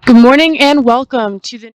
Good morning and welcome to the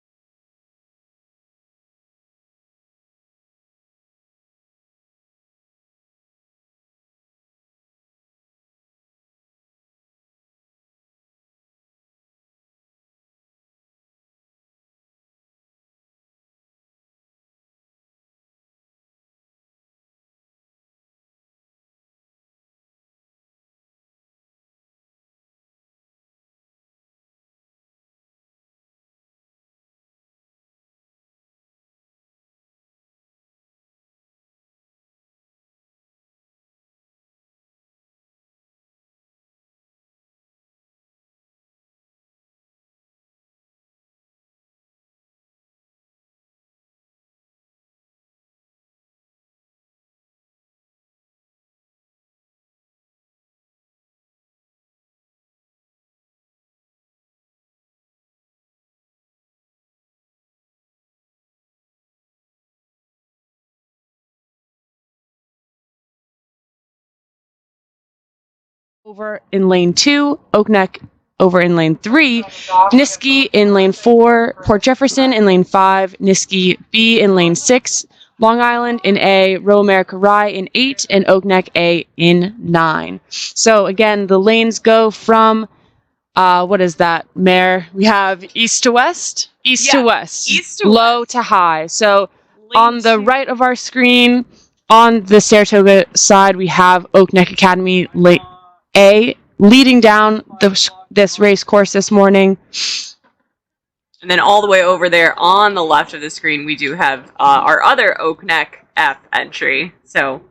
over in lane 2, Oak Neck over in lane 3, Niskey in lane 4, Port Jefferson in lane 5, Niskey B in lane 6, Long Island in A, Row America Rye in 8, and Oak Neck A in 9. So again, the lanes go from, what is that, Mare? We have east to west? East to west. Low to high. So on the right of our screen, on the Saratoga side, we have Oak Neck Academy A leading down this race course this morning. And then all the way over there on the left of the screen, we do have our other Oak Neck F entry. So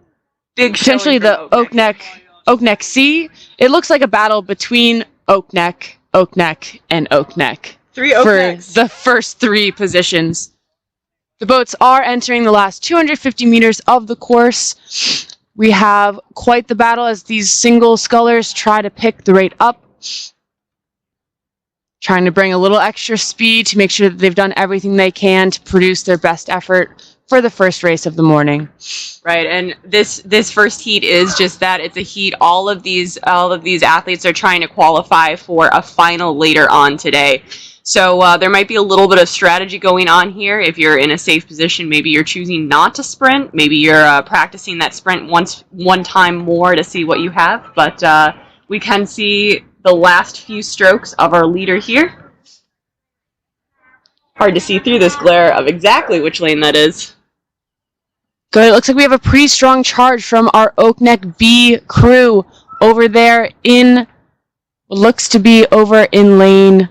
big potentially the Oak Neck C. It looks like a battle between Oak Neck, and Oak Neck. 3 Oak Necks for the first 3 positions. The boats are entering the last 250 meters of the course. We have quite the battle as these single scullers try to pick the rate up, trying to bring a little extra speed to make sure that they've done everything they can to produce their best effort for the first race of the morning. Right, and this first heat is just that. It's a heat. All of these athletes are trying to qualify for a final later on today. So there might be a little bit of strategy going on here. If you're in a safe position, maybe you're choosing not to sprint. Maybe you're practicing that sprint one time more to see what you have. But we can see the last few strokes of our leader here. Hard to see through this glare of exactly which lane that is. Good. It looks like we have a pretty strong charge from our Oak Neck B crew over there in what looks to be over in lane...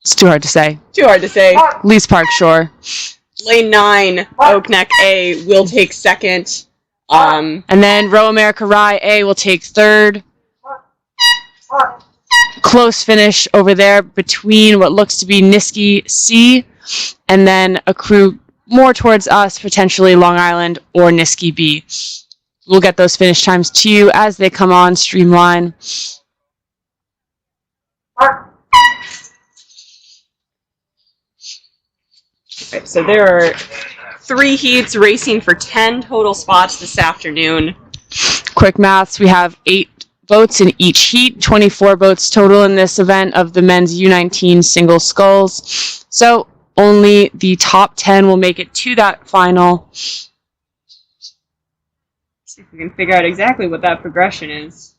It's too hard to say. Lee's Park Shore. Lane 9, Oak Neck A will take second. And then Row America Rye A will take third. Close finish over there between what looks to be Niskey C and then a crew more towards us, potentially Long Island or Niskey B. We'll get those finish times to you as they come on Streamline. Right, so there are 3 heats racing for 10 total spots this afternoon. Quick maths, we have 8 boats in each heat, 24 boats total in this event of the men's U19 single sculls. So only the top 10 will make it to that final. See if we can figure out exactly what that progression is.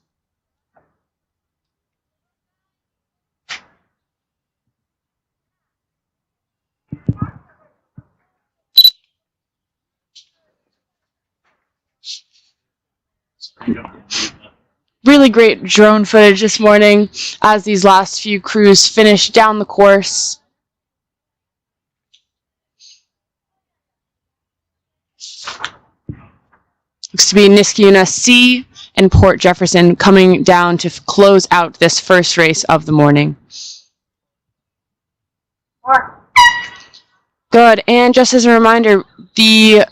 Really great drone footage this morning as these last few crews finish down the course. Looks to be Niskayuna C and Port Jefferson coming down to close out this first race of the morning. Good, and just as a reminder, the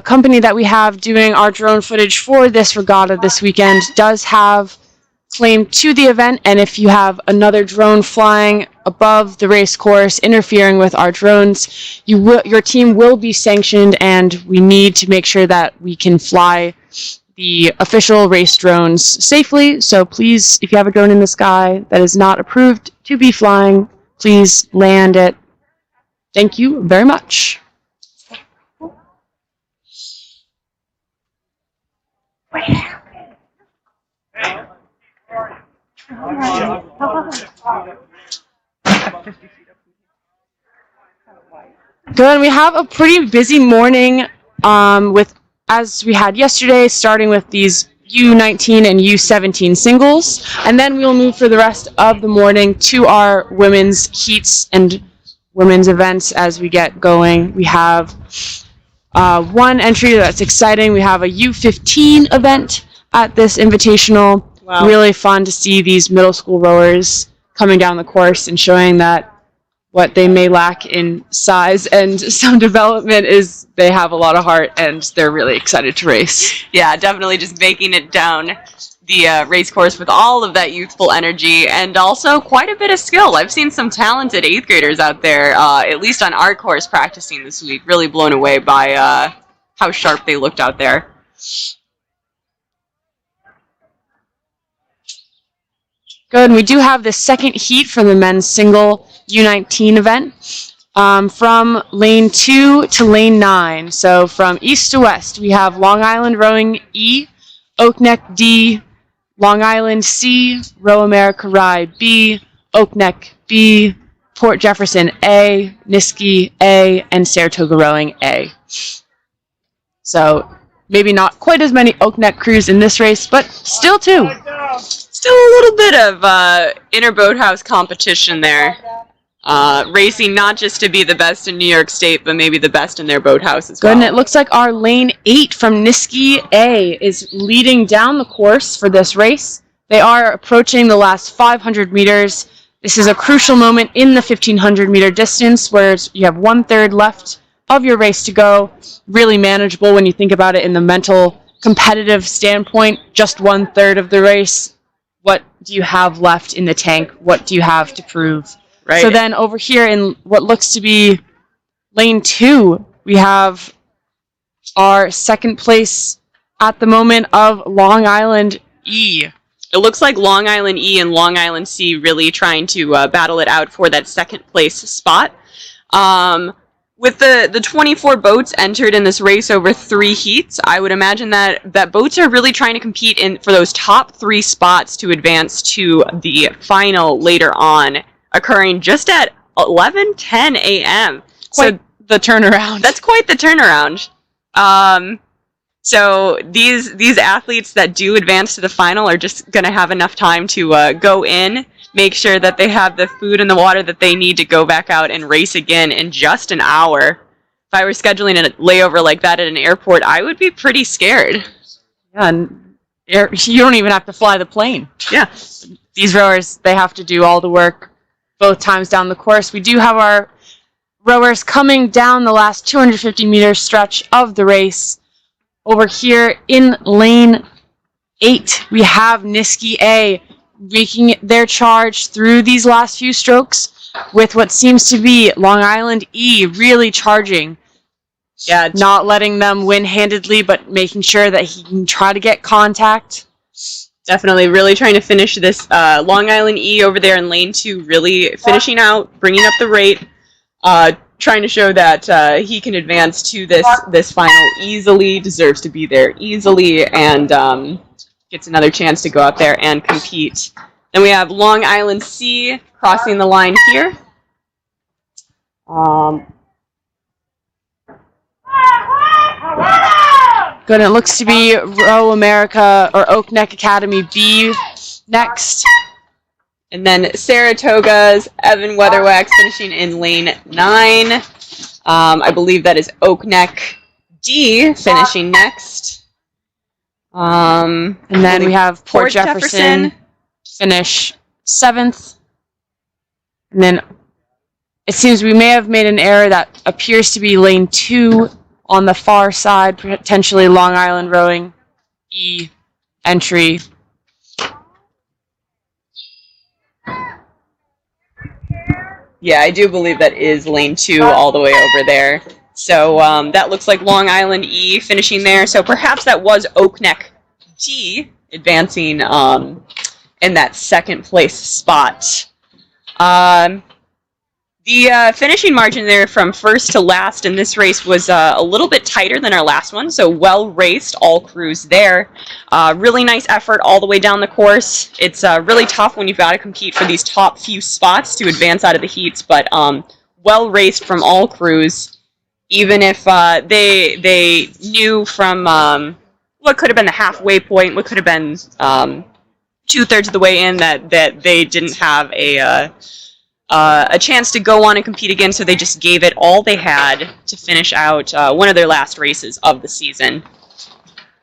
company that we have doing our drone footage for this regatta this weekend does have claim to the event, and if you have another drone flying above the race course interfering with our drones, your team will be sanctioned, and we need to make sure that we can fly the official race drones safely. So please, if you have a drone in the sky that is not approved to be flying, please land it. Thank you very much. Good. We have a pretty busy morning with, as we had yesterday, starting with these U19 and U17 singles, and then we'll move for the rest of the morning to our women's heats and women's events as we get going. We have one entry that's exciting. We have a U15 event at this invitational. Wow. Really fun to see these middle school rowers coming down the course and showing that what they may lack in size and some development is they have a lot of heart and they're really excited to race. Yeah, definitely just making it down the race course with all of that youthful energy and also quite a bit of skill. I've seen some talented 8th graders out there, at least on our course practicing this week. Really blown away by how sharp they looked out there. Good, and we do have the second heat for the men's single U19 event from lane 2 to lane 9. So from east to west, we have Long Island Rowing E, Oak Neck D, Long Island C, Row America Rye B, Oak Neck B, Port Jefferson A, Niskey A, and Saratoga Rowing A. So maybe not quite as many Oak Neck crews in this race, but still two. Still a little bit of inner boathouse competition there. Racing not just to be the best in New York State, but maybe the best in their boathouse as well. Good, and it looks like our lane 8 from Niskey A is leading down the course for this race. They are approaching the last 500 meters. This is a crucial moment in the 1,500 meter distance where you have 1/3 left of your race to go. Really manageable when you think about it in the mental competitive standpoint. Just 1/3 of the race. What do you have left in the tank? What do you have to prove? Right. So then over here in what looks to be lane 2, we have our second place at the moment of Long Island E. It looks like Long Island E and Long Island C really trying to battle it out for that second place spot. With the 24 boats entered in this race over 3 heats, I would imagine that boats are really trying to compete for those top 3 spots to advance to the final later on, occurring just at 11:10 a.m. Quite the turnaround. That's quite the turnaround. So these athletes that do advance to the final are just going to have enough time to go in, make sure that they have the food and the water that they need to go back out and race again in just an hour. If I were scheduling a layover like that at an airport, I would be pretty scared. Yeah, and you don't even have to fly the plane. Yeah. These rowers, they have to do all the work both times down the course. We do have our rowers coming down the last 250 meter stretch of the race. Over here in lane 8, we have Niskey A making their charge through these last few strokes with what seems to be Long Island E really charging. Yeah, not letting them win handedly, but making sure that he can try to get contact. Definitely really trying to finish this Long Island E over there in lane 2, really finishing out, bringing up the rate, trying to show that he can advance to this final easily, deserves to be there easily, and gets another chance to go out there and compete. Then we have Long Island C crossing the line here. Good, it looks to be Row America or Oak Neck Academy B next. And then Saratoga's Evan Weatherwax finishing in lane 9. I believe that is Oak Neck D finishing next. And then we have Port Jefferson finish 7th. And then it seems we may have made an error that appears to be lane 2 on the far side, potentially Long Island Rowing E entry. Yeah, I do believe that is lane 2 all the way over there. So that looks like Long Island E finishing there. So perhaps that was Oak Neck T advancing in that second place spot. The finishing margin there from first to last in this race was a little bit tighter than our last one, so well raced, all crews there. Really nice effort all the way down the course. It's really tough when you've got to compete for these top few spots to advance out of the heats, but well raced from all crews, even if they knew from what could have been the halfway point, what could have been 2/3 of the way in, that they didn't have a chance to go on and compete again, so they just gave it all they had to finish out one of their last races of the season.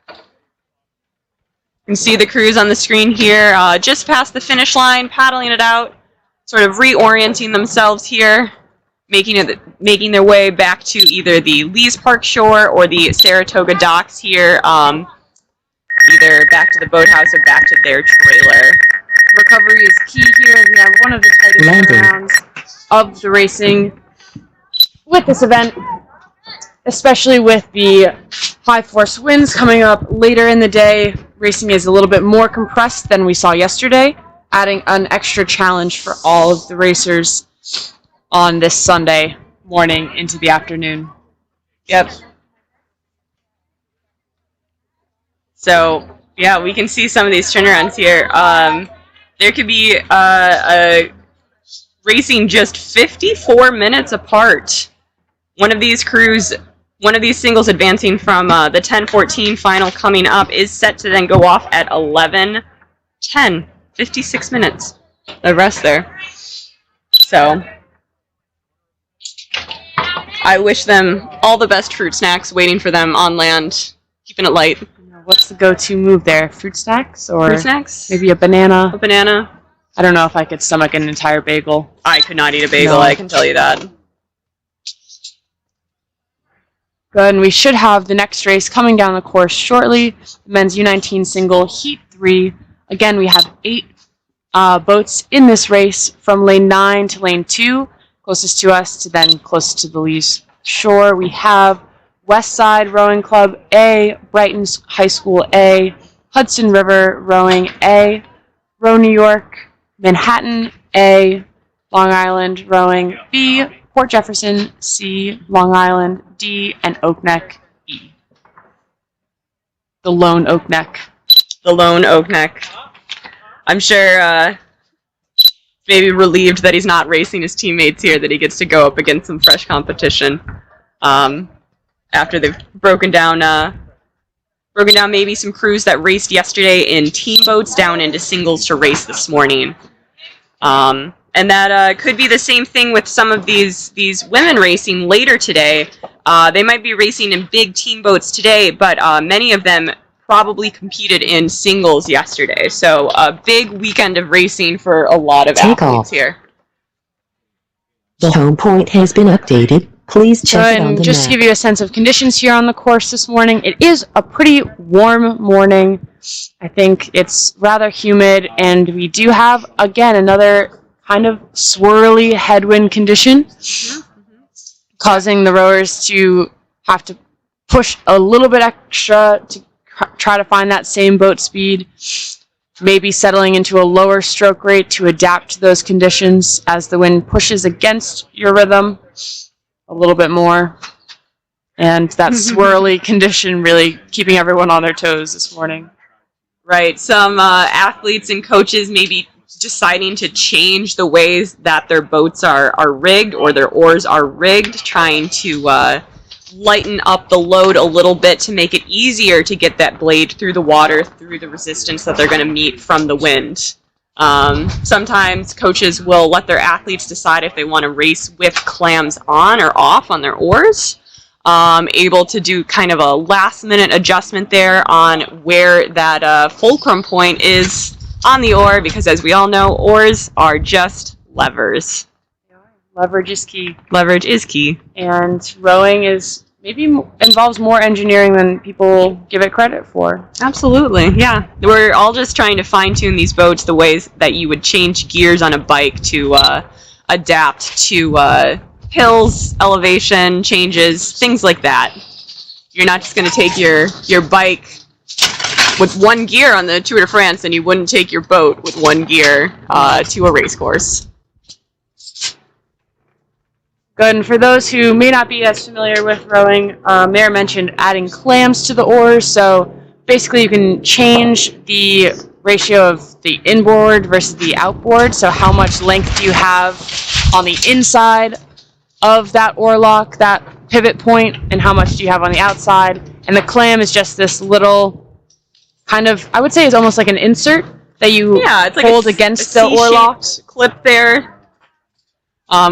You can see the crews on the screen here, just past the finish line, paddling it out, sort of reorienting themselves here, making their way back to either the Lees Park shore or the Saratoga docks here, either back to the boathouse or back to their trailer. Recovery is key here. We have one of the tightest turnarounds of the racing with this event, especially with the high force winds coming up later in the day. Racing is a little bit more compressed than we saw yesterday, adding an extra challenge for all of the racers on this Sunday morning into the afternoon. Yep. So, yeah, we can see some of these turnarounds here. There could be a racing just 54 minutes apart. One of these crews, one of these singles advancing from the 10:14 final coming up is set to then go off at 11:10. 56 minutes. The rest there. So, I wish them all the best fruit snacks waiting for them on land, keeping it light. What's the go-to move there? Fruit snacks? Or fruit snacks? Maybe a banana? A banana. I don't know if I could stomach an entire bagel. I could not eat a bagel, No. I can tell you that. Good, and we should have the next race coming down the course shortly. The men's U19 single, Heat 3. Again, we have 8 boats in this race from lane 9 to lane 2, closest to us to then closest to the Lees shore. We have West Side Rowing Club A, Brighton High School A, Hudson River Rowing A, Row New York, Manhattan A, Long Island Rowing B, Port Jefferson C, Long Island D, and Oak Neck E. The lone Oak Neck. The lone Oak Neck. I'm sure maybe relieved that he's not racing his teammates here, that he gets to go up against some fresh competition. After they've broken down maybe some crews that raced yesterday in team boats down into singles to race this morning. And that could be the same thing with some of these women racing later today. They might be racing in big team boats today, but many of them probably competed in singles yesterday. So a big weekend of racing for a lot of athletes here. The home point has been updated. Please check it on the just to map. give you a sense of conditions here on the course this morning, it is a pretty warm morning. I think it's rather humid, and we do have, again, another kind of swirly headwind condition, causing the rowers to have to push a little bit extra to try to find that same boat speed, maybe settling into a lower stroke rate to adapt to those conditions as the wind pushes against your rhythm a little bit more. And that swirly condition really keeping everyone on their toes this morning. Right. Some athletes and coaches may be deciding to change the ways that their boats are rigged or their oars are rigged, trying to lighten up the load a little bit to make it easier to get that blade through the water, through the resistance that they're going to meet from the wind. Sometimes coaches will let their athletes decide if they want to race with clams on or off on their oars. Able to do kind of a last-minute adjustment there on where that fulcrum point is on the oar, because as we all know, oars are just levers. Leverage is key. Leverage is key. And rowing is involves more engineering than people give it credit for. Absolutely, yeah. We're all just trying to fine-tune these boats the ways that you would change gears on a bike to adapt to hills, elevation changes, things like that. You're not just going to take your bike with one gear on the Tour de France, then you wouldn't take your boat with one gear to a race course. Good. And for those who may not be as familiar with rowing, Mayor mentioned adding clams to the oars. So basically, you can change the ratio of the inboard versus the outboard. So how much length do you have on the inside of that oarlock, that pivot point, and how much do you have on the outside? And the clam is just this little kind of, I would say, it's almost like an insert that you hold against the oarlock. Clip there.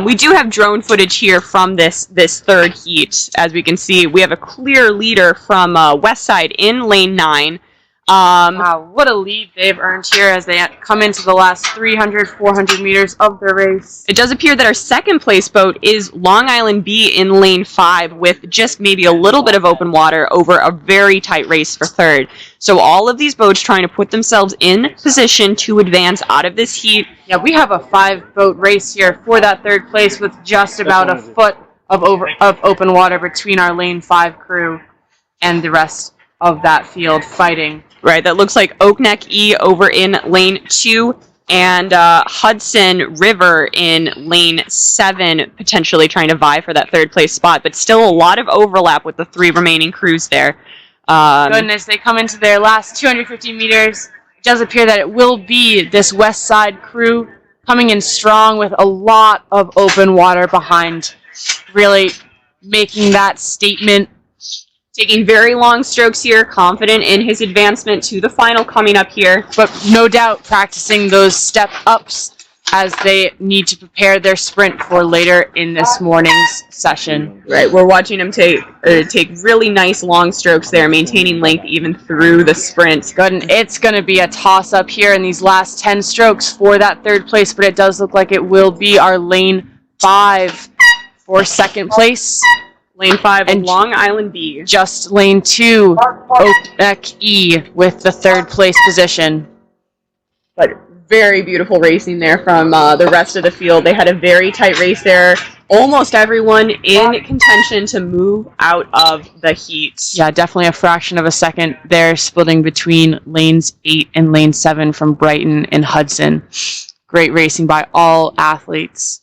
We do have drone footage here from this third heat. As we can see, we have a clear leader from Westside in lane 9. Wow, what a lead they've earned here as they come into the last 300, 400 meters of their race. It does appear that our second place boat is Long Island B in lane 5 with just maybe a little bit of open water over a very tight race for third. So all of these boats trying to put themselves in position to advance out of this heat. Yeah, we have a 5-boat race here for that third place with just about a foot of open water between our lane 5 crew and the rest of that field fighting. Right, that looks like Oak Neck E over in lane 2 and Hudson River in lane 7 potentially trying to vie for that third place spot, but still a lot of overlap with the 3 remaining crews there. Goodness, they come into their last 250 meters. It does appear that it will be this West Side crew coming in strong with a lot of open water behind, really making that statement. Taking very long strokes here, confident in his advancement to the final coming up here. But no doubt practicing those step-ups as they need to prepare their sprint for later in this morning's session. Right, we're watching him take really nice long strokes there, maintaining length even through the sprint. Good, and it's going to be a toss-up here in these last 10 strokes for that third place, but it does look like it will be our lane 5 for second place. Lane 5 and Long Island B. Just lane 2, Oak Neck E with the third place position. But very beautiful racing there from the rest of the field. They had a very tight race there. Almost everyone in contention to move out of the heat. Yeah, definitely a fraction of a second there, splitting between lanes 8 and lane 7 from Brighton and Hudson. Great racing by all athletes.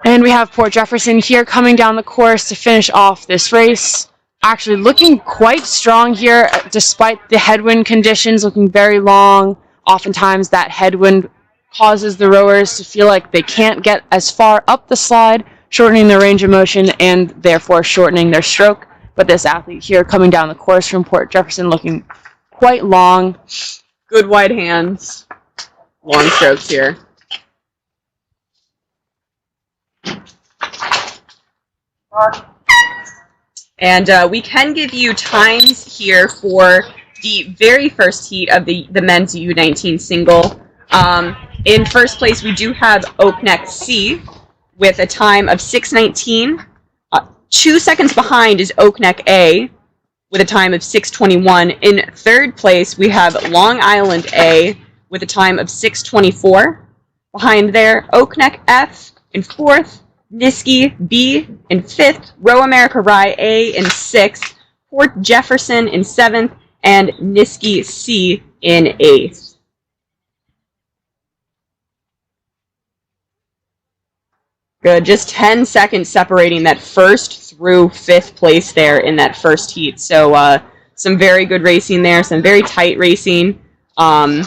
And we have Port Jefferson here coming down the course to finish off this race. Actually looking quite strong here despite the headwind conditions, looking very long. Oftentimes that headwind causes the rowers to feel like they can't get as far up the slide, shortening their range of motion and therefore shortening their stroke. But this athlete here coming down the course from Port Jefferson looking quite long. Good wide hands. Long strokes here. And we can give you times here for the very first heat of the men's U19 single. In first place, we do have Oak Neck C with a time of 6:19. 2 seconds behind is Oak Neck A with a time of 6:21. In third place, we have Long Island A with a time of 6:24. Behind there, Oak Neck F in fourth. Niskey B in 5th, Row America Rye A in 6th, Port Jefferson in 7th, and Niskey C in 8th. Good, just 10 seconds separating that first through 5th place there in that first heat. So some very good racing there, some very tight racing. And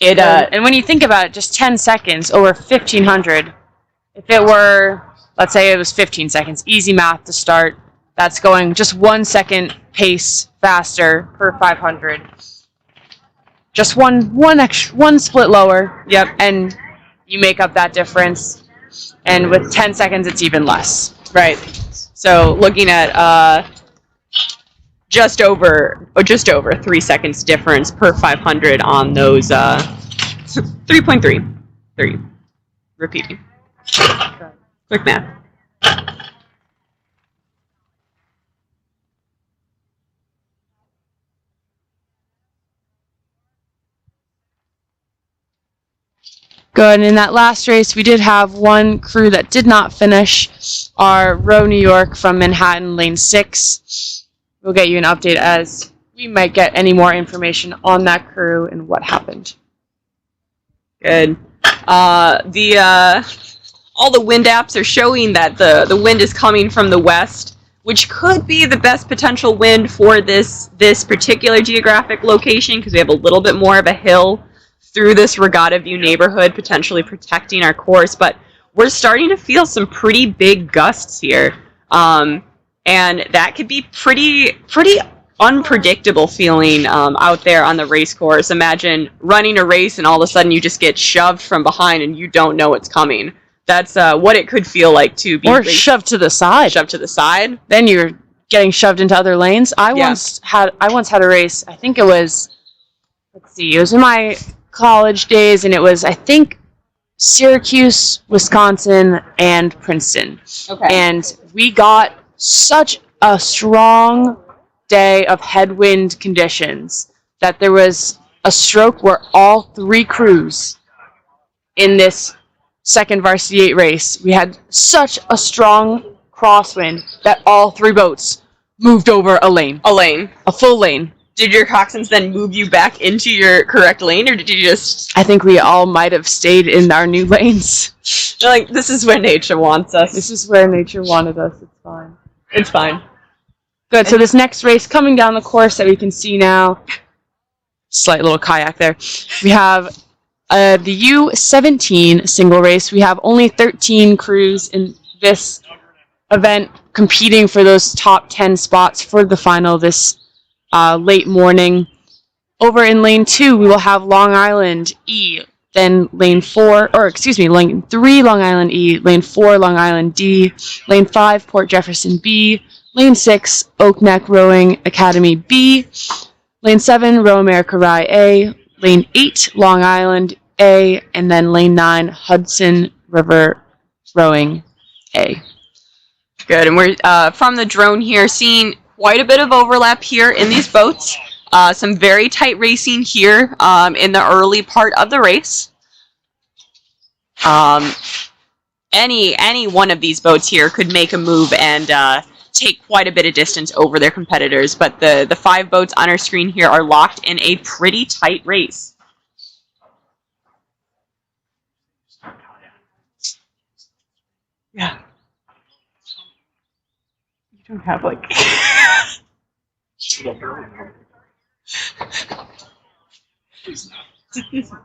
when you think about it, just 10 seconds over 1,500. If it were, let's say it was 15 seconds, easy math to start, that's going just 1 second pace faster per 500. Just one split lower. Yep. And you make up that difference. And with 10 seconds, it's even less. Right. So looking at just over 3 seconds difference per 500 on those 3.3. Repeating. Quick math. Good. And in that last race, we did have one crew that did not finish. Our Row New York from Manhattan, lane 6. we'll get you an update as we might get any more information on that crew and what happened. Good. All the wind apps are showing that the wind is coming from the west, which could be the best potential wind for this particular geographic location because we have a little bit more of a hill through this Regatta View neighborhood, potentially protecting our course. But we're starting to feel some pretty big gusts here, and that could be pretty unpredictable feeling out there on the race course. Imagine running a race and all of a sudden you just get shoved from behind and you don't know what's coming. That's what it could feel like to be shoved to the side. Shoved to the side. Then you're getting shoved into other lanes. I once had a race. I think it was. Let's see. It was in my college days, and it was I think Syracuse, Wisconsin, and Princeton. Okay. And we got such a strong day of headwind conditions that there was a stroke where all 3 crews in this second varsity 8 race, we had such a strong crosswind that all 3 boats moved over a lane. A full lane. Did your coxswains then move you back into your correct lane, or did you just... I think we all might have stayed in our new lanes. They're like, this is where nature wants us. This is where nature wanted us. It's fine. It's fine. Good, so this next race coming down the course that we can see now, slight little kayak there, we have the U17 single race. We have only 13 crews in this event competing for those top 10 spots for the final this late morning. Over in lane 2, we will have Long Island E, then lane 3, Long Island E, lane 4, Long Island D, lane 5, Port Jefferson B, lane 6, Oak Neck Rowing Academy B, lane 7, Row America Rye A, lane 8, Long Island A, and then lane 9, Hudson River Rowing A. Good, and we're from the drone here seeing quite a bit of overlap here in these boats. Some very tight racing here in the early part of the race. Any one of these boats here could make a move and take quite a bit of distance over their competitors, but the 5 boats on our screen here are locked in a pretty tight race. Yeah. You don't have like...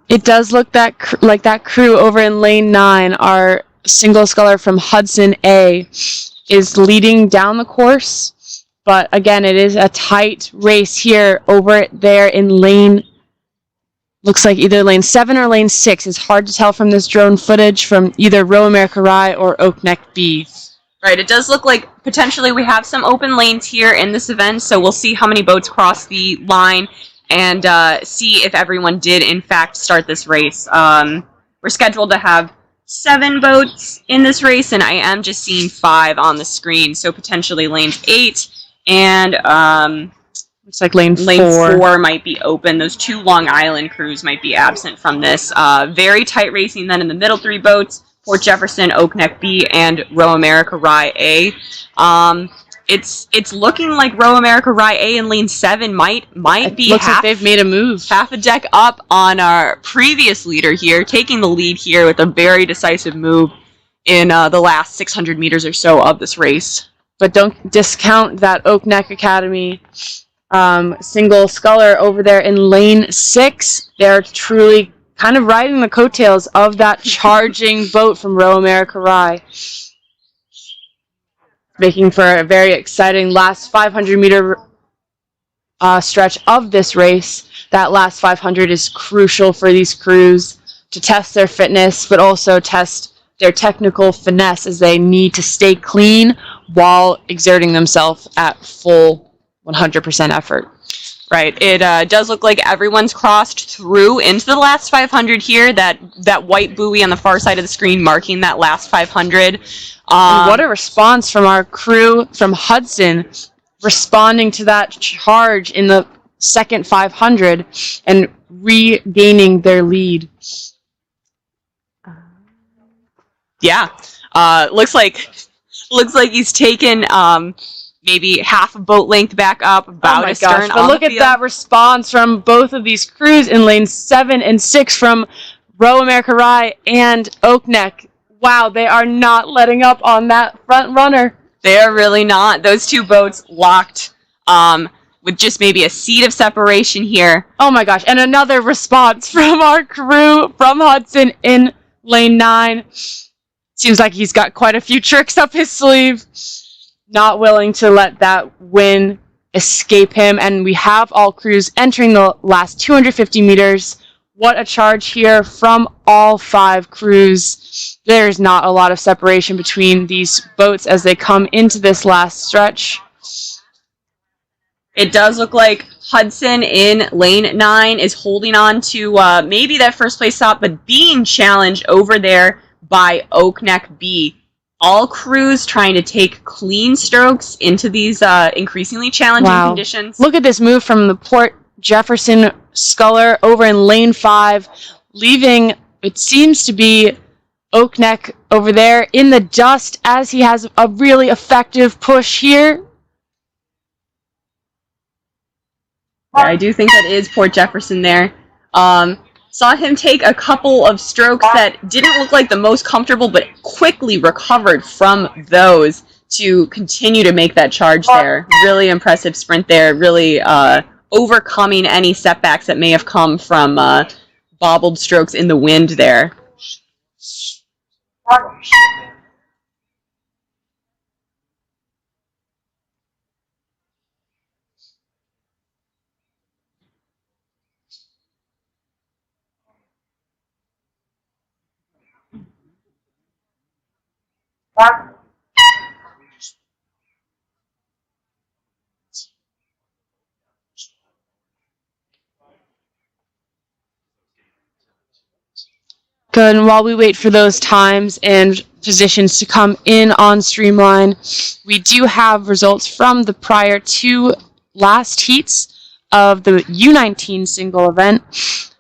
It does look like that crew over in lane 9, our single sculler from Hudson A, is leading down the course. But again, it is a tight race here over there in lane, looks like either lane 7 or lane 6. It's hard to tell from this drone footage from either Row America Rye or Oak Neck B. Right, it does look like potentially we have some open lanes here in this event, so we'll see how many boats cross the line and see if everyone did, in fact, start this race. We're scheduled to have 7 boats in this race, and I am just seeing 5 on the screen, so potentially lane 8 and looks like lane 4 might be open. Those 2 Long Island crews might be absent from this. Very tight racing then in the middle 3 boats. Port Jefferson, Oak Neck B, and Row America Rye A. It's looking like Row America Rye A in lane 7 might be looks like they've made a move. Half a deck up on our previous leader here, taking the lead here with a very decisive move in the last 600 meters or so of this race. But don't discount that Oak Neck Academy single sculler over there in lane 6. They're truly kind of riding the coattails of that charging boat from Row America Rye, making for a very exciting last 500-meter stretch of this race. That last 500 is crucial for these crews to test their fitness, but also test their technical finesse as they need to stay clean while exerting themselves at full 100% effort. Right. It does look like everyone's crossed through into the last 500 here. That white buoy on the far side of the screen marking that last 500. And what a response from our crew from Hudson, responding to that charge in the second 500 and regaining their lead. Yeah. Looks like he's taken maybe half a boat length back up, about astern. But look at that response from both of these crews in lanes 7 and 6 from Row America Rye and Oak Neck. Wow, they are not letting up on that front runner. They are really not. Those two boats locked with just maybe a seat of separation here. Oh my gosh, and another response from our crew from Hudson in lane 9. Seems like he's got quite a few tricks up his sleeve. Not willing to let that win escape him. And we have all crews entering the last 250 meters. What a charge here from all 5 crews. There's not a lot of separation between these boats as they come into this last stretch. It does look like Hudson in lane 9 is holding on to maybe that first place stop, but being challenged over there by Oak Neck B. All crews trying to take clean strokes into these increasingly challenging conditions. Look at this move from the Port Jefferson sculler over in lane 5, leaving, it seems to be Oak Neck over there in the dust as he has a really effective push here. Yeah, I do think that is Port Jefferson there. Saw him take a couple of strokes that didn't look like the most comfortable, but quickly recovered from those to continue to make that charge there. Really impressive sprint there, really overcoming any setbacks that may have come from bobbled strokes in the wind there. Good, and while we wait for those times and positions to come in on Streamline, we do have results from the prior 2 last heats of the U19 single event.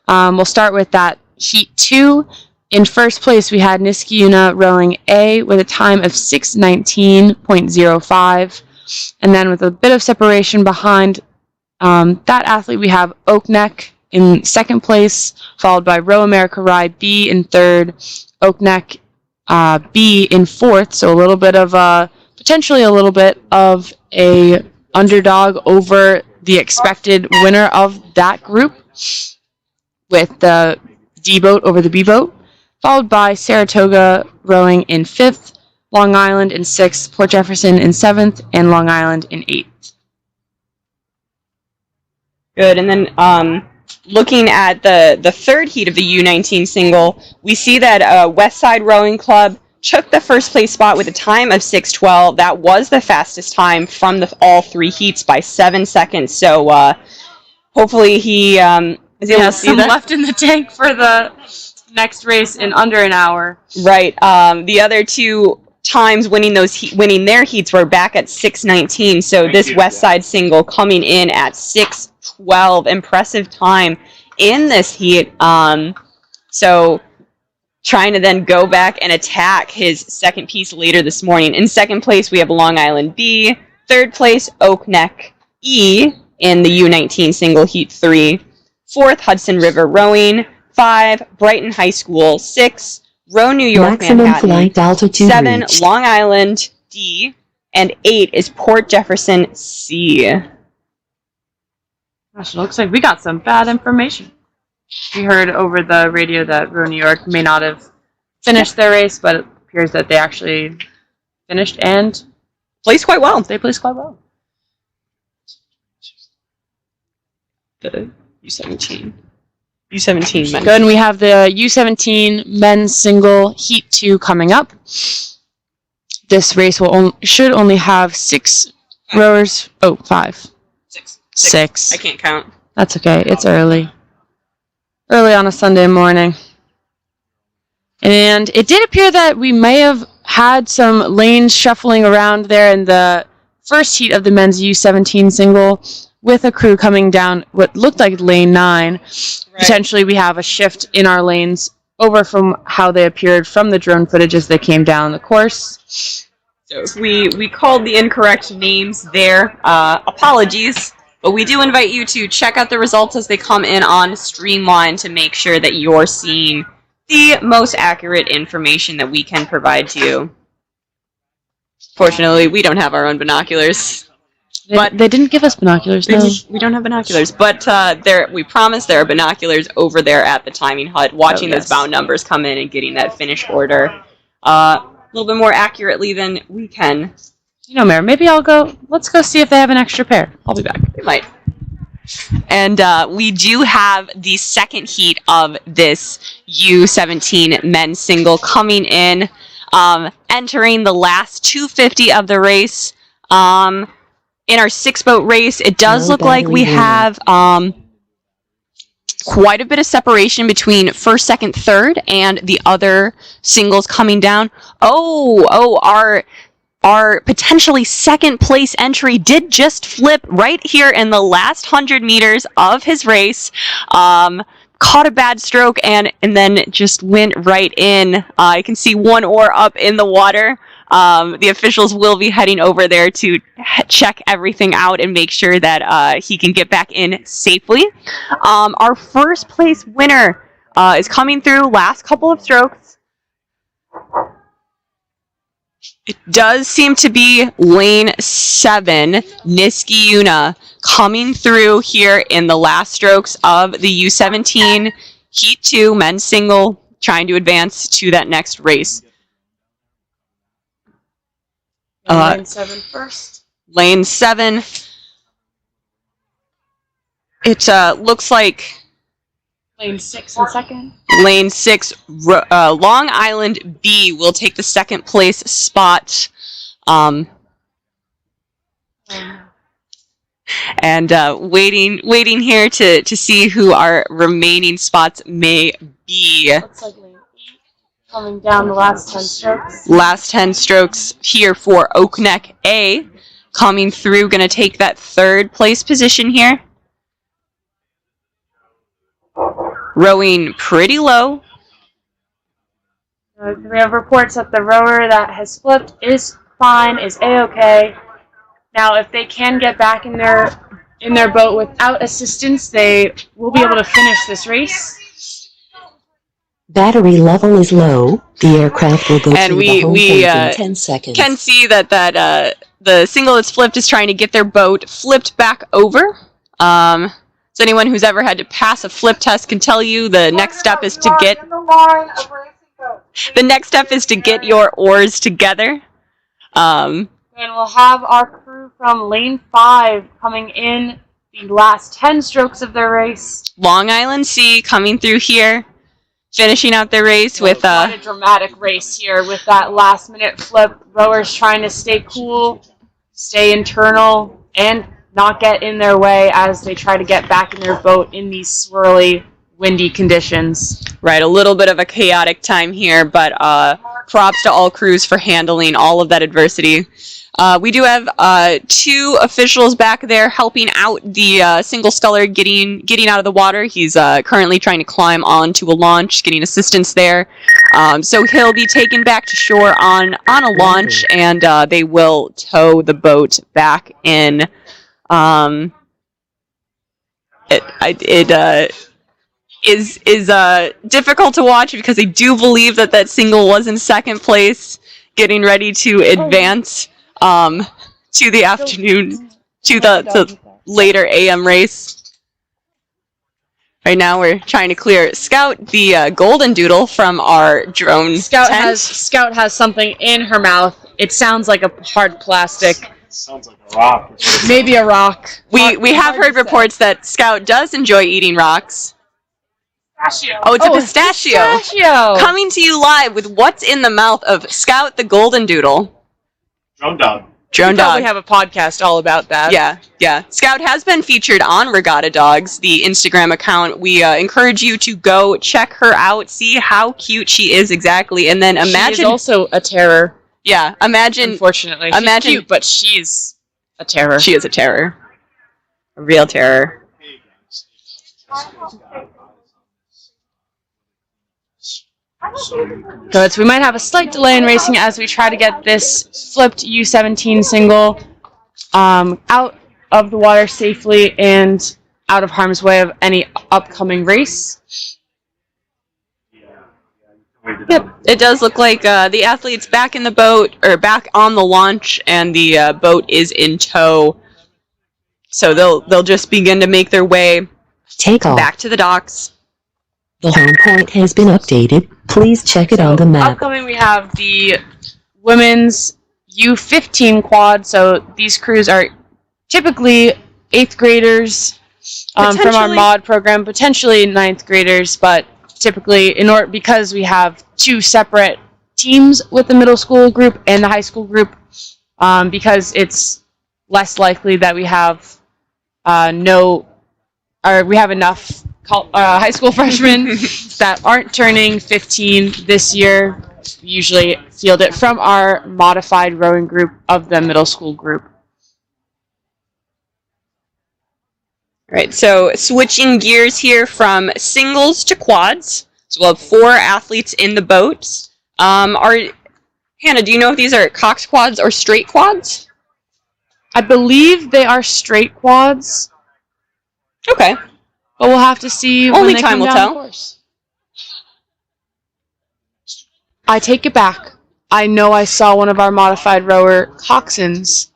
We'll start with that Heat 2. In first place, we had Niskiuna rowing A with a time of 6:19.05. And then with a bit of separation behind that athlete, we have Oak Neck in second place, followed by Row America Rye B in third, Oak Neck B in fourth. So a little bit of potentially a little bit of a underdog over the expected winner of that group, with the D boat over the B boat, followed by Saratoga rowing in fifth, Long Island in sixth, Port Jefferson in seventh, and Long Island in eighth. Good, and then looking at the third heat of the U19 single, we see that West Side Rowing Club took the first place spot with a time of 6:12. That was the fastest time from all 3 heats by 7 seconds. So hopefully he is able to see some that. left in the tank for the next race in under an hour. Right. The other 2 times winning their heats were back at 6:19. So this West Side single coming in at 6:12, impressive time in this heat. So trying to then go back and attack his second piece later this morning. In second place, we have Long Island B. Third place, Oak Neck E in the U19 single heat 3. Fourth, Hudson River Rowing. 5, Brighton High School. 6, Row New York Maximum Manhattan. flight altitude 7, reached. Long Island D. And 8 is Port Jefferson C. Gosh, it looks like we got some bad information. We heard over the radio that Row New York may not have finished their race, but it appears that they actually finished and Placed quite well. they placed quite well. The U17. U17 men. Good, and we have the U17 men's single Heat 2 coming up. This race should only have 6 rowers. Oh, 5. 6. I can't count. That's okay. It's early. Early on a Sunday morning. And it did appear that we may have had some lanes shuffling around there in the first heat of the men's U17 single, with a crew coming down what looked like lane 9. Right. Potentially we have a shift in our lanes over from how they appeared from the drone footage as they came down the course. So if we called the incorrect names there, apologies. But we do invite you to check out the results as they come in on Streamline to make sure that you're seeing the most accurate information that we can provide to you. Fortunately, we don't have our own binoculars. But They didn't give us binoculars, though. we don't have binoculars, but we promise there are binoculars over there at the timing hut, watching those bound numbers come in and getting that finish order a little bit more accurately than we can. You know, Mary, maybe I'll go. Let's go see if they have an extra pair. I'll be back. We might. And we do have the second heat of this U17 men's single coming in, entering the last 250 of the race. In our 6-boat race, it does look like we have quite a bit of separation between first, second, third, and the other singles coming down. Our potentially second place entry did just flip right here in the last 100 meters of his race. Caught a bad stroke and then just went right in. I can see one oar up in the water. The officials will be heading over there to check everything out and make sure that he can get back in safely. Our first place winner is coming through last couple of strokes. It does seem to be lane 7, Niski Yuna, coming through here in the last strokes of the U17 Heat 2 men's single, trying to advance to that next race. Lane 7 first. Lane 7. It looks like Lane 6 in second. Lane 6, Long Island B will take the second place spot. And waiting here to see who our remaining spots may be. Looks like lane 8 coming down the last 10 strokes. Last 10 strokes here for Oak Neck A. Coming through, going to take that third place position here. Rowing pretty low. We have reports that the rower that has flipped is fine, is A-okay. Now, if they can get back in their boat without assistance, they will be able to finish this race. Battery level is low. The aircraft will go And to the home plate in 10 seconds. Can see that the single that's flipped is trying to get their boat flipped back over. So anyone who's ever had to pass a flip test can tell you the next step is to get your oars together. And we'll have our crew from lane 5 coming in the last 10 strokes of their race. Long Island C coming through here, finishing out their race with quite a dramatic race here with that last minute flip. Rowers trying to stay cool, stay internal, and not get in their way as they try to get back in their boat in these swirly, windy conditions. Right, a little bit of a chaotic time here, but props to all crews for handling all of that adversity. We do have 2 officials back there helping out the single sculler getting out of the water. He's currently trying to climb onto a launch, getting assistance there. So he'll be taken back to shore on a launch, and they will tow the boat back in. It is difficult to watch because I do believe that single was in second place, getting ready to advance to the afternoon, to the later AM race. Right now we're trying to clear Scout, the golden doodle, from our drone tent. Scout has something in her mouth. It sounds like a hard plastic. Sounds like a rock. Maybe a rock. We have heard reports that Scout does enjoy eating rocks. Pistachio. Oh, it's a pistachio. Coming to you live with what's in the mouth of Scout the golden doodle. Drone dog. Drone We dog. probably have a podcast all about that. Yeah. Scout has been featured on Regatta Dogs, the Instagram account. We encourage you to go check her out, see how cute she is exactly, and then imagine. She is also a terror. Yeah, imagine. Unfortunately, she's cute, but she's a terror. She is a terror. A real terror. So we might have a slight delay in racing as we try to get this flipped U17 single out of the water safely and out of harm's way of any upcoming race. Yep, it does look like the athlete's back in the boat, or back on the launch, and the boat is in tow. So they'll just begin to make their way Takeoff. back to the docks. The home point has been updated. Please check it on the map. Upcoming, we have the women's U15 quad. So these crews are typically 8th graders from our mod program, potentially 9th graders, but typically because we have 2 separate teams with the middle school group and the high school group, because it's less likely that we have enough high school freshmen that aren't turning 15 this year. We usually field it from our modified rowing group of the middle school group. All right, so switching gears here from singles to quads. So we'll have 4 athletes in the boats. Hannah, do you know if these are Cox quads or straight quads? I believe they are straight quads. Okay. But we'll have to see Only when they time come will down tell. the course. I take it back. I know I saw one of our modified rower coxswains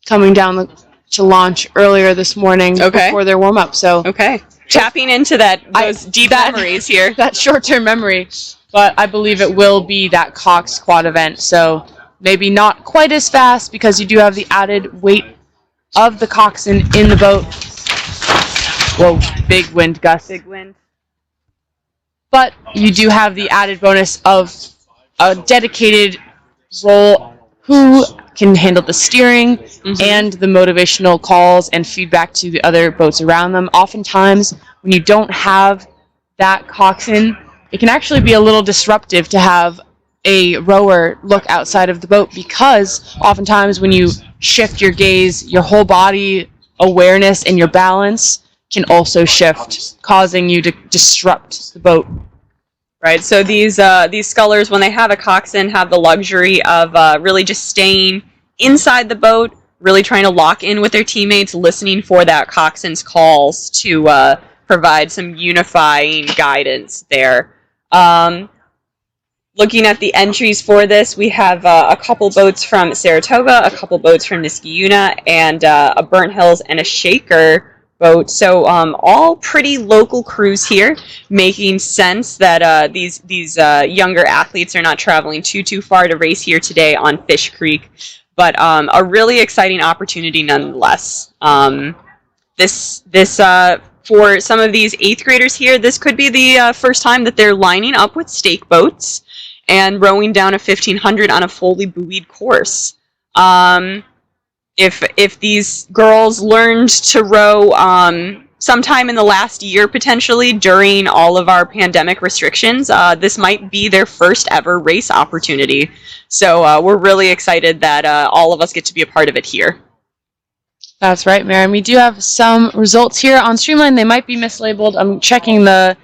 coming down to launch earlier this morning before their warm-up. So tapping into those deep memories here. That short-term memory. But I believe it will be that Cox quad event. So maybe not quite as fast because you do have the added weight of the coxswain in the boat. Whoa, big wind gust. Big wind. But you do have the added bonus of a dedicated role who can handle the steering and the motivational calls and feedback to the other boats around them. Oftentimes, when you don't have that coxswain, it can actually be a little disruptive to have a rower look outside of the boat, because oftentimes when you shift your gaze, your whole body awareness and your balance can also shift, causing you to disrupt the boat. Right, so these scullers, when they have a coxswain, have the luxury of really just staying inside the boat, really trying to lock in with their teammates, listening for that coxswain's calls to provide some unifying guidance there. Looking at the entries for this, we have a couple boats from Saratoga, a couple boats from Niskayuna, and a Burnt Hills and a Shaker boat. So all pretty local crews here, making sense that these younger athletes are not traveling too far to race here today on Fish Creek. But a really exciting opportunity nonetheless. This for some of these 8th graders here, this could be the first time that they're lining up with stake boats and rowing down a 1500 on a fully buoyed course. If these girls learned to row sometime in the last year, potentially during all of our pandemic restrictions, this might be their first ever race opportunity. So we're really excited that all of us get to be a part of it here. That's right, Maren. We do have some results here on Streamline. They might be mislabeled. I'm checking the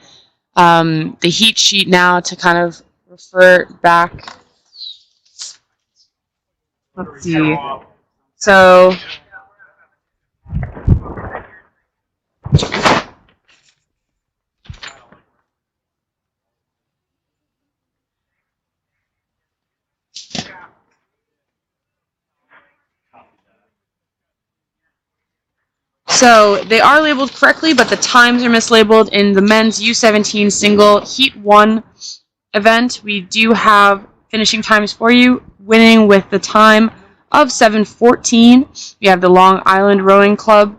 heat sheet now to kind of refer back. Let's see. So they are labeled correctly, but the times are mislabeled. In the men's U17 single Heat 1 event, we do have finishing times for you, winning with the time of 7:14. We have the Long Island Rowing Club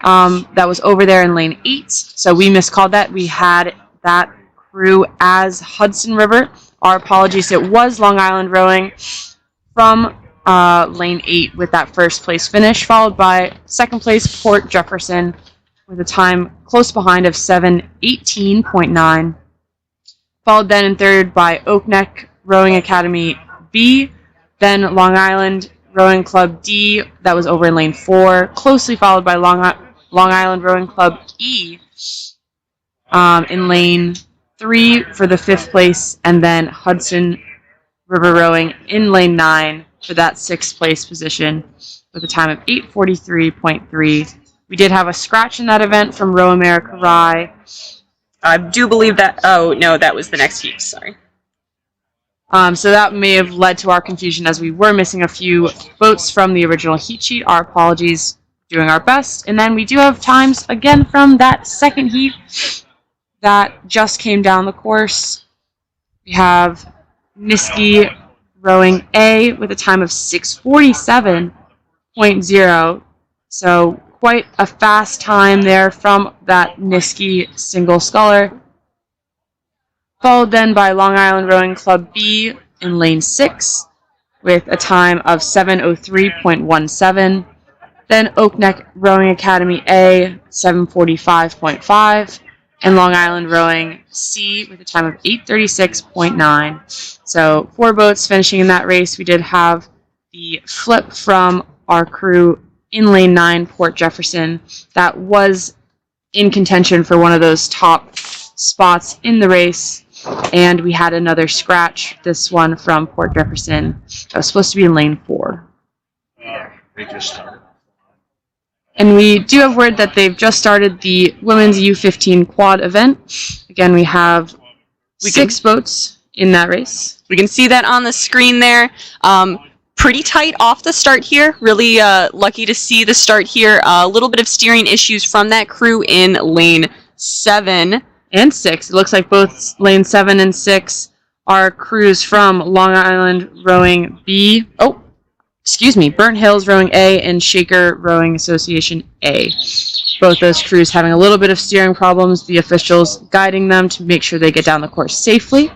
that was over there in lane 8, so we miscalled that. We had that crew as Hudson River. Our apologies, it was Long Island Rowing from lane 8 with that first place finish, followed by second place Port Jefferson with a time close behind of 7:18.9. Followed then in third by Oak Neck Rowing Academy B, then Long Island Rowing Club D, that was over in lane 4, closely followed by Long Island Rowing Club E in lane 3 for the 5th place, and then Hudson River Rowing in lane 9 for that 6th place position with a time of 8:43.3. We did have a scratch in that event from Row America Rye. I do believe that. Oh, no, that was the next heat. Sorry. So that may have led to our confusion as we were missing a few boats from the original heat sheet. Our apologies, doing our best. And then we do have times again from that second heat that just came down the course. We have Niski rowing A with a time of 6:47.0. So quite a fast time there from that Niski single sculler. Followed then by Long Island Rowing Club B in lane 6 with a time of 7:03.17. Then Oak Neck Rowing Academy A, 7:45.5. And Long Island Rowing C with a time of 8:36.9. So 4 boats finishing in that race. We did have the flip from our crew in lane 9, Port Jefferson. That was in contention for one of those top spots in the race. And we had another scratch, this one from Port Jefferson. That was supposed to be in lane 4. They just started. And we do have word that they've just started the Women's U15 Quad event. Again, we have 6 boats in that race. We can see that on the screen there. Pretty tight off the start here. Really lucky to see the start here. A little bit of steering issues from that crew in lane 7. And 6. It looks like both lane 7 and 6 are crews from Long Island Rowing B. Oh, excuse me, Burnt Hills Rowing A and Shaker Rowing Association A. Both those crews having a little bit of steering problems. The officials guiding them to make sure they get down the course safely.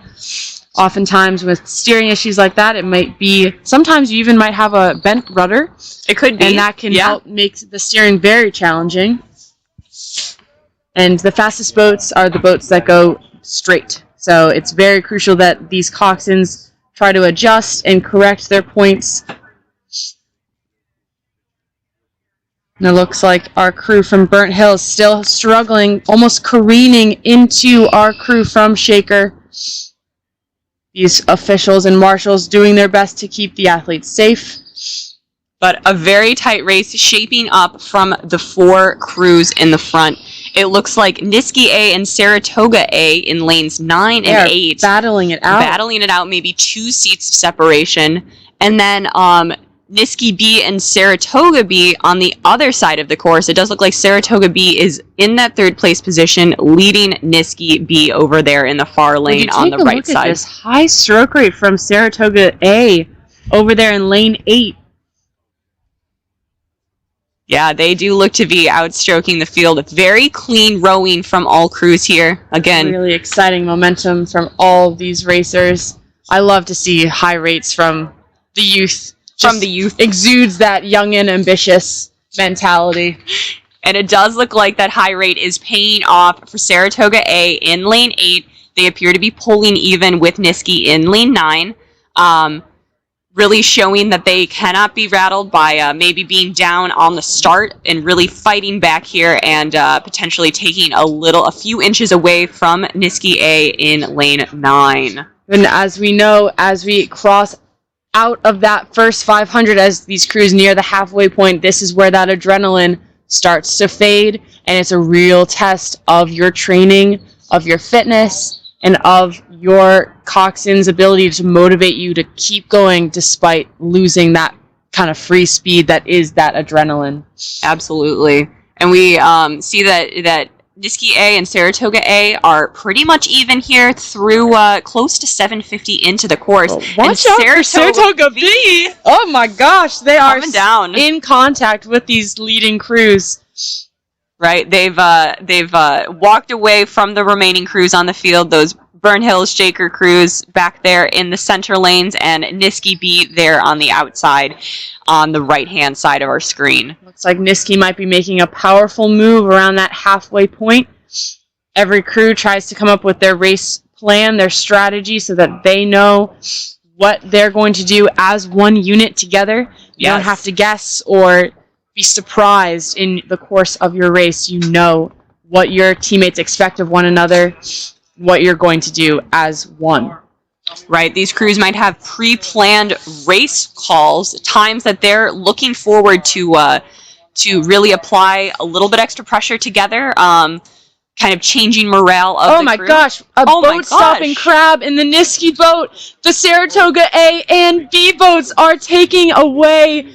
Oftentimes with steering issues like that, it might be, sometimes you even might have a bent rudder. It could be. And that can help make the steering very challenging. And the fastest boats are the boats that go straight. So it's very crucial that these coxswains try to adjust and correct their points. And it looks like our crew from Burnt Hill is still struggling, almost careening into our crew from Shaker. These officials and marshals doing their best to keep the athletes safe. But a very tight race shaping up from the 4 crews in the front. It looks like Niski A and Saratoga A in lanes 9 and 8. Battling it out. Maybe 2 seats of separation. And then Niski B and Saratoga B on the other side of the course. It does look like Saratoga B is in that 3rd place position, leading Niski B over there in the far lane on the right side. Look at this high stroke rate from Saratoga A over there in lane 8. Yeah, they do look to be outstroking the field. Very clean rowing from all crews here. Again, really exciting momentum from all of these racers. I love to see high rates from the youth. Exudes that young and ambitious mentality. And it does look like that high rate is paying off for Saratoga A in lane 8. They appear to be pulling even with Niski in lane 9. Really showing that they cannot be rattled by maybe being down on the start and really fighting back here and potentially taking a few inches away from Niski A in lane 9. And as we know, as we cross out of that first 500, as these crews near the halfway point, this is where that adrenaline starts to fade, and it's a real test of your training, of your fitness, and of your coxswain's ability to motivate you to keep going despite losing that kind of free speed that is that adrenaline. Absolutely. And we see that Niski A and Saratoga A are pretty much even here through close to 750 into the course. Watch out for Saratoga B! Oh my gosh, they are down in contact with these leading crews. Right, they've walked away from the remaining crews on the field. Those Burnt Hills Shaker crews back there in the center lanes, and Niski B there on the outside, on the right-hand side of our screen. Looks like Niski might be making a powerful move around that halfway point. Every crew tries to come up with their race plan, their strategy, so that they know what they're going to do as one unit together. You don't have to guess or be surprised in the course of your race. You know what your teammates expect of one another. what you're going to do as one. Right, these crews might have pre-planned race calls, times that they're looking forward to really apply a little bit extra pressure together, kind of changing morale of the crew. Oh my gosh, a boat-stopping crab in the Niski boat. The Saratoga A and B boats are taking away.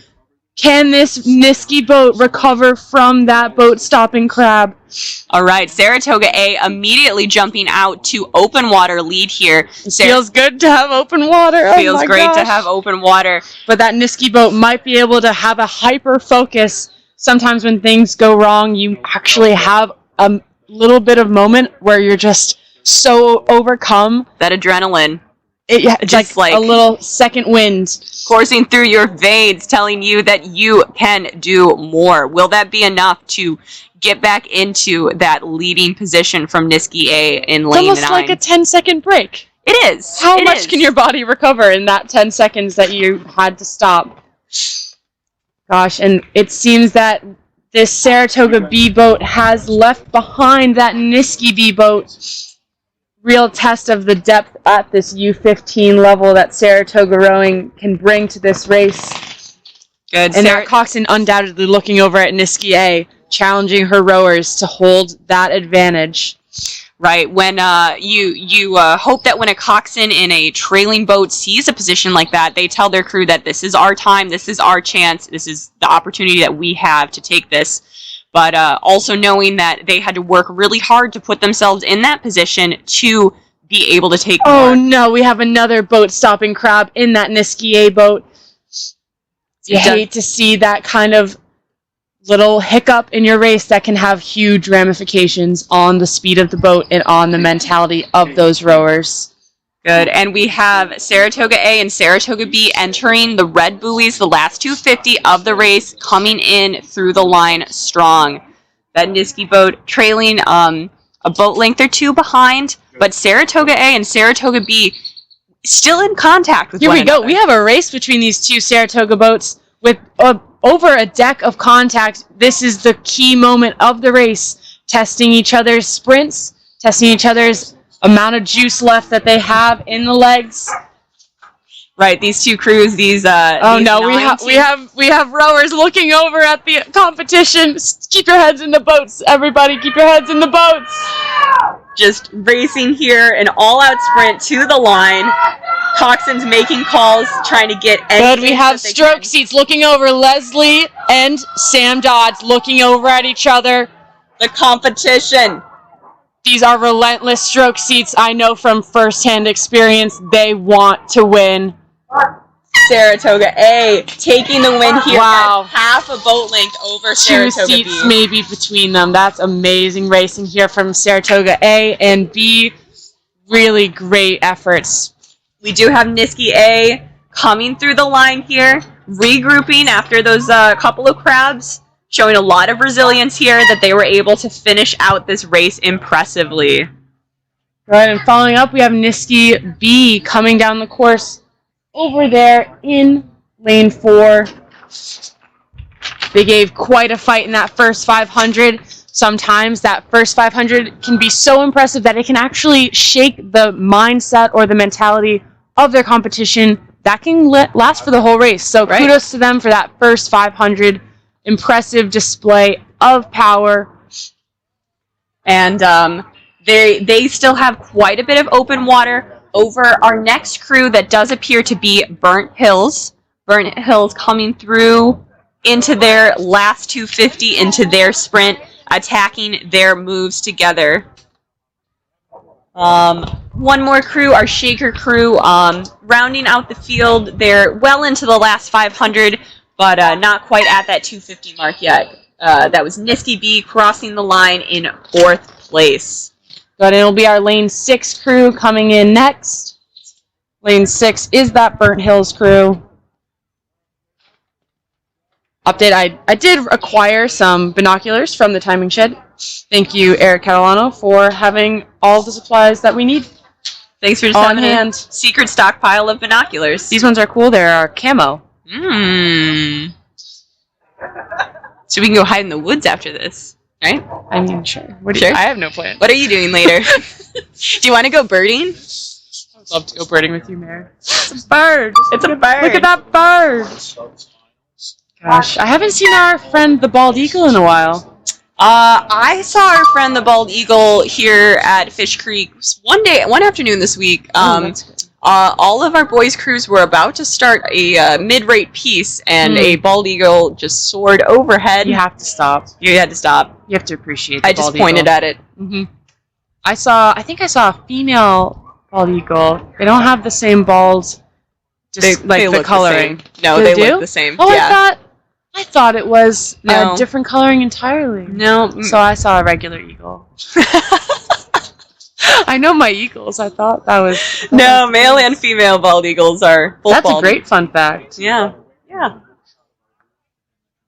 Can this Niski boat recover from that boat-stopping crab? All right, Saratoga A immediately jumping out to open water lead here. Feels good to have open water. Feels great to have open water. But that Niski boat might be able to have a hyper focus. Sometimes when things go wrong, you actually have a little bit of moment where you're just so overcome. That adrenaline. It's like a little second wind coursing through your veins, telling you that you can do more. Will that be enough to get back into that leading position from Niski A in lane 9? It's almost like a 10-second break. It is. How much can your body recover in that 10 seconds that you had to stop? Gosh, and it seems that this Saratoga B boat has left behind that Niski B boat. Real test of the depth at this U15 level that Saratoga rowing can bring to this race. Good. And Matt Coxon undoubtedly looking over at Niski A, challenging her rowers to hold that advantage. Right. When you hope that when a coxswain in a trailing boat sees a position like that, they tell their crew that this is our time, this is our chance, this is the opportunity that we have to take this. But also knowing that they had to work really hard to put themselves in that position to be able to take more. Oh no, we have another boat-stopping crab in that Niski A boat. You hate to see that kind of little hiccup in your race that can have huge ramifications on the speed of the boat and on the mentality of those rowers. Good. And we have Saratoga A and Saratoga B entering the red buoys, the last 250 of the race, coming in through the line strong. That Niski boat trailing a boat length or two behind, but Saratoga A and Saratoga B still in contact with one another. Here we go. We have a race between these two Saratoga boats with over a deck of contact. This is the key moment of the race, testing each other's sprints, testing each other's amount of juice left that they have in the legs. Right, these two crews, these we have rowers looking over at the competition. Keep your heads in the boats, everybody. Keep your heads in the boats. Just racing here, an all-out sprint to the line. Coxswain's making calls, trying to get anything. Good, we have stroke seats looking over. Leslie and Sam Dodds looking over at each other. The competition. These are relentless stroke seats. I know from firsthand experience they want to win. Saratoga A taking the win here. Wow. Half a boat length over Saratoga B. 2 seats maybe between them. That's amazing racing here from Saratoga A and B. Really great efforts. We do have Niski A coming through the line here, regrouping after those couple of crabs. Showing a lot of resilience here that they were able to finish out this race impressively. Right, and following up, we have Niski B coming down the course over there in lane 4. They gave quite a fight in that first 500. Sometimes that first 500 can be so impressive that it can actually shake the mindset or the mentality of their competition. That can last for the whole race. So kudos to them for that first 500. Impressive display of power. And they still have quite a bit of open water over our next crew that does appear to be Burnt Hills. Burnt Hills coming through into their last 250, into their sprint, attacking their moves together. One more crew, our Shaker crew, rounding out the field. They're well into the last 500, but not quite at that 250 mark yet. That was Niski B crossing the line in 4th place. But it'll be our Lane 6 crew coming in next. Lane 6 is that Burnt Hills crew. Update, I did acquire some binoculars from the timing shed. Thank you, Eric Catalano, for having all the supplies that we need. Thanks for just having a secret stockpile of binoculars. These ones are cool. They're camo. So we can go hide in the woods after this. Right? I mean, sure. Sure. I have no plan. What are you doing later? Do you want to go birding? I would love to go birding with you, Mare. It's a bird. It's a bird. Look at that bird. Gosh, I haven't seen our friend the bald eagle in a while. I saw our friend the bald eagle here at Fish Creek one afternoon this week. That's good. All of our boys' crews were about to start a mid-rate piece, and a bald eagle just soared overhead. You have to stop. You had to stop. You have to appreciate the I just bald pointed eagle. at it. Mm-hmm. I think I saw a female bald eagle. They don't have the same balls, just They like the look coloring. The same. No, They they do? look the same. Oh, yeah. I thought it was No. a different coloring entirely. No. So I saw a regular eagle. I know my eagles. I thought that was... No, male and female bald eagles are both That's bald. a great fun fact. Yeah. Yeah.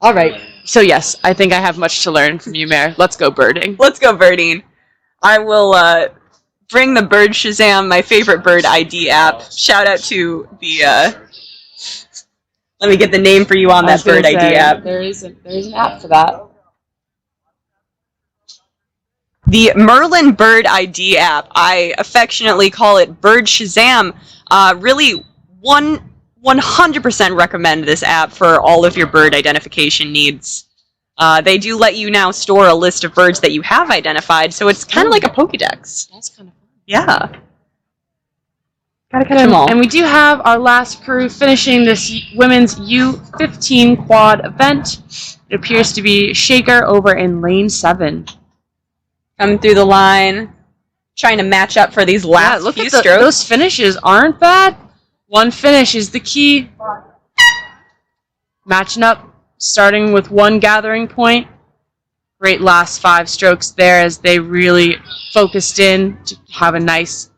All right. So yes, I think I have much to learn from you, Mare. Let's go birding. Let's go birding. I will bring the Bird Shazam, my favorite bird ID app. Shout out to the... let me get the name for you on that Bird ID app. There is an app for that. The Merlin Bird ID app. I affectionately call it Bird Shazam. Really, 100% recommend this app for all of your bird identification needs. They do let you now store a list of birds that you have identified, so it's kind of like a Pokédex. That's kind of fun. Yeah. Gotta catch them all. And we do have our last crew finishing this women's U15 quad event. It appears to be Shaker over in lane 7. Coming through the line, trying to match up for these last look few at strokes. those finishes aren't bad. One finish is the key. Matching up, starting with one gathering point. Great last 5 strokes there as they really focused in to have a nice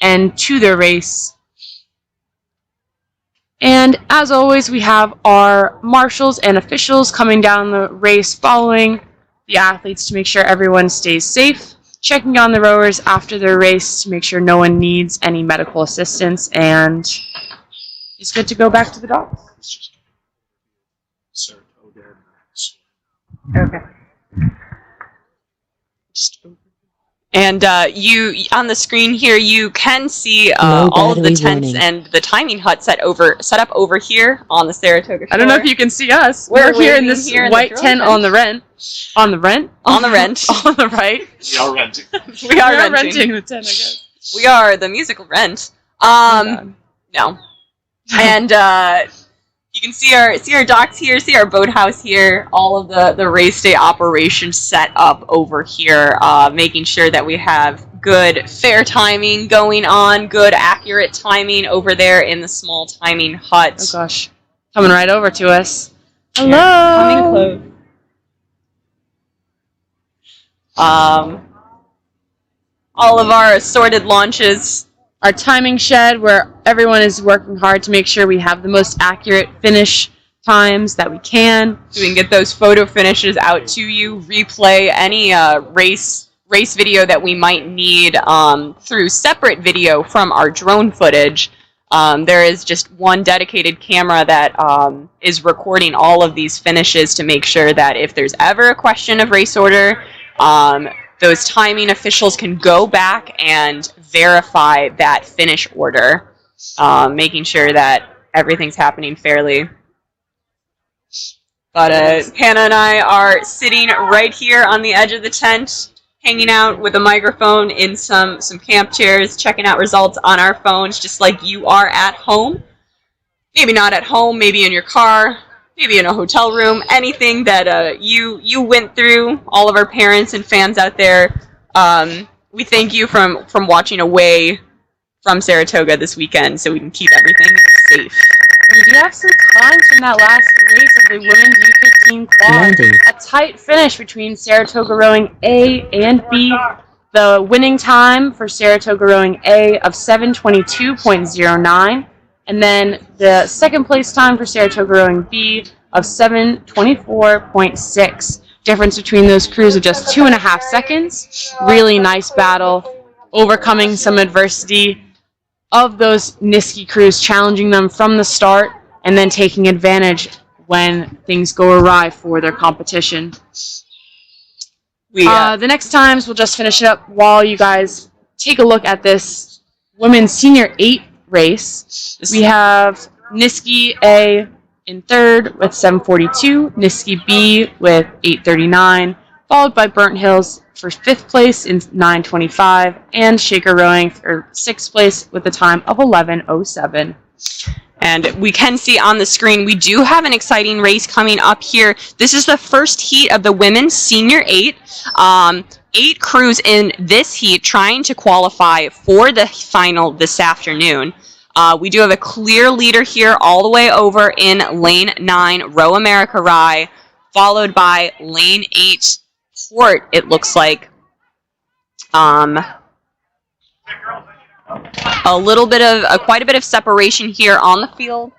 end to their race. And as always, we have our marshals and officials coming down the race following the athletes to make sure everyone stays safe, checking on the rowers after their race to make sure no one needs any medical assistance, and it's good to go back to the docks. It's just Saratoga. Okay. And you on the screen here, you can see No all of the battery tents warning. and the timing hut set up over here on the Saratoga shore. I don't know if you can see us. We're We're here in waiting this here in the white drone tent tent. on the rent. On the rent? On the rent. On the right. We are renting. We are We're renting. the tent, I guess. We are the musical Rent. God. No. And you can see our docks here, see our boathouse here, all of the race day operations set up over here, making sure that we have good fair timing going on, good accurate timing over there in the small timing hut. Oh gosh. Coming right over to us. Coming Hello. close. All of our assorted launches. Our timing shed where everyone is working hard to make sure we have the most accurate finish times that we can. So we can get those photo finishes out to you, replay any race video that we might need through separate video from our drone footage. There is just one dedicated camera that is recording all of these finishes to make sure that if there's ever a question of race order, those timing officials can go back and verify that finish order, making sure that everything's happening fairly. But Hannah and I are sitting right here on the edge of the tent, hanging out with a microphone in some camp chairs, checking out results on our phones, just like you are at home. Maybe not at home, maybe in your car, maybe in a hotel room, anything that you went through, all of our parents and fans out there. We thank you from watching away from Saratoga this weekend so we can keep everything safe. We do have some times from that last race of the women's U15 quad. Landing. A tight finish between Saratoga Rowing A and B. The winning time for Saratoga Rowing A of 7:22.09. And then the second place time for Saratoga Rowing B of 7:24.6. Difference between those crews of just 2.5 seconds. Really nice battle, overcoming some adversity of those Niski crews, challenging them from the start and then taking advantage when things go awry for their competition. The next times, we'll just finish it up while you guys take a look at this women's senior 8 race. We have Niski A in third with 7:42, Niski B with 8:39, followed by Burnt Hills for 5th place in 9:25, and Shaker Rowing for 6th place with a time of 11:07. And we can see on the screen, we do have an exciting race coming up here. This is the first heat of the women's senior 8. 8 crews in this heat trying to qualify for the final this afternoon. We do have a clear leader here all the way over in lane 9, Row America Rye, followed by lane 8, Port, it looks like. Quite a bit of separation here on the field.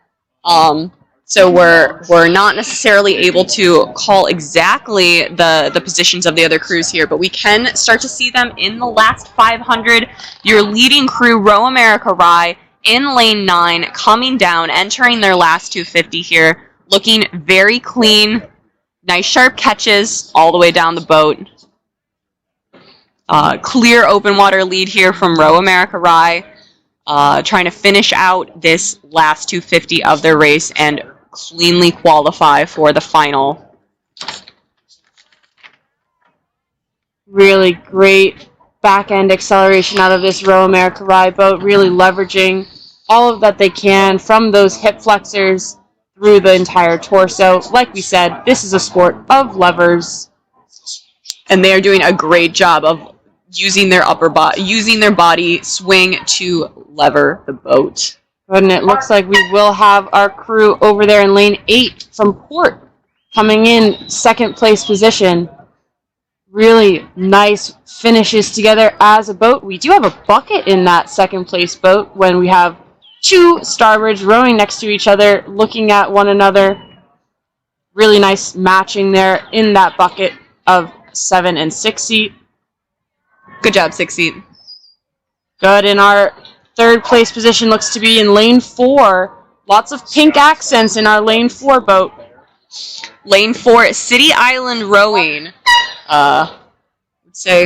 So we're not necessarily able to call exactly the positions of the other crews here, but we can start to see them in the last 500. Your leading crew, Row America Rye, in lane 9, coming down, entering their last 250 here, looking very clean. Nice sharp catches all the way down the boat. Clear open water lead here from Row America Rye, trying to finish out this last 250 of their race and cleanly qualify for the final. Really great back-end acceleration out of this Row America Rye boat, really leveraging all of that they can from those hip flexors through the entire torso. Like we said, this is a sport of levers. And they are doing a great job of using their body swing to lever the boat. And it looks like we will have our crew over there in lane 8 from Port coming in 2nd place position. Really nice finishes together as a boat. We do have a bucket in that 2nd place boat when we have 2 starboards rowing next to each other, looking at one another. Really nice matching there in that bucket of 7 and 6 seat. Good job, 6 seat. Good. In our 3rd place position looks to be in lane 4. Lots of pink accents in our lane 4 boat. Lane 4, City Island Rowing. Let's say,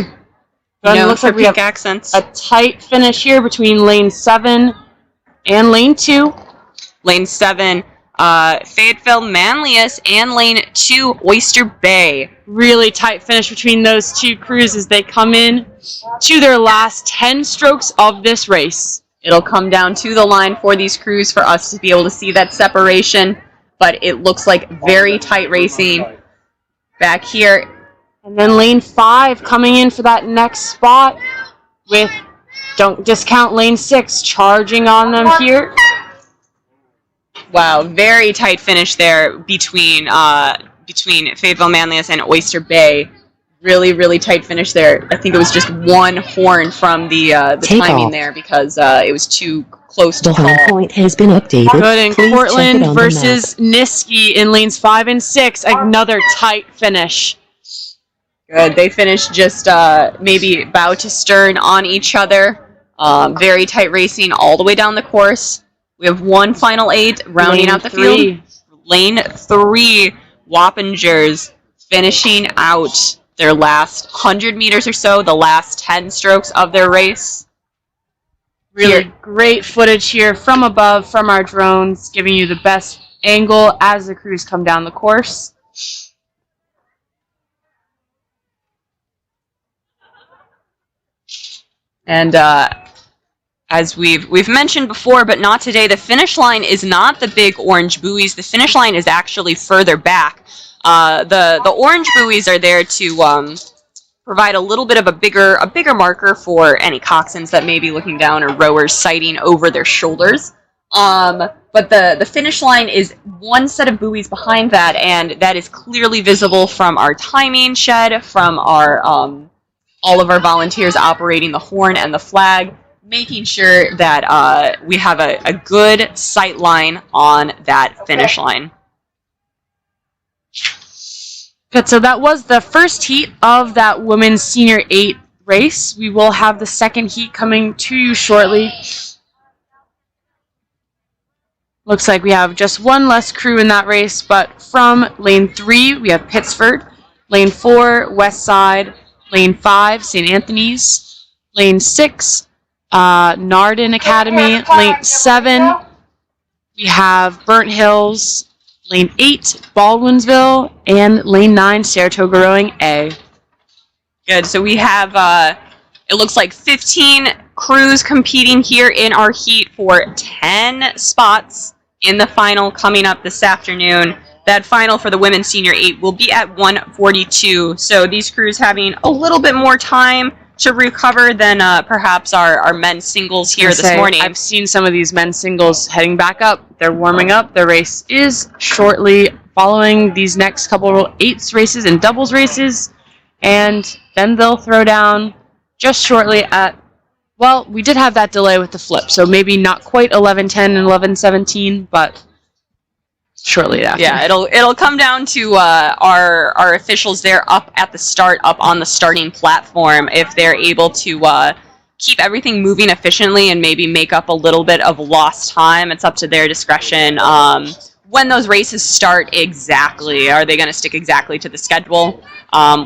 It looks like we have accents. a tight finish here between lane 7 and lane 2. Lane 7, Fayetteville Manlius, and lane 2, Oyster Bay. Really tight finish between those 2 crews as they come in to their last 10 strokes of this race. It'll come down to the line for these crews for us to be able to see that separation, but it looks like very tight racing back here. And then lane 5 coming in for that next spot with, don't discount lane 6, charging on them here. Wow, very tight finish there between Fayetteville Manlius and Oyster Bay. Really, really tight finish there. I think it was just one horn from the timing there because it was too close to The call. home point has been updated. Good, and Please check it Cortland on the versus Niski in lanes 5 and 6. Another tight finish. Good. They finished just maybe bow to stern on each other. Very tight racing all the way down the course. We have one final 8 rounding out the field. Lane 3, Wappingers finishing out their last 100 meters or so, the last 10 strokes of their race. Really great footage here from above, from our drones, giving you the best angle as the crews come down the course. And as we've mentioned before, but not today, the finish line is not the big orange buoys. The finish line is actually further back. The orange buoys are there to provide a little bit of a bigger marker for any coxswains that may be looking down or rowers sighting over their shoulders. But the finish line is one set of buoys behind that, and that is clearly visible from our timing shed, from our all of our volunteers operating the horn and the flag, making sure that we have a good sight line on that finish line. Good, so that was the first heat of that women's senior 8 race. We will have the second heat coming to you shortly. Looks like we have just one less crew in that race, but from lane 3, we have Pittsford. Lane 4, West Side. Lane 5, St. Anthony's. Lane 6, Nardin Academy. Lane 7, we have Burnt Hills. Lane 8, Baldwinsville. And Lane 9, Saratoga Rowing A. Good. So we have, it looks like 15 crews competing here in our heat for 10 spots in the final coming up this afternoon. That final for the women's senior 8 will be at 1:42. So these crews having a little bit more time to recover than perhaps our men's singles here this morning. I've seen some of these men's singles heading back up. They're warming up. Their race is shortly following these next couple of 8s races and doubles races. And then they'll throw down just shortly at, well, we did have that delay with the flip, so maybe not quite 11:10 and 11:17, but shortly after. Yeah, it'll come down to our officials there up at the start, up on the starting platform, if they're able to keep everything moving efficiently and maybe make up a little bit of lost time. It's up to their discretion. When those races start exactly, are they going to stick exactly to the schedule?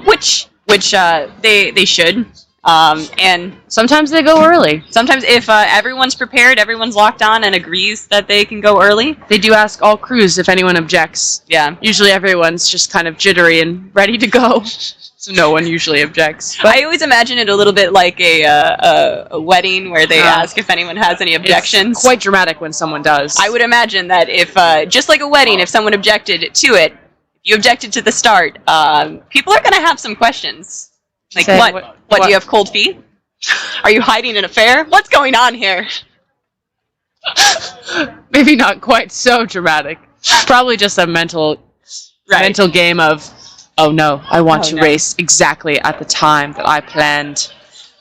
Which they should. And sometimes they go early. Sometimes if everyone's prepared, everyone's locked on and agrees that they can go early. They do ask all crews if anyone objects. Yeah. Usually everyone's just kind of jittery and ready to go. So no one usually objects. But I always imagine it a little bit like a wedding where they ask if anyone has any objections. It's quite dramatic when someone does. I would imagine that if, just like a wedding, if someone objected to it, you objected to the start, people are going to have some questions. Like, Say, what, do you have cold feet? Are you hiding an affair? What's going on here? Maybe not quite so dramatic. Probably just a mental game of, oh no, I want to race exactly at the time that I planned.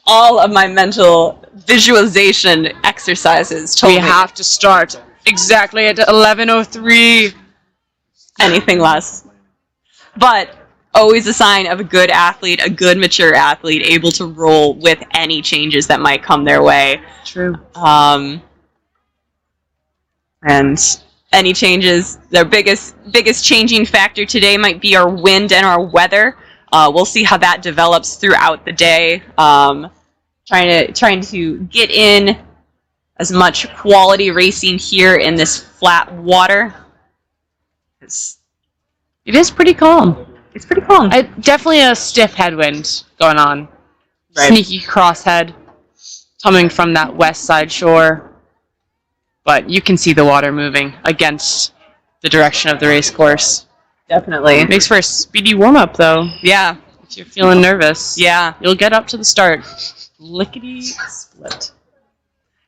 All of my mental visualization exercises told me. We have to start exactly at 11:03. Anything less. But always a sign of a good athlete, a good mature athlete, able to roll with any changes that might come their way. True. And any changes, their biggest changing factor today might be our wind and our weather. We'll see how that develops throughout the day. Trying to get in as much quality racing here in this flat water. It is pretty calm. It's pretty calm. Definitely a stiff headwind going on. Right. Sneaky crosshead coming from that west side shore. But you can see the water moving against the direction of the race course. Definitely. It makes for a speedy warm-up, though. Yeah. If you're feeling nervous. Yeah. You'll get up to the start. Lickety-split.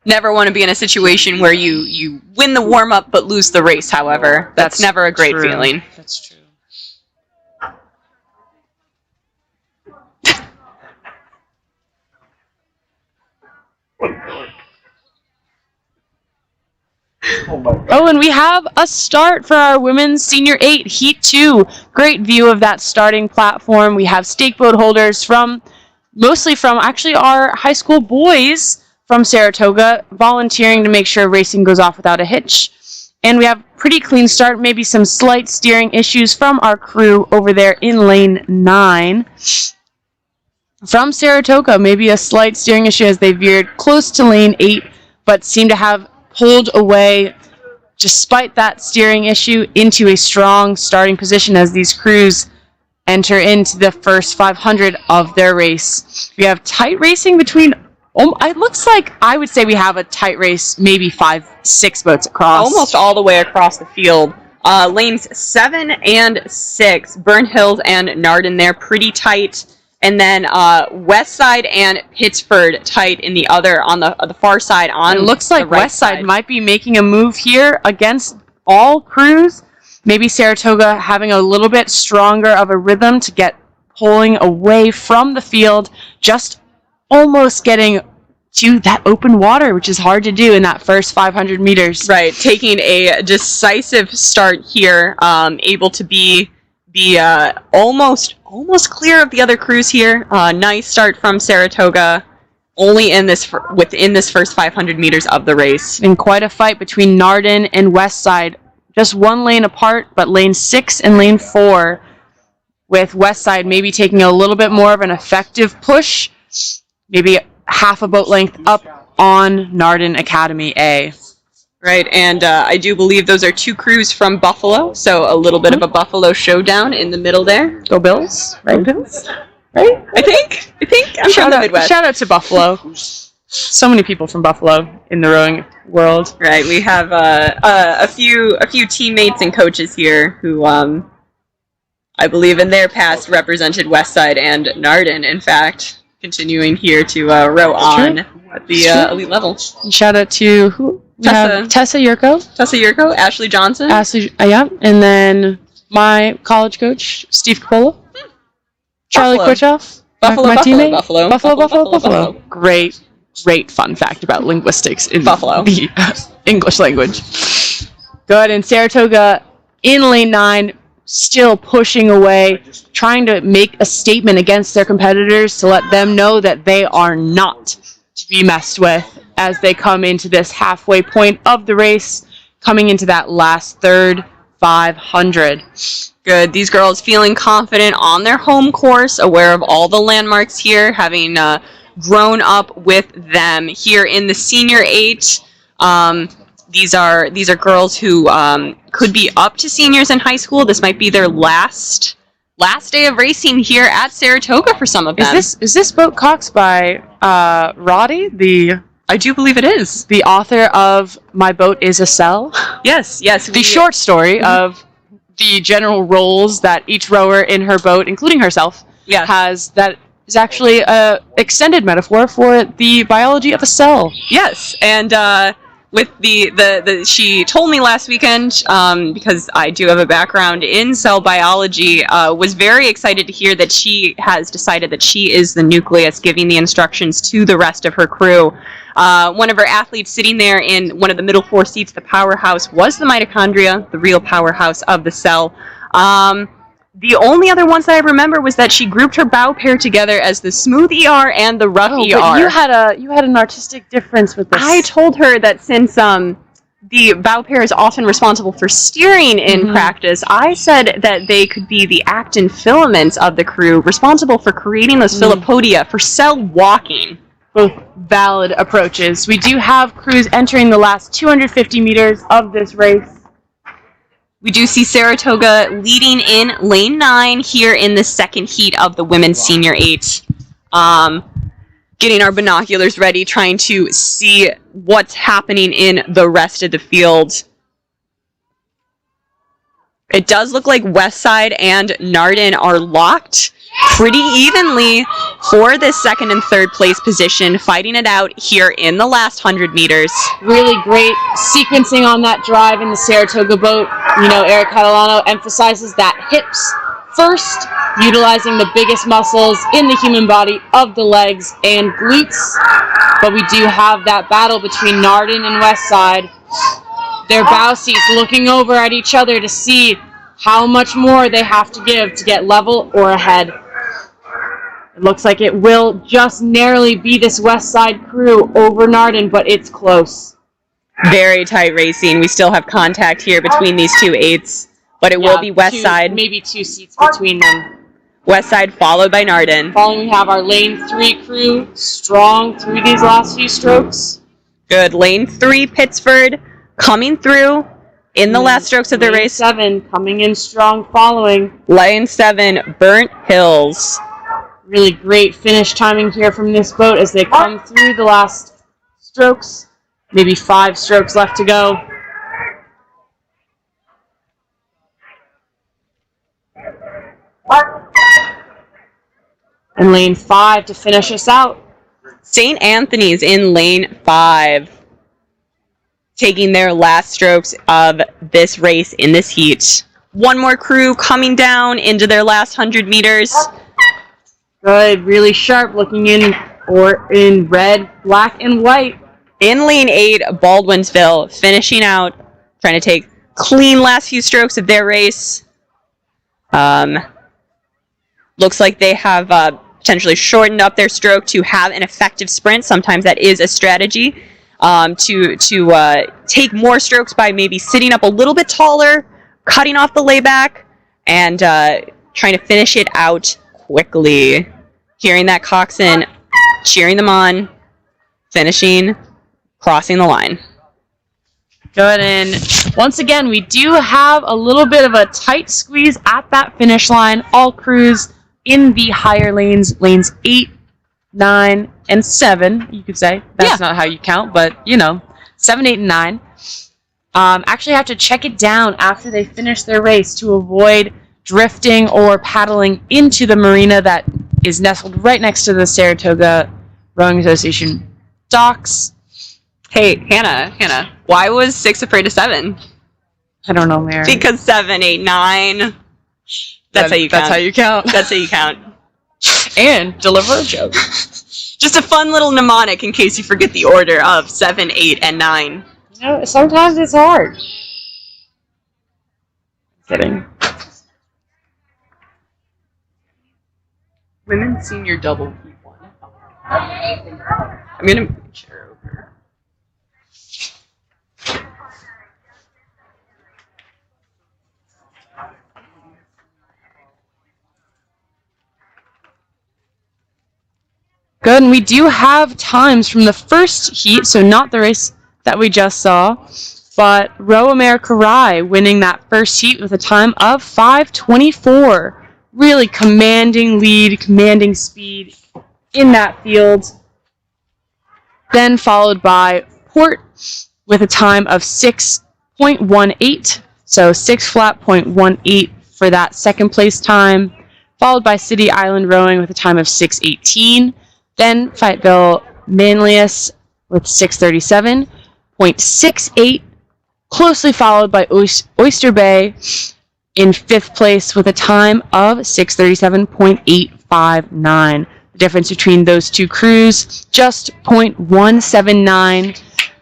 Never want to be in a situation where you win the warm-up but lose the race, however. That's never a great feeling. That's true. Oh, and we have a start for our women's senior 8 heat 2. Great view of that starting platform. We have stake boat holders mostly from actually our high school boys from Saratoga volunteering to make sure racing goes off without a hitch. And we have pretty clean start, maybe some slight steering issues from our crew over there in lane 9. From Saratoga, maybe a slight steering issue as they veered close to lane 8, but seem to have pulled away, despite that steering issue, into a strong starting position as these crews enter into the first 500 of their race. We have tight racing between, it looks like, I would say we have a tight race, maybe 5-6 boats across. Almost all the way across the field. Lanes 7 and 6, Burnt Hills and Nardin there, pretty tight. And then West Side and Pittsford tight in the other, on the far side. It looks like West Side might be making a move here against all crews. Maybe Saratoga having a little bit stronger of a rhythm to get pulling away from the field, just almost getting to that open water, which is hard to do in that first 500 meters. Right, taking a decisive start here, able to be almost clear of the other crews here. Nice start from Saratoga, only within this first 500 meters of the race. And quite a fight between Nardin and West Side, just one lane apart, but lane 6 and lane 4 with Westside maybe taking a little bit more of an effective push, maybe half a boat length up on Nardin Academy A. Right, and I do believe those are two crews from Buffalo, so a little bit of a Buffalo showdown in the middle there. Go Bills, right? Bills. Right? I think. I'm from the Midwest. Shout out to Buffalo. So many people from Buffalo in the rowing world. Right, we have a few teammates and coaches here who, I believe in their past represented Westside and Nardin, in fact, continuing here to row on at the elite level. And shout out to who? Tessa Yurko, Ashley Johnson. Yeah, and then my college coach, Steve Capola. Charlie Quitchoff, my teammate. Buffalo. Great fun fact about linguistics in Buffalo. The English language. Good, and Saratoga in lane 9, still pushing away, trying to make a statement against their competitors to let them know that they are not to be messed with as they come into this halfway point of the race, coming into that last third 500. Good. These girls feeling confident on their home course, aware of all the landmarks here, having grown up with them here in the senior 8. These are girls who could be up to seniors in high school. This might be their last day of racing here at Saratoga for some of them. Is this boat coxed by Roddy, I do believe it is. the author of My Boat Is a Cell? Yes. The short story of the general roles that each rower in her boat, including herself, has, that is actually an extended metaphor for the biology of a cell. Yes, and with the she told me last weekend, because I do have a background in cell biology, was very excited to hear that she has decided that she is the nucleus, giving the instructions to the rest of her crew. One of her athletes sitting there in one of the middle 4 seats, the powerhouse, was the mitochondria, the real powerhouse of the cell. The only other ones that I remember was that she grouped her bow pair together as the smooth ER and the rough ER. But you had an artistic difference with this. I told her that since the bow pair is often responsible for steering in practice, I said that they could be the actin filaments of the crew, responsible for creating those filopodia for cell walking. Both valid approaches. We do have crews entering the last 250 meters of this race. We do see Saratoga leading in lane 9 here in the second heat of the women's senior 8. Getting our binoculars ready, trying to see what's happening in the rest of the field. It does look like Westside and Nardin are locked pretty evenly for this second and third place position, fighting it out here in the last 100 meters. Really great sequencing on that drive in the Saratoga boat. You know, Eric Catalano emphasizes that hips first, utilizing the biggest muscles in the human body of the legs and glutes. But we do have that battle between Nardin and Westside. Their bow seats looking over at each other to see how much more they have to give to get level or ahead. It looks like it will just narrowly be this Westside crew over Nardin, but it's close. Very tight racing. We still have contact here between these two 8s, but it will be Westside. Maybe 2 seats between them. Westside followed by Nardin. Following, we have our lane 3 crew, strong through these last few strokes. Good. Lane 3, Pittsford, coming through in the last strokes of the race. Lane 7, coming in strong following. Lane 7, Burnt Hills. Really great finish timing here from this boat as they come through the last strokes. Maybe 5 strokes left to go. And lane 5 to finish us out. St. Anthony's in lane 5, taking their last strokes of this race in this heat. One more crew coming down into their last 100 meters. Good, really sharp, looking in red, black, and white. In lane 8, Baldwinsville finishing out, trying to take clean last few strokes of their race. Looks like they have potentially shortened up their stroke to have an effective sprint. Sometimes that is a strategy to take more strokes by maybe sitting up a little bit taller, cutting off the layback, and trying to finish it out quickly. Hearing that coxswain, cheering them on, finishing, crossing the line. Good, and once again, we do have a little bit of a tight squeeze at that finish line. All crews in the higher lanes, lanes 8, 9, and 7, you could say. That's not how you count, but, 7, 8, and 9. Actually have to check it down after they finish their race to avoid drifting or paddling into the marina that is nestled right next to the Saratoga Rowing Association docks. Hey, Hannah, why was 6 afraid of 7? I don't know, Mary. Because 7, 8, 9. That's how you count. That's how you count. That's how you count. And deliver a joke. Just a fun little mnemonic in case you forget the order of 7, 8, and 9. Sometimes it's hard. Kidding. Women's senior double P1. I'm gonna make sure over. Good, and we do have times from the first heat, so not the race that we just saw, but Row America Rye winning that first heat with a time of 5:24. Really commanding lead, commanding speed in that field. Then followed by Port with a time of 6.18, so 6 flat 0.18 for that second place time, followed by City Island Rowing with a time of 6:18. Then Fayetteville Manlius with 6:37.68, closely followed by Oyster Bay in 5th place with a time of 6:37.859. The difference between those two crews, just 0.179,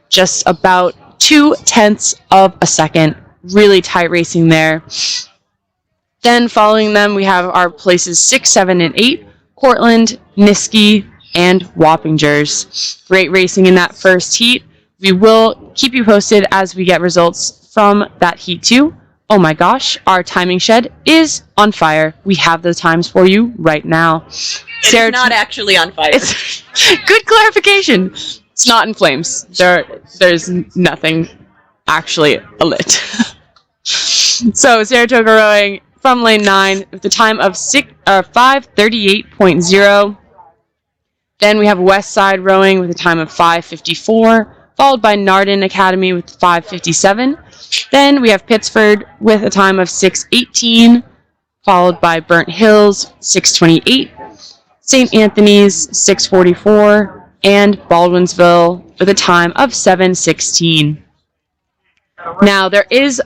just about 0.2 of a second. Really tight racing there. Then following them, we have our places 6, 7, and 8, Cortland, Niskey, and Wappingers. Great racing in that first heat. We will keep you posted as we get results from that heat 2. Oh my gosh, our timing shed is on fire. We have the times for you right now. It's not actually on fire. Good clarification. It's not in flames. There's nothing actually lit. So Saratoga Rowing from lane 9 with the time of 5:38.0. Then we have West Side Rowing with a time of 5:54, followed by Nardin Academy with 5:57. Then we have Pittsford with a time of 6:18, followed by Burnt Hills 6:28, St. Anthony's 6:44, and Baldwinsville with a time of 7:16. Now there is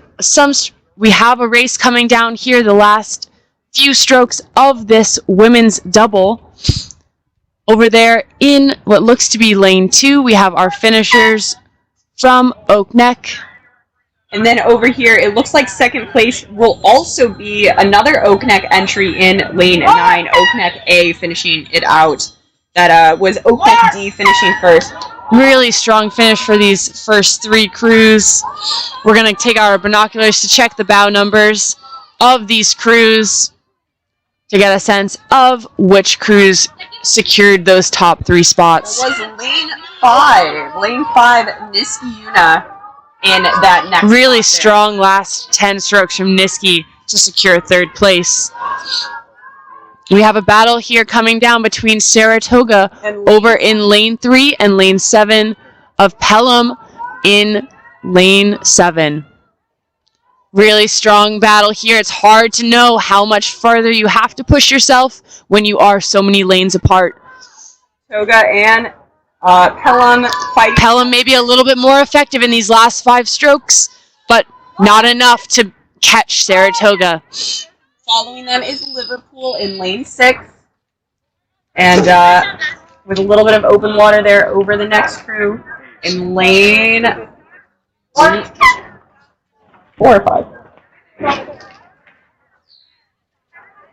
we have a race coming down here, the last few strokes of this women's double. Over there in what looks to be lane 2, we have our finishers from Oak Neck. And then over here, it looks like second place will also be another Oak Neck entry in lane 9, Oak Neck A finishing it out. That was Oak Neck D finishing first. Really strong finish for these first 3 crews. We're going to take our binoculars to check the bow numbers of these crews to get a sense of which crews secured those top 3 spots. It was lane 5, Niskey Una in that next really strong last 10 strokes from Niskey to secure 3rd place. We have a battle here coming down between Saratoga over in lane 3 and lane 7 of Pelham in lane 7. Really strong battle here. It's hard to know how much further you have to push yourself when you are so many lanes apart. Saratoga and Pelham fighting. Pelham may be a little bit more effective in these last 5 strokes, but not enough to catch Saratoga. Following them is Liverpool in lane 6. And with a little bit of open water there over the next crew in lane 4 or 5.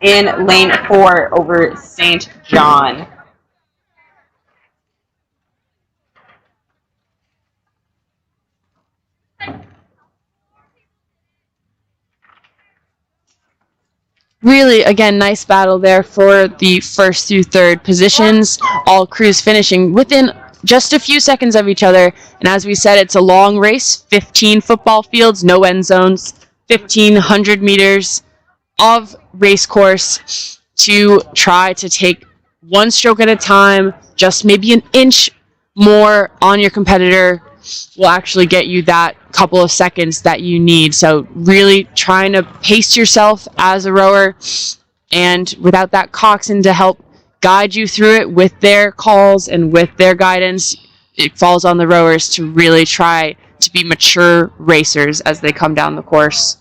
In lane 4 over St. John. Really, again, nice battle there for the first through third positions. All crews finishing within just a few seconds of each other. And as we said, it's a long race, 15 football fields, no end zones, 1,500 meters of race course to try to take one stroke at a time, just maybe an inch more on your competitor will actually get you that couple of seconds that you need. So really trying to pace yourself as a rower, and without that coxswain to help guide you through it with their calls and with their guidance, it falls on the rowers to really try to be mature racers as they come down the course.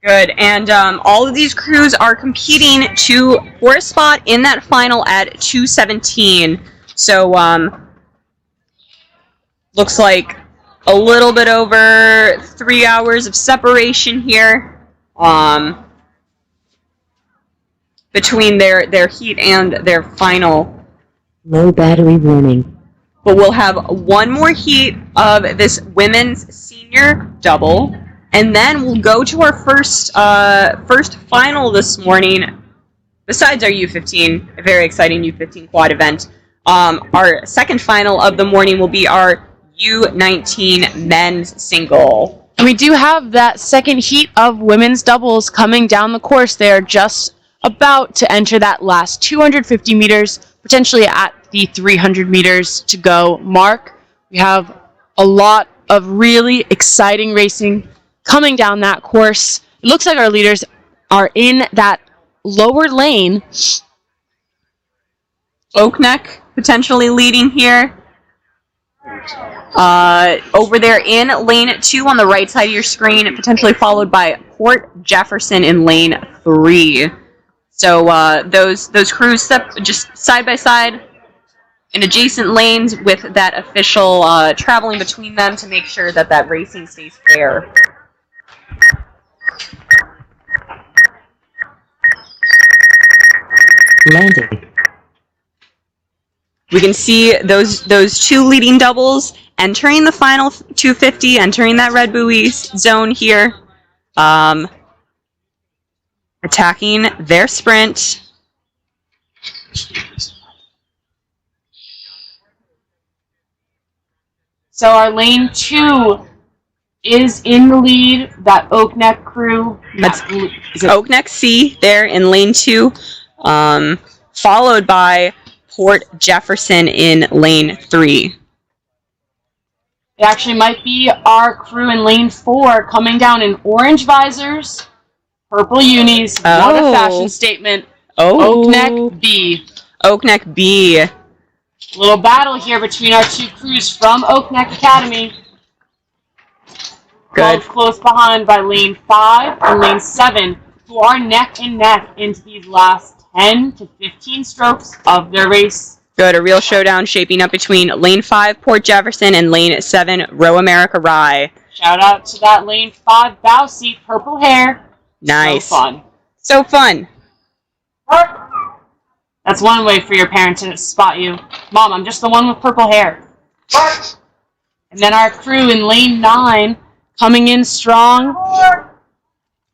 Good, and all of these crews are competing for a spot in that final at 2:17. So looks like a little bit over 3 hours of separation here between their heat and their final. Low battery warning. But we'll have one more heat of this women's senior double, and then we'll go to our first final this morning. Besides our U15, a very exciting U15 quad event, our second final of the morning will be our U19 men's single. And we do have that second heat of women's doubles coming down the course. They are just about to enter that last 250 meters, potentially at the 300 meters to go mark. We have a lot of really exciting racing coming down that course. It looks like our leaders are in that lower lane. Oakneck potentially leading here. Over there in lane 2 on the right side of your screen, potentially followed by Port Jefferson in lane 3. So those crews step just side by side in adjacent lanes with that official traveling between them to make sure that racing stays fair. Landing. We can see those two leading doubles entering the final 250, entering that red buoy zone here, attacking their sprint. So our lane 2 is in the lead. That Oakneck crew. That's Oakneck C there in lane 2, followed by Port Jefferson in lane 3. It actually might be our crew in lane 4 coming down in orange visors, purple unis. What a fashion statement. Oakneck B. Oakneck B. Little battle here between our two crews from Oakneck Academy. Good. Both close behind by lane 5 and lane 7, who are neck and neck into these last 10 to 15 strokes of their race. Good. A real showdown shaping up between lane 5, Port Jefferson, and lane 7, Row America Rye. Shout out to that lane 5 bow seat, purple hair. Nice. So fun. So fun. That's one way for your parents to spot you. Mom, I'm just the one with purple hair. And then our crew in lane 9 coming in strong.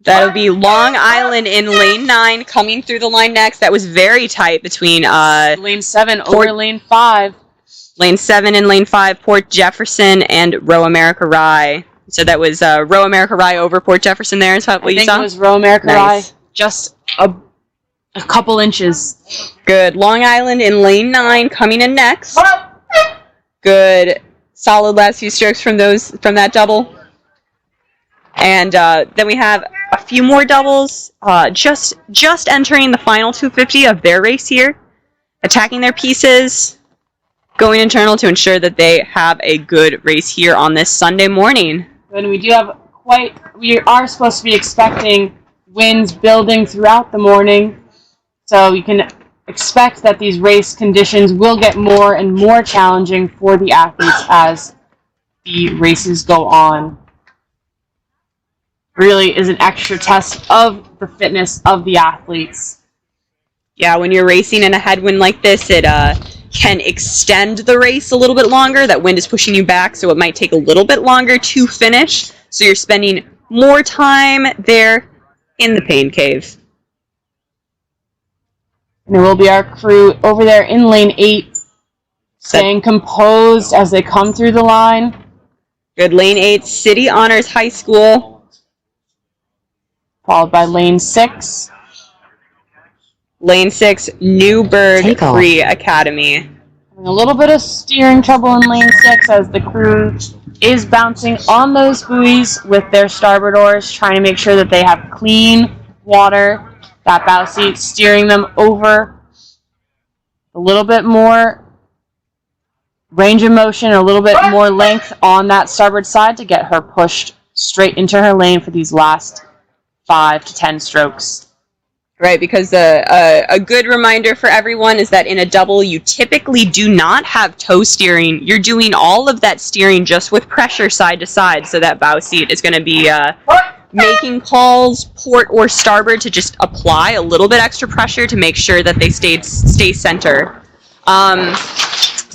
That'll be Long Island in lane 9 coming through the line next. That was very tight between lane 7 over lane 5. Lane 7 and lane 5, Port Jefferson and Row America Rye. So that was Row America Rye over Port Jefferson there. Is that what you saw? I think it was Row America Nice. Rye. Just a couple inches. Good. Long Island in lane 9 coming in next. Good. Solid last few strokes from that double. And then we have a few more doubles just entering the final 250 of their race here, attacking their pieces, going internal to ensure that they have a good race here on this Sunday morning. And we are supposed to be expecting winds building throughout the morning, so you can expect that these race conditions will get more and more challenging for the athletes as the races go on. Really is an extra test of the fitness of the athletes. Yeah, when you're racing in a headwind like this, it can extend the race a little bit longer. That wind is pushing you back, so it might take a little bit longer to finish. So you're spending more time there in the pain cave. And it will be our crew over there in lane 8, staying composed as they come through the line. Good. Lane 8, City Honors High School. Followed by lane 6. Lane 6, Newburgh Takeoff. Free Academy. Having a little bit of steering trouble in lane 6 as the crew is bouncing on those buoys with their starboard oars, trying to make sure that they have clean water, that bow seat, steering them over a little bit more range of motion, a little bit more length on that starboard side to get her pushed straight into her lane for these last 5 to 10 strokes. Right, because a good reminder for everyone is that in a double, you typically do not have toe steering. You're doing all of that steering just with pressure side to side, so that bow seat is going to be making calls port or starboard to just apply a little bit extra pressure to make sure that they stay center.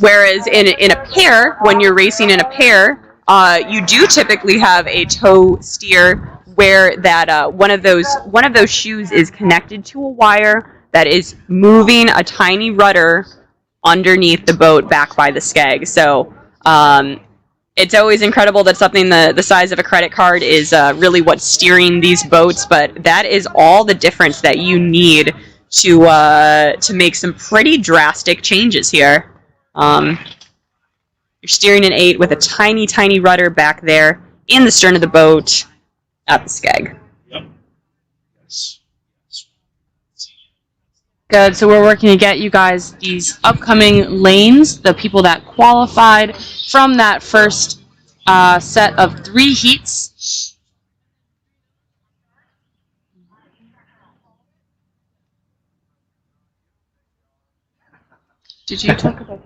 Whereas in a pair, when you're racing in a pair, you do typically have a toe steer where that one of those shoes is connected to a wire that is moving a tiny rudder underneath the boat back by the skeg. So it's always incredible that something the size of a credit card is really what's steering these boats, but that is all the difference that you need to make some pretty drastic changes here. You're steering an 8 with a tiny, tiny rudder back there in the stern of the boat at the skeg. Yep. Yes. Good, so we're working to get you guys these upcoming lanes, the people that qualified from that first set of 3 heats. Did you talk about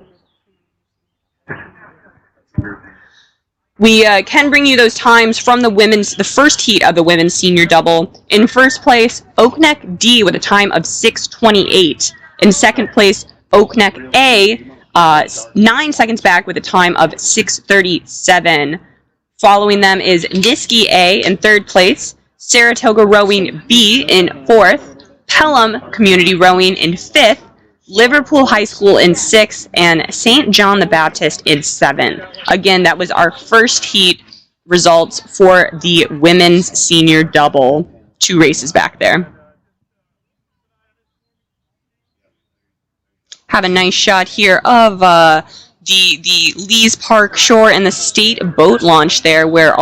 We can bring you those times from the first heat of the women's senior double. In first place, Oakneck D with a time of 6:28. In second place, Oakneck A, 9 seconds back with a time of 6:37. Following them is Niskey A in third place, Saratoga Rowing B in fourth, Pelham Community Rowing in fifth, Liverpool High School in 6th, and St. John the Baptist in 7th. Again, that was our first heat results for the women's senior double. 2 races back there. Have a nice shot here of the Lees Park shore and the state boat launch there, where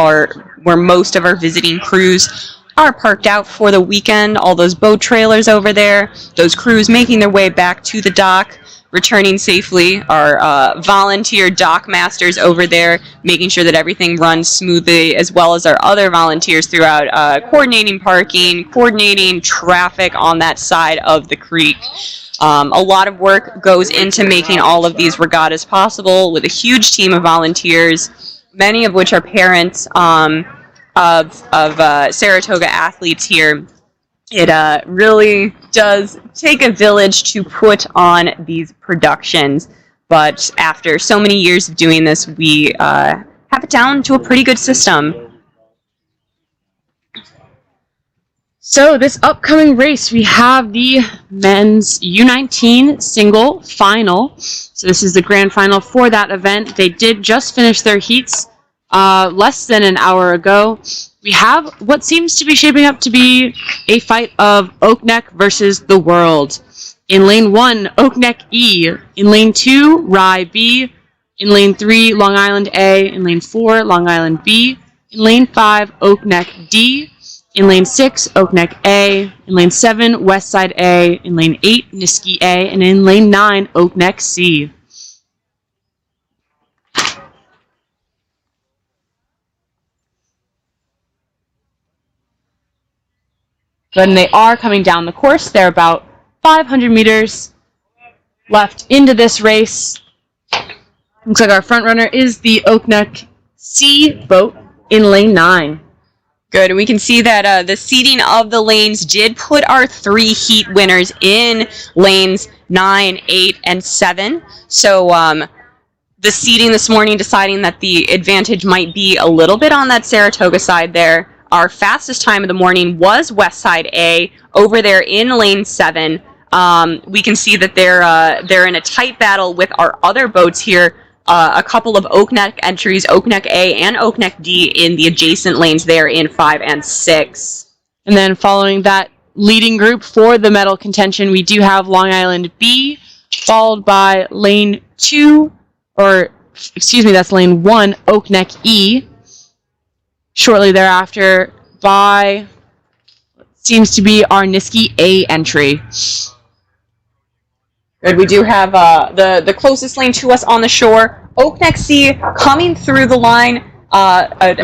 most of our visiting crews are parked out for the weekend. All those boat trailers over there, those crews making their way back to the dock, returning safely. Our volunteer dock masters over there, making sure that everything runs smoothly, as well as our other volunteers throughout, coordinating parking, coordinating traffic on that side of the creek. A lot of work goes into making all of these regattas possible with a huge team of volunteers, many of which are parents of Saratoga athletes here. It really does take a village to put on these productions, but after so many years of doing this, we have it down to a pretty good system. So this upcoming race, we have the men's U19 single final. So this is the grand final for that event. They did just finish their heats less than an hour ago. We have what seems to be shaping up to be a fight of Oakneck versus the world. In lane 1, Oakneck E. In lane 2, Rye B. In lane 3, Long Island A. In lane 4, Long Island B. In lane 5, Oakneck D. In lane 6, Oakneck A. In lane 7, Westside A. In lane 8, Niskey A. And in lane 9, Oakneck C. Good, and they are coming down the course. They're about 500 meters left into this race. Looks like our front runner is the Oakneck C boat in lane 9. Good, and we can see that the seating of the lanes did put our 3 heat winners in lanes 9, 8, and 7. So the seating this morning deciding that the advantage might be a little bit on that Saratoga side there. Our fastest time of the morning was Westside A over there in lane 7. we can see that they're in a tight battle with our other boats here. A couple of Oak Neck entries, Oak Neck A and Oak Neck D, in the adjacent lanes there in 5 and 6. And then following that leading group for the medal contention, we do have Long Island B, followed by lane 2, or excuse me, that's lane 1, Oak Neck E. Shortly thereafter by seems to be our Niski A entry. Good. We do have the closest lane to us on the shore, Oak Neck C, coming through the line.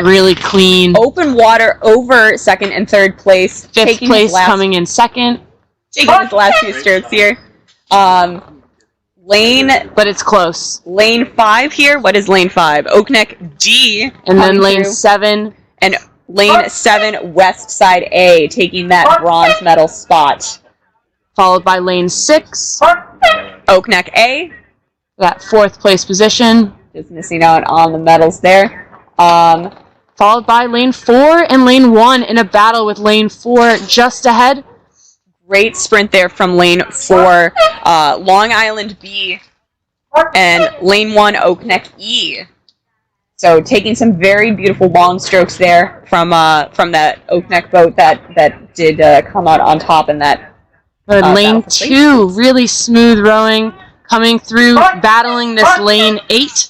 Really clean. Open water over second and third place. Fifth place coming in second. Taking his last few strokes here. Lane... But it's close. Lane 5 here. What is lane 5? Oak Neck D. And then lane through. 7. And lane 7, West Side A, taking that bronze medal spot. Followed by lane 6. Oak Neck A. That 4th place position. Just missing out on the medals there. Followed by lane 4 and lane 1 in a battle with lane 4 just ahead. Great sprint there from lane 4, Long Island B, and lane 1, Oak Neck E. So taking some very beautiful long strokes there from that Oak Neck boat that did come out on top in that. Lane 2, really smooth rowing, coming through, battling this lane 8.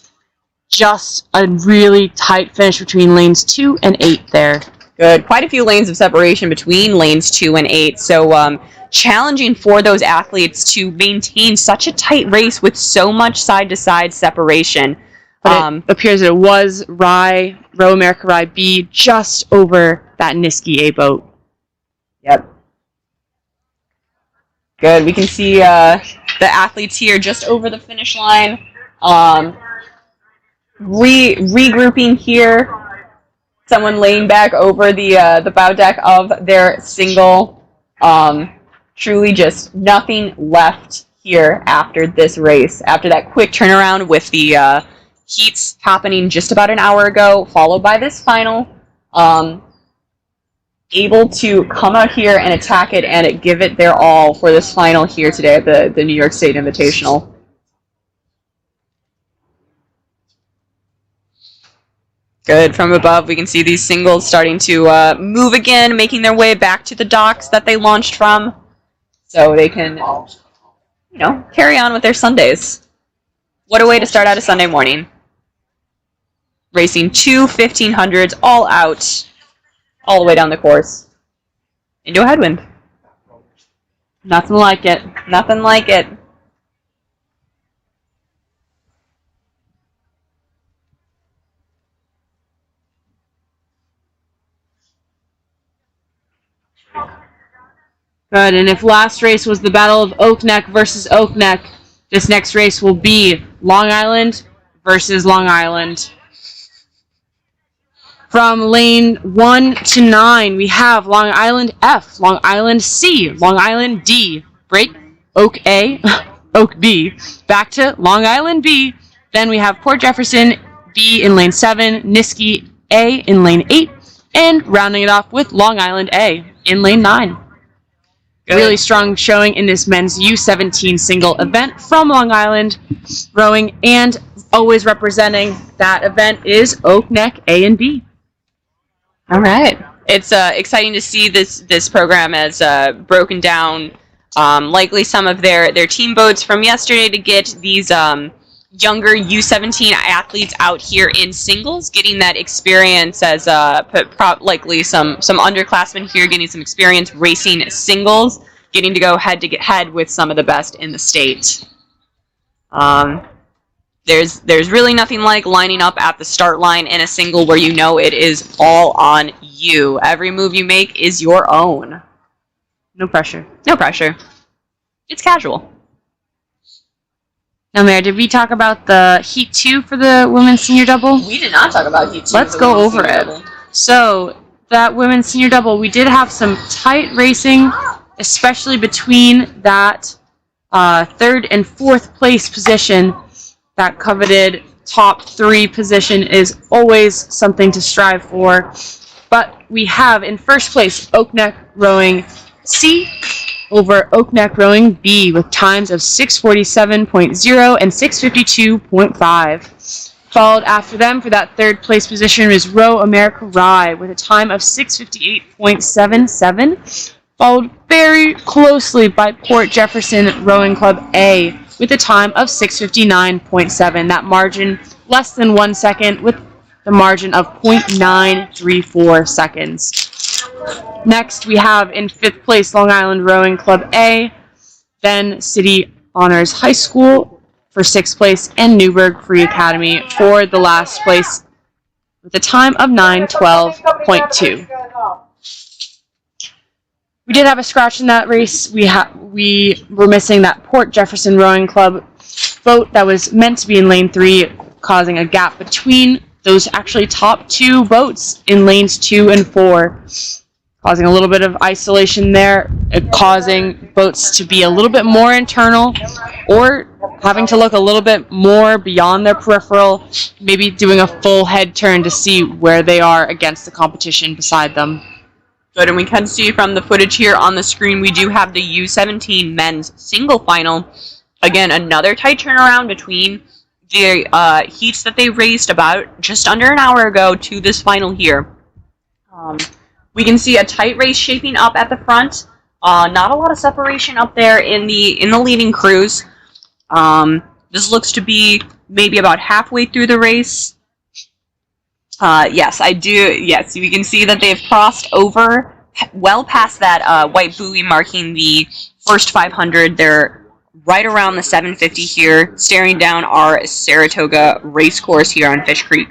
Just a really tight finish between lanes 2 and 8 there. Good. Quite a few lanes of separation between lanes 2 and 8. So challenging for those athletes to maintain such a tight race with so much side-to-side separation. But it appears that it was Row America Rye B, just over that Niski A boat. Yep. Good. We can see the athletes here just over the finish line. Regrouping here. Someone laying back over the bow deck of their single. Truly just nothing left here after this race. After that quick turnaround with the heats happening just about an hour ago, followed by this final. Able to come out here and attack it and give it their all for this final here today at the New York State Invitational. Good. From above, we can see these singles starting to move again, making their way back to the docks that they launched from, so they can, carry on with their Sundays. What a way to start out a Sunday morning. Racing 2 1500s all out, all the way down the course. Into a headwind. Nothing like it. Nothing like it. Good, and if last race was the Battle of Oak Neck versus Oak Neck, this next race will be Long Island versus Long Island. From lane 1 to 9, we have Long Island F, Long Island C, Long Island D, break, Oak A, Oak B, back to Long Island B. Then we have Port Jefferson B in lane 7, Niski A in lane 8, and rounding it off with Long Island A in lane 9. Good. Really strong showing in this men's U17 single event from Long Island rowing, and always representing that event is Oak Neck A and B. All right. It's exciting to see this program as broken down. Likely some of their team boats from yesterday to get these younger U17 athletes out here in singles, getting that experience as likely some underclassmen here getting some experience racing singles, getting to go head to head with some of the best in the state. There's really nothing like lining up at the start line in a single where you know it is all on you. Every move you make is your own. No pressure. No pressure. It's casual. Now, Mary, did we talk about the Heat 2 for the women's senior double? We did not talk about Heat 2. Let's go over it. Double. So, that women's senior double, we did have some tight racing, especially between that third and fourth place position. That coveted top 3 position is always something to strive for. But we have in first place Oak Neck rowing C, over Oak Neck Rowing B with times of 6:47.0 and 6:52.5. Followed after them for that third place position is Row America Rye with a time of 6:58.77. Followed very closely by Port Jefferson Rowing Club A with a time of 6:59.7. That margin less than 1 second with the margin of 0.934 seconds. Next, we have in fifth place Long Island Rowing Club A, then City Honors High School for sixth place, and Newburgh Free Academy for the last place with a time of 9:12.2. We did have a scratch in that race. We were missing that Port Jefferson Rowing Club boat that was meant to be in lane 3, causing a gap between those actually top 2 boats in lanes 2 and 4. Causing a little bit of isolation there, causing boats to be a little bit more internal or having to look a little bit more beyond their peripheral, maybe doing a full head turn to see where they are against the competition beside them. Good, and we can see from the footage here on the screen, we do have the U17 men's single final. Again, another tight turnaround between the heats that they raced about just under an hour ago to this final here. We can see a tight race shaping up at the front. Not a lot of separation up there in the leading crews. This looks to be maybe about halfway through the race. Yes, I do. Yes, we can see that they've crossed over well past that white buoy marking the first 500. They're right around the 750 here, staring down our Saratoga race course here on Fish Creek.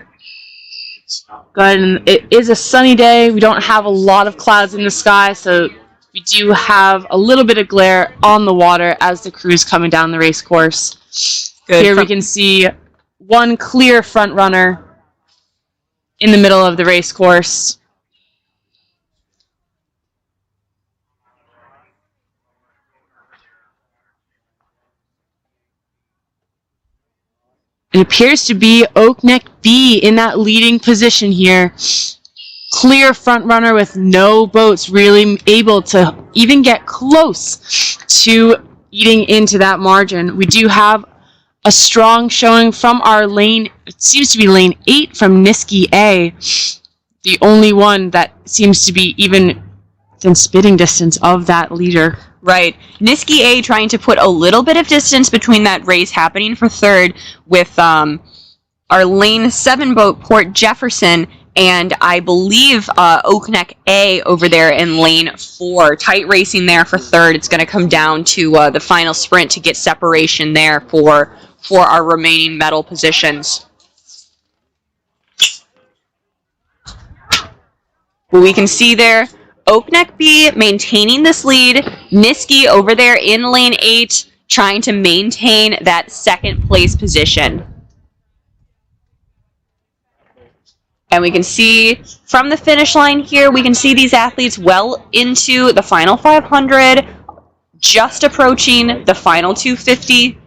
Good, and it is a sunny day. We don't have a lot of clouds in the sky, so we do have a little bit of glare on the water as the crew's coming down the race course. Good. Here we can see one clear front runner in the middle of the race course. It appears to be Oak Neck B in that leading position here. Clear front runner with no boats really able to even get close to eating into that margin. We do have a strong showing from our lane, it seems to be lane 8 from Niski A, the only one that seems to be even within spitting distance of that leader. Right. Niski A trying to put a little bit of distance between that race happening for third with our lane 7 boat, Port Jefferson, and I believe Oak Neck A over there in lane 4. Tight racing there for third. It's going to come down to the final sprint to get separation there for our remaining medal positions. Well, we can see there Oak Neck B maintaining this lead. Niski over there in lane 8 trying to maintain that second place position. And we can see from the finish line here, we can see these athletes well into the final 500, just approaching the final 250.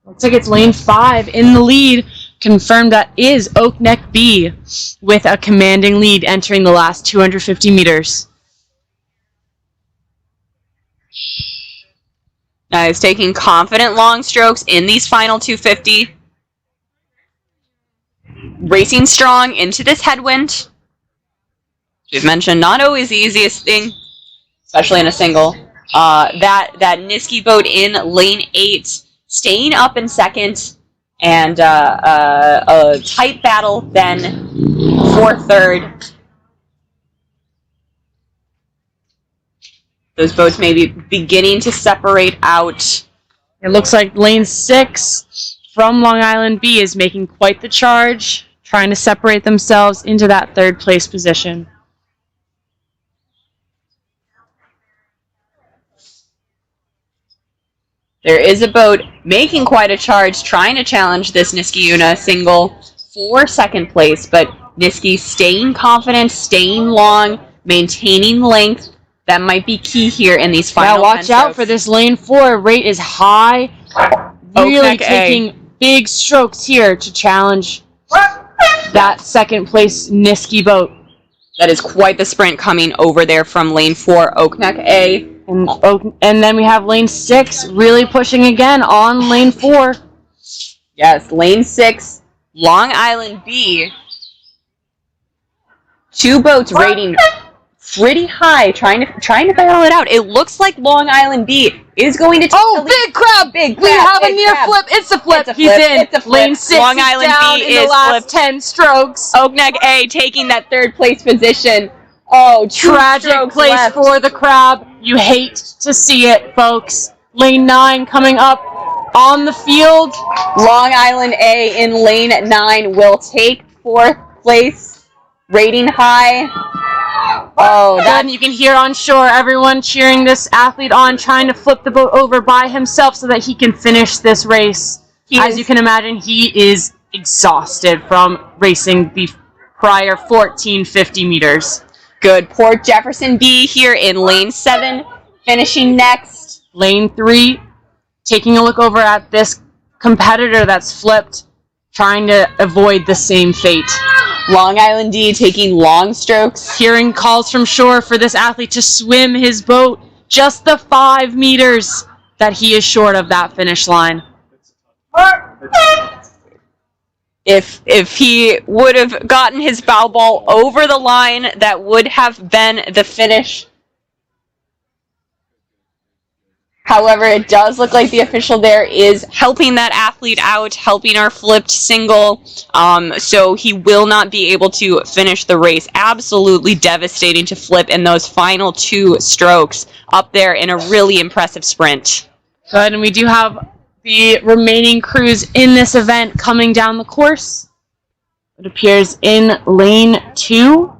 Looks like it's lane 5 in the lead. Confirmed that is Oak Neck B with a commanding lead entering the last 250 meters. Now he's taking confident long strokes in these final 250. Racing strong into this headwind. We've mentioned not always the easiest thing, especially in a single. That Niski boat in lane 8 staying up in second. And a tight battle then for third. Those boats may be beginning to separate out. It looks like lane 6 from Long Island B is making quite the charge, trying to separate themselves into that third place position. There is a boat making quite a charge, trying to challenge this Niskiuna single for second place, but Niski staying confident, staying long, maintaining length. That might be key here in these final 10 watch out strokes. for this lane 4. Rate is high. Really taking big strokes here to challenge that second place Niski boat. That is quite the sprint coming over there from lane 4, Oakneck A. And then we have lane 6 really pushing again on lane 4. Yes, lane 6, Long Island B. Two boats rating pretty high, trying to battle it out. It looks like Long Island B is going to take the lead. Big crab! Big crab! We have a big near crab. flip. It's a flip. It's a He's flip. in. It's a flip. Lane 6 Long is Island down B in the is last flipped. 10 strokes. Oakneck A taking that third place position. Oh, Tragic place left. for the crab. You hate to see it, folks. Lane 9 coming up on the field. Long Island A in lane 9 will take 4th place. Rating high. Oh, Then you can hear on shore everyone cheering this athlete on, trying to flip the boat over by himself so that he can finish this race. As you can imagine, he is exhausted from racing the prior 1450 meters. Good. Port Jefferson B here in lane 7, finishing next. Lane 3, taking a look over at this competitor that's flipped, trying to avoid the same fate. Long Island D taking long strokes. Hearing calls from shore for this athlete to swim his boat just the 5 meters that he is short of that finish line. If he would have gotten his bow ball over the line, that would have been the finish. However, it does look like the official there is helping that athlete out, helping our flipped single, so he will not be able to finish the race. Absolutely devastating to flip in those final 2 strokes up there in a really impressive sprint. Good, and we do have the remaining crews in this event coming down the course. It appears in lane 2.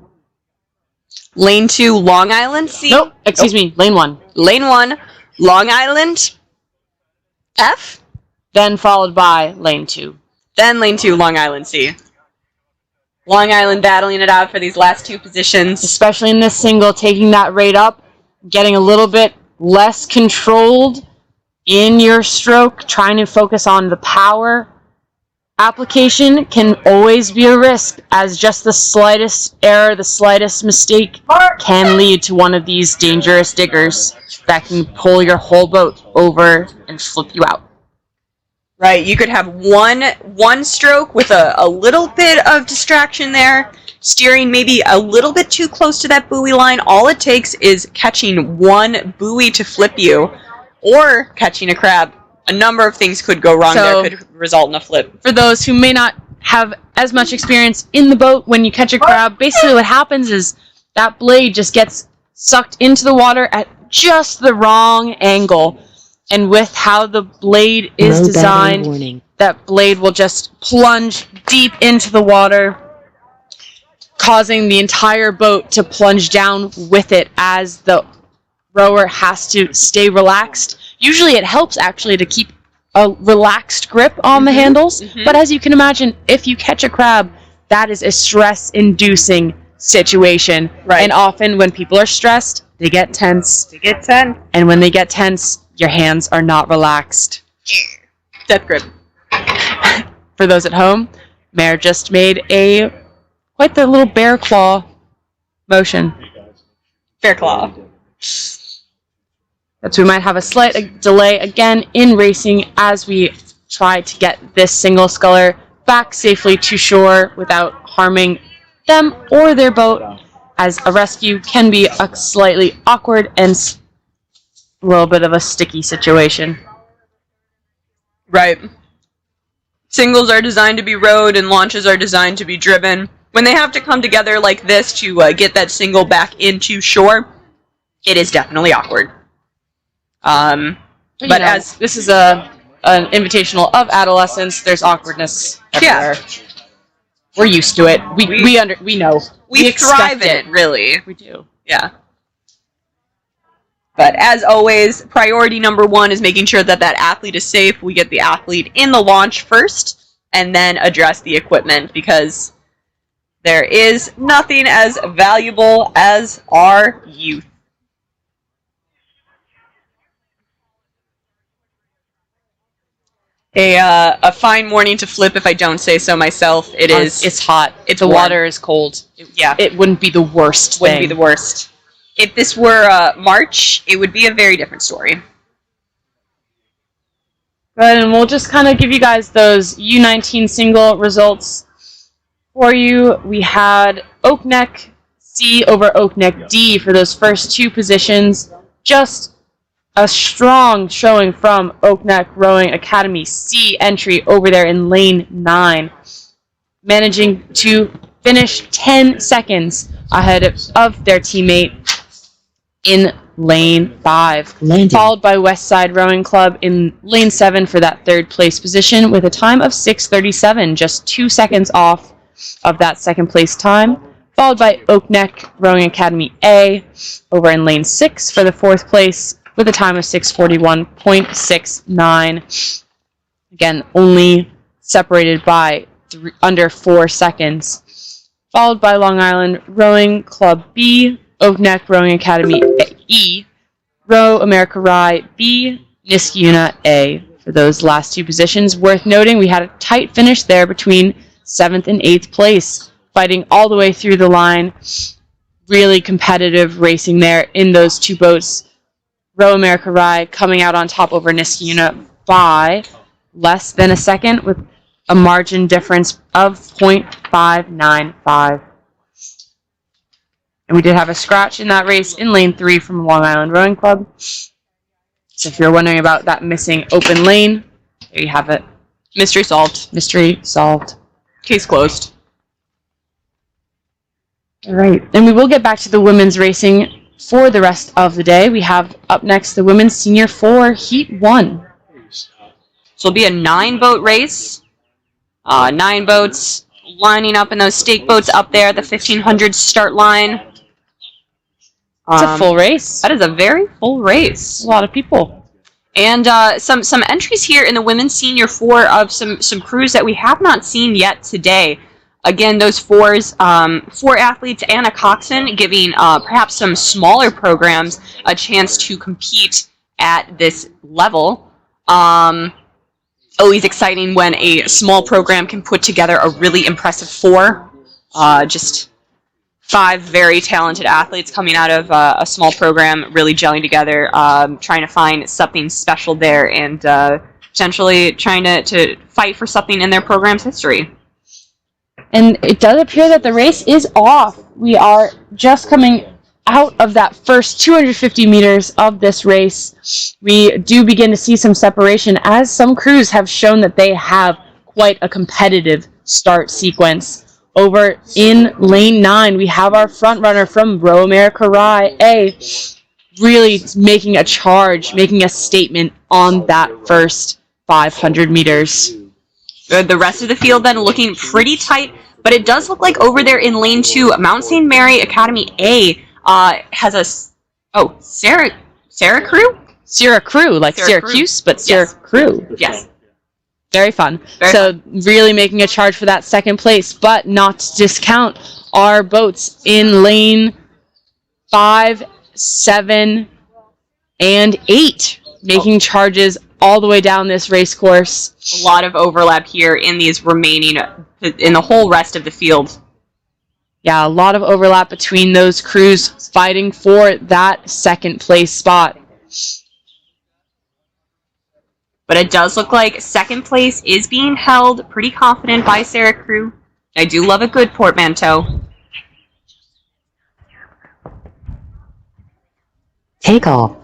Lane 2, Long Island C. Nope, excuse me, lane 1. Lane 1, Long Island F. Then followed by lane 2. Then lane 2, Long Island C. Long Island battling it out for these last 2 positions. Especially in this single, taking that rate up, getting a little bit less controlled in your stroke, trying to focus on the power. Application can always be a risk, as just the slightest error, the slightest mistake can lead to one of these dangerous diggers that can pull your whole boat over and flip you out. Right, you could have one stroke with a little bit of distraction there, steering maybe a little bit too close to that buoy line. All it takes is catching one buoy to flip you, or catching a crab. A number of things could go wrong there, could result in a flip. For those who may not have as much experience in the boat, when you catch a crab, basically what happens is that blade just gets sucked into the water at just the wrong angle. And with how the blade is designed, that blade will just plunge deep into the water, causing the entire boat to plunge down with it as the rower has to stay relaxed. Usually it helps actually to keep a relaxed grip on the handles, but as you can imagine, if you catch a crab, that is a stress-inducing situation. Right. And often when people are stressed, they get tense. They get tense. And when they get tense, your hands are not relaxed. Death grip. For those at home, Mare just made quite the little bear claw motion. Bear claw. So we might have a slight delay again in racing as we try to get this single sculler back safely to shore without harming them or their boat, as a rescue can be a slightly awkward and a little bit of a sticky situation. Right. Singles are designed to be rowed and launches are designed to be driven. When they have to come together like this to get that single back into shore, it is definitely awkward. But as this is an invitational of adolescence, there's awkwardness everywhere. Yeah. We're used to it. We know. We thrive in it, really. We do. Yeah. But as always, priority number 1 is making sure that that athlete is safe. We get the athlete in the launch first, and then address the equipment, because there is nothing as valuable as our youth. A fine morning to flip, if I don't say so myself. It is. It's hot. The warm. water is cold. Yeah. It wouldn't be the worst Wouldn't thing. be the worst. If this were March, it would be a very different story. Good, and we'll just kind of give you guys those U19 single results for you. We had Oak Neck C over Oak Neck D for those first two positions. Just a strong showing from Oak Neck Rowing Academy C entry over there in lane 9, managing to finish 10 seconds ahead of their teammate in lane 5, followed by Westside Rowing Club in lane 7 for that third place position with a time of 6:37, just 2 seconds off of that second place time, followed by Oak Neck Rowing Academy A over in lane 6 for the fourth place with a time of 6:41.69. Again, only separated by under 4 seconds, followed by Long Island Rowing Club B, Oak Neck Rowing Academy E, Row America Rye B, Niskayuna A for those last two positions. Worth noting, we had a tight finish there between 7th and 8th place, fighting all the way through the line. Really competitive racing there in those two boats. Row America Rye coming out on top over Niskayuna by less than a second with a margin difference of 0.595. And we did have a scratch in that race in lane 3 from Long Island Rowing Club. So if you're wondering about that missing open lane, there you have it. Mystery solved. Mystery solved. Case closed. All right. And we will get back to the women's racing for the rest of the day. We have up next the Women's Senior 4 Heat 1. So it'll be a 9-boat race. 9 boats lining up in those stake boats up there at the 1500 start line. It's a full race. That is a very full race. A lot of people. And some entries here in the Women's Senior 4 of some crews that we have not seen yet today. Again, those 4 athletes and a coxswain, giving perhaps some smaller programs a chance to compete at this level. Always exciting when a small program can put together a really impressive 4. Just 5 very talented athletes coming out of a small program, really gelling together, trying to find something special there, and potentially trying to fight for something in their program's history. And it does appear that the race is off. We are just coming out of that first 250 meters of this race. We do begin to see some separation as some crews have shown that they have quite a competitive start sequence. Over in lane 9, we have our front runner from Row America Rye A, really making a charge, making a statement on that first 500 meters. The rest of the field then looking pretty tight, but it does look like over there in lane 2, Mount St. Mary Academy A has a Sarah crew? Sierra Crew, like Syracuse, but Sierra Crew. Yes. Very fun. Really making a charge for that second place, but not to discount our boats in lane 5, 7, and 8, making charges all the way down this race course. A lot of overlap here in these remaining, in the whole rest of the field. Yeah, a lot of overlap between those crews fighting for that second place spot. But it does look like second place is being held pretty confident by Sarah Crew. I do love a good portmanteau. Take off.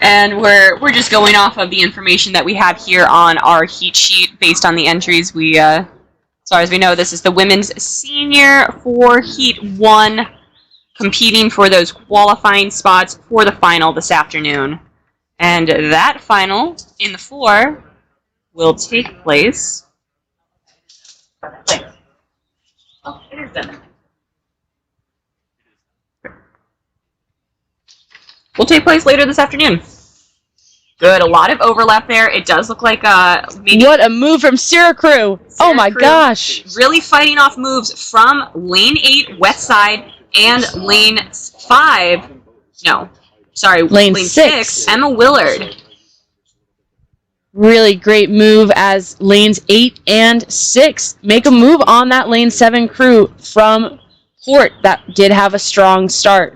And we're just going off of the information that we have here on our heat sheet based on the entries. We as far as we know, this is the Women's Senior 4 Heat 1, competing for those qualifying spots for the final this afternoon. And that final in the 4 will take place. Oh, it is done. Will take place later this afternoon. Good, a lot of overlap there. It does look like maybe what a move from Sierra Crew! Oh my gosh! Really fighting off moves from lane 8 west side and lane 5. No, sorry, Lane lane 6. 6. Emma Willard. Really great move as lanes 8 and 6 make a move on that lane 7 crew from Port that did have a strong start.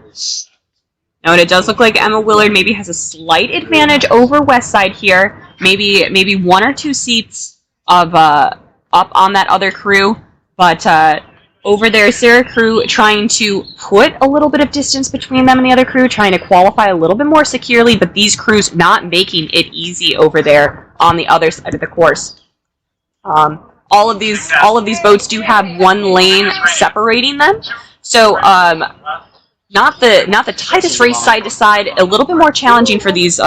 Now, and it does look like Emma Willard maybe has a slight advantage over Westside here. Maybe 1 or 2 seats of up on that other crew, but over there, Sarah crew trying to put a little bit of distance between them and the other crew, trying to qualify a little bit more securely, but these crews not making it easy over there on the other side of the course. All of these boats do have 1 lane separating them, so not the tightest race side to side. A little bit more challenging for these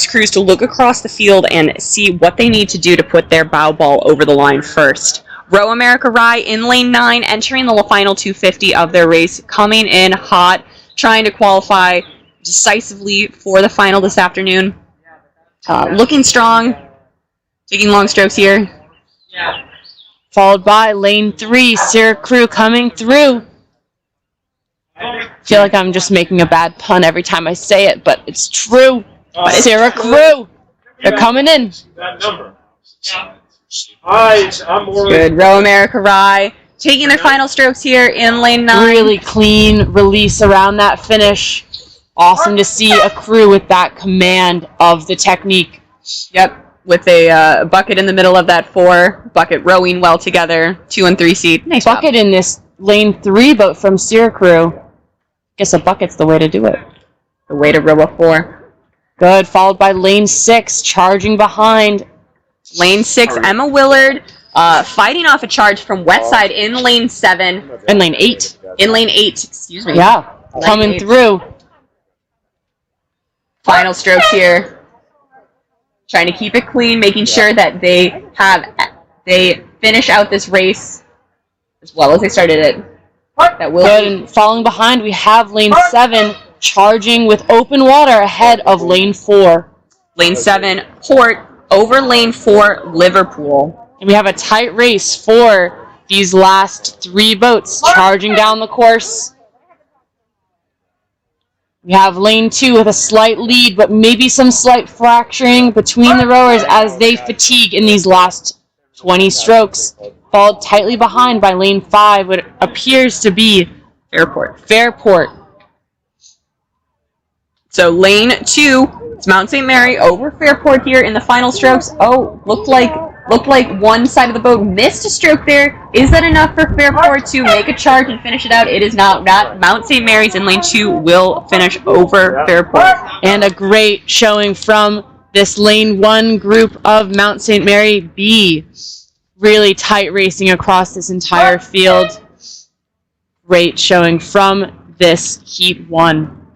crews to look across the field and see what they need to do to put their bow ball over the line first. Row America Rye in lane 9, entering the final 250 of their race, coming in hot, trying to qualify decisively for the final this afternoon. Looking strong, taking long strokes here. Followed by lane 3, Sarah crew coming through. I feel like I'm just making a bad pun every time I say it, but it's true. Sarah crew, they're coming in. Good. Row America Rye taking their final strokes here in lane 9. Really clean release around that finish. Awesome to see a crew with that command of the technique. Yep. With a bucket in the middle of that 4. Bucket rowing well together. 2 and 3 seat. Nice bucket job. In this lane 3 boat from Sarah crew. Guess a bucket's the way to do it. The way to row a 4. Good. Followed by lane 6, charging behind. Lane 6, Emma Willard, fighting off a charge from Westside in lane 7. In lane 8. In lane 8, excuse me. Yeah, coming through. Final strokes here. Trying to keep it clean, making sure that they finish out this race as well as they started it. That will Good, and following behind, we have lane 7, charging with open water ahead of lane 4. Lane 7, Port, over lane 4, Liverpool. And we have a tight race for these last 3 boats charging down the course. We have lane 2 with a slight lead, but maybe some slight fracturing between the rowers as they fatigue in these last 20 strokes. Followed tightly behind by lane 5, what appears to be Fairport. So lane 2, it's Mount St. Mary over Fairport here in the final strokes. Oh, looked like one side of the boat missed a stroke there. Is that enough for Fairport to make a charge and finish it out? It is not. Mount St. Mary's in lane 2 will finish over Fairport. And a great showing from this lane 1 group of Mount St. Mary B. Really tight racing across this entire field. Great showing from this Heat 1.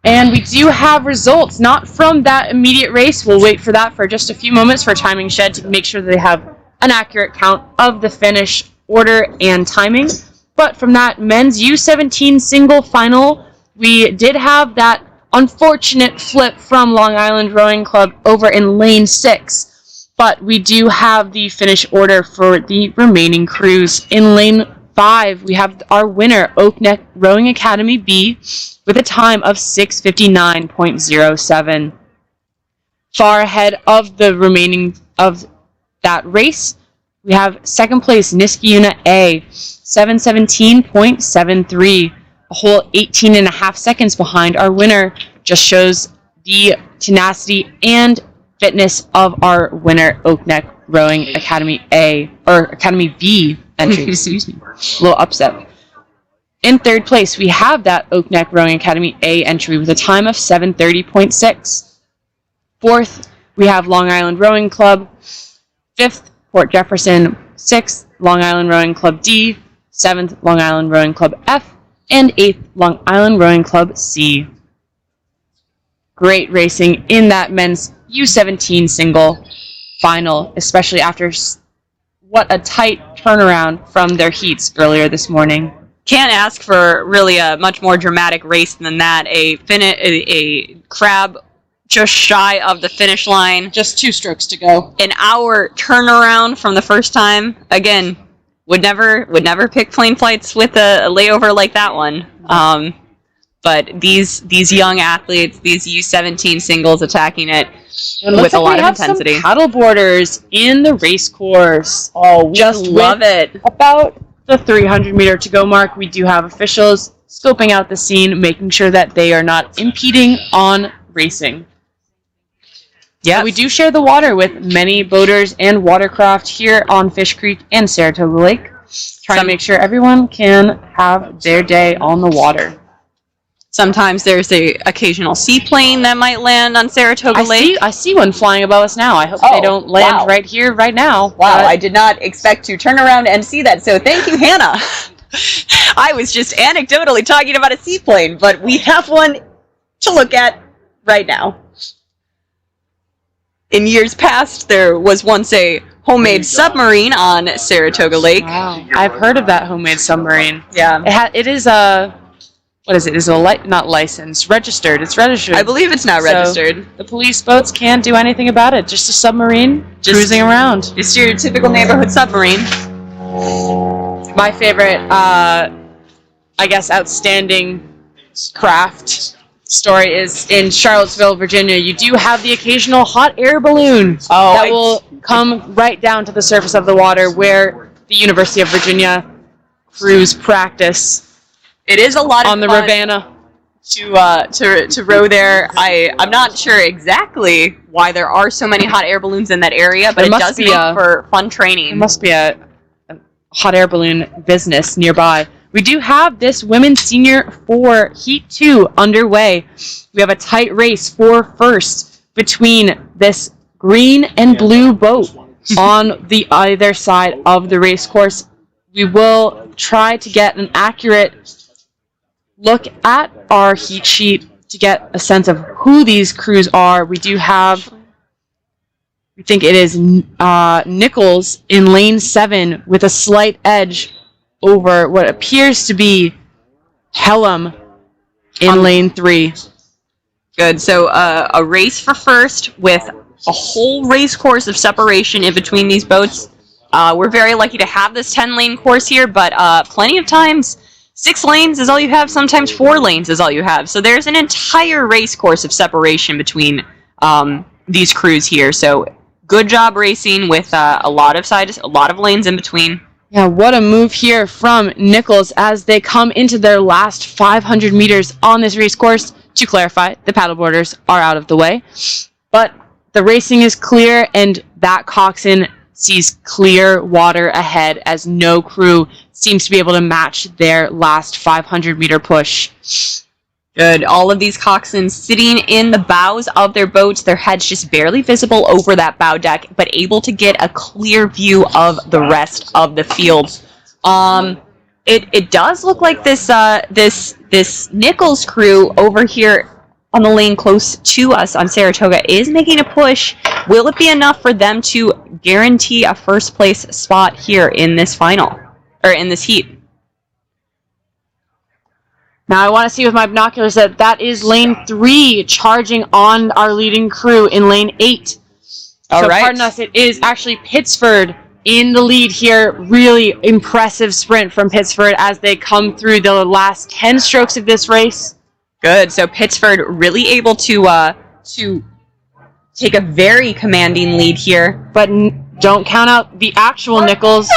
And we do have results, not from that immediate race. We'll wait for that for just a few moments for Timing Shed to make sure they have an accurate count of the finish order and timing. But from that men's U17 single final, we did have that unfortunate flip from Long Island Rowing Club over in lane 6. But we do have the finish order for the remaining crews. In lane 5, we have our winner, Oak Neck Rowing Academy B, with a time of 6:59.07. Far ahead of the remaining of that race, we have second place Niskayuna A, 7:17.73, a whole 18.5 seconds behind our winner. Just shows the tenacity and fitness of our winner, Oak Neck Rowing Academy A, or Academy B entry, excuse me. A little upset. In third place, we have that Oak Neck Rowing Academy A entry with a time of 7:30.6. Fourth, we have Long Island Rowing Club. Fifth, Port Jefferson. Sixth, Long Island Rowing Club D. Seventh, Long Island Rowing Club F. And eighth, Long Island Rowing Club C. Great racing in that men's U17 single final, especially after what a tight turnaround from their heats earlier this morning. Can't ask for really a much more dramatic race than that. A crab just shy of the finish line. Just 2 strokes to go. An hour turnaround from the first time. Again, would never pick plane flights with a layover like that one. But these young athletes, these U17 singles attacking it with a lot of intensity. Some paddle boarders in the race course. Oh, we just love it. About the 300-meter to go mark, we do have officials scoping out the scene, making sure that they are not impeding on racing. Yeah, we do share the water with many boaters and watercraft here on Fish Creek and Saratoga Lake, trying to make sure everyone can have their day on the water. Sometimes there's the occasional seaplane that might land on Saratoga Lake. I see one flying above us now. I hope they don't land right here, right now. Wow, I did not expect to turn around and see that, so thank you, Hannah. I was just anecdotally talking about a seaplane, but we have one to look at right now. In years past, there was once a homemade submarine on Saratoga Lake. Wow, I've heard of that homemade submarine. Yeah. It is a... What is it? Is it not licensed? Registered. It's registered. I believe it's not registered. The police boats can't do anything about it. Just a submarine cruising around. Just your typical neighborhood submarine. My favorite, outstanding craft story is in Charlottesville, Virginia. You do have the occasional hot air balloon that will come right down to the surface of the water where the University of Virginia crews practice. It is a lot of on the Ravenna to row there. I'm not sure exactly why there are so many hot air balloons in that area, but it does make for fun training. There must be a hot air balloon business nearby. We do have this women's senior 4 Heat 2 underway. We have a tight race for first between this green and blue boat on the either side of the race course. We will try to get an accurate look at our heat sheet to get a sense of who these crews are. We do have, we think it is Nichols in lane 7 with a slight edge over what appears to be Pelham in lane 3. Good. So a race for first with a whole race course of separation in between these boats. We're very lucky to have this 10-lane course here, but plenty of times 6 lanes is all you have, sometimes 4 lanes is all you have. So there's an entire race course of separation between these crews here. So good job racing with a lot of lanes in between. Yeah, what a move here from Nichols as they come into their last 500 meters on this race course. To clarify, the paddleboarders are out of the way. But the racing is clear, and that coxswain sees clear water ahead as no crew seems to be able to match their last 500-meter push. Good. All of these coxswains sitting in the bows of their boats, their heads just barely visible over that bow deck, but able to get a clear view of the rest of the field. It does look like this Nichols crew over here on the lane close to us on Saratoga is making a push. Will it be enough for them to guarantee a first place spot here in this final, or in this heat? Now I want to see with my binoculars that is lane 3 charging on our leading crew in lane 8. All right. Pardon us, it is actually Pittsford in the lead here. Really impressive sprint from Pittsford as they come through the last 10 strokes of this race. Good. So Pittsford really able to take a very commanding lead here. But don't count out the actual Nichols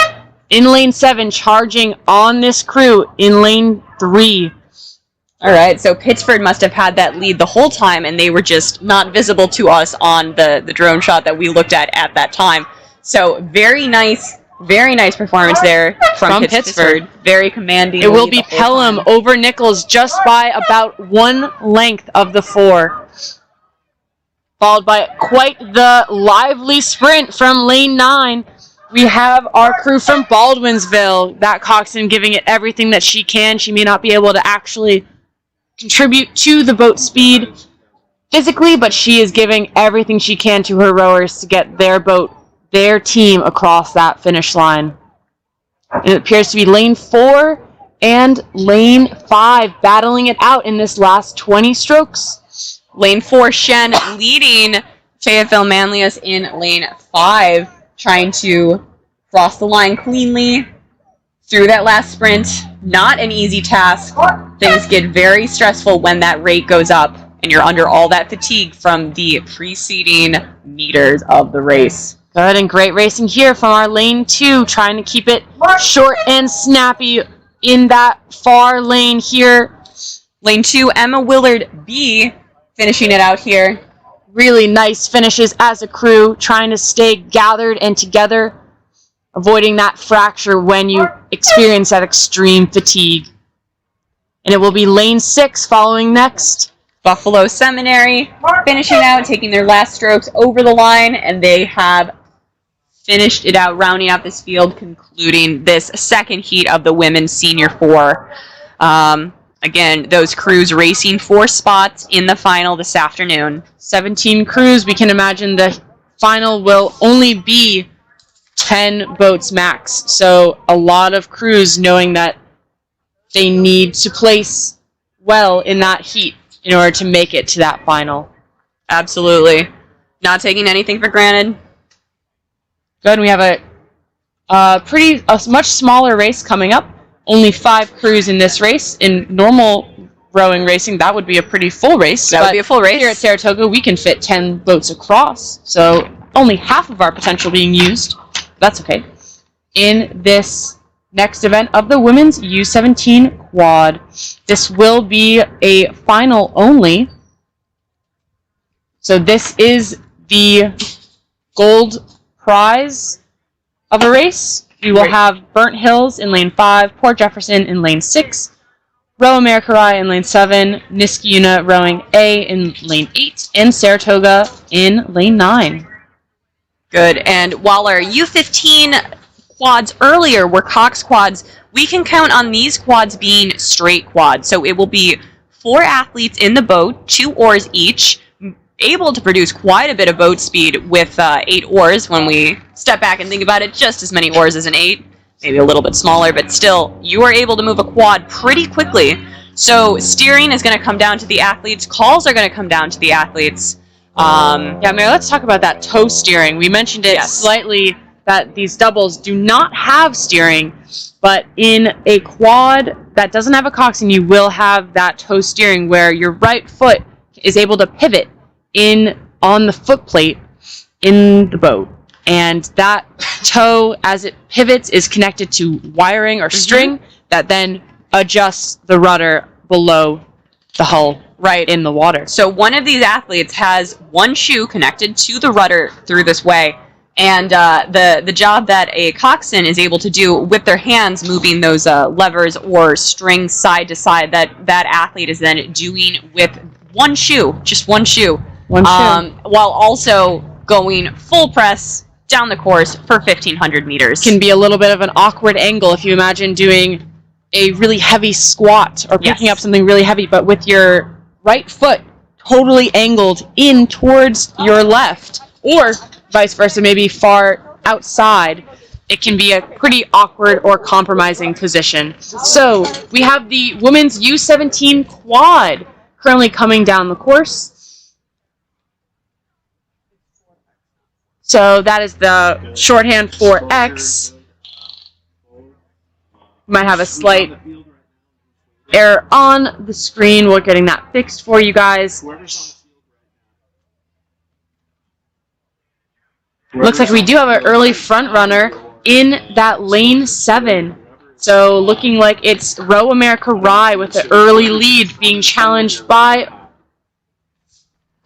in lane 7 charging on this crew in lane 3. All right, so Pittsford must have had that lead the whole time, and they were just not visible to us on the drone shot that we looked at that time. So very nice performance there from Pittsford. Very commanding. It will be Pelham over Nichols just by about 1 length of the 4. Followed by quite the lively sprint from lane 9. We have our crew from Baldwinsville, that coxswain giving it everything that she can. She may not be able to actually contribute to the boat speed physically, but she is giving everything she can to her rowers to get their boat, their team across that finish line. And it appears to be lane 4 and lane 5 battling it out in this last 20 strokes. Lane 4, Shen leading Fayetteville Manlius in lane 5, trying to cross the line cleanly. through that last sprint. Not an easy task. Things get very stressful when that rate goes up and you're under all that fatigue from the preceding meters of the race. Good and great racing here from our lane 2, trying to keep it short and snappy in that far lane here. Lane 2, Emma Willard B finishing it out here. Really nice finishes as a crew, trying to stay gathered and together, avoiding that fracture when you experience that extreme fatigue. And it will be lane 6 following next. Buffalo Seminary finishing out, taking their last strokes over the line, and they have finished it out, rounding out this field, concluding this second heat of the women's senior 4. Again, those crews racing 4 spots in the final this afternoon. 17 crews. We can imagine the final will only be 10 boats max. So a lot of crews knowing that they need to place well in that heat in order to make it to that final. Absolutely. Not taking anything for granted. Good. And we have a much smaller race coming up. Only 5 crews in this race. In normal rowing racing, that would be a pretty full race. That would be a full race. Here at Saratoga, we can fit 10 boats across, so only half of our potential being used. That's okay. In this next event of the women's U17 quad, this will be a final only. So this is the gold prize of a race. We will have Burnt Hills in lane 5, Port Jefferson in lane 6, Row America Rye in lane 7, Niskayuna rowing A in lane 8, and Saratoga in lane 9. Good. And while our U15 quads earlier were Cox quads, we can count on these quads being straight quads. So it will be 4 athletes in the boat, 2 oars each, able to produce quite a bit of boat speed with 8 oars. When we step back and think about it, just as many oars as an 8, maybe a little bit smaller, but still, you are able to move a quad pretty quickly. So steering is going to come down to the athletes. Calls are going to come down to the athletes. Yeah, Mary, let's talk about that tow steering. We mentioned it slightly that these doubles do not have steering, but in a quad that doesn't have a coxswain, you will have that tow steering where your right foot is able to pivot on the foot plate in the boat. And that toe, as it pivots, is connected to wiring or string that then adjusts the rudder below the hull in the water. So one of these athletes has one shoe connected to the rudder through this way, and the job that a coxswain is able to do with their hands, moving those levers or strings side to side, that athlete is then doing with one shoe, just one shoe. While also going full press down the course for 1,500 meters. Can be a little bit of an awkward angle if you imagine doing a really heavy squat or picking up something really heavy, but with your right foot totally angled in towards your left, or vice versa, maybe far outside. It can be a pretty awkward or compromising position. So we have the women's U17 quad currently coming down the course. So that is the shorthand for X. Might have a slight error on the screen. We're getting that fixed for you guys. Looks like we do have an early front runner in that lane 7. So looking like it's Row America Rye with the early lead being challenged by,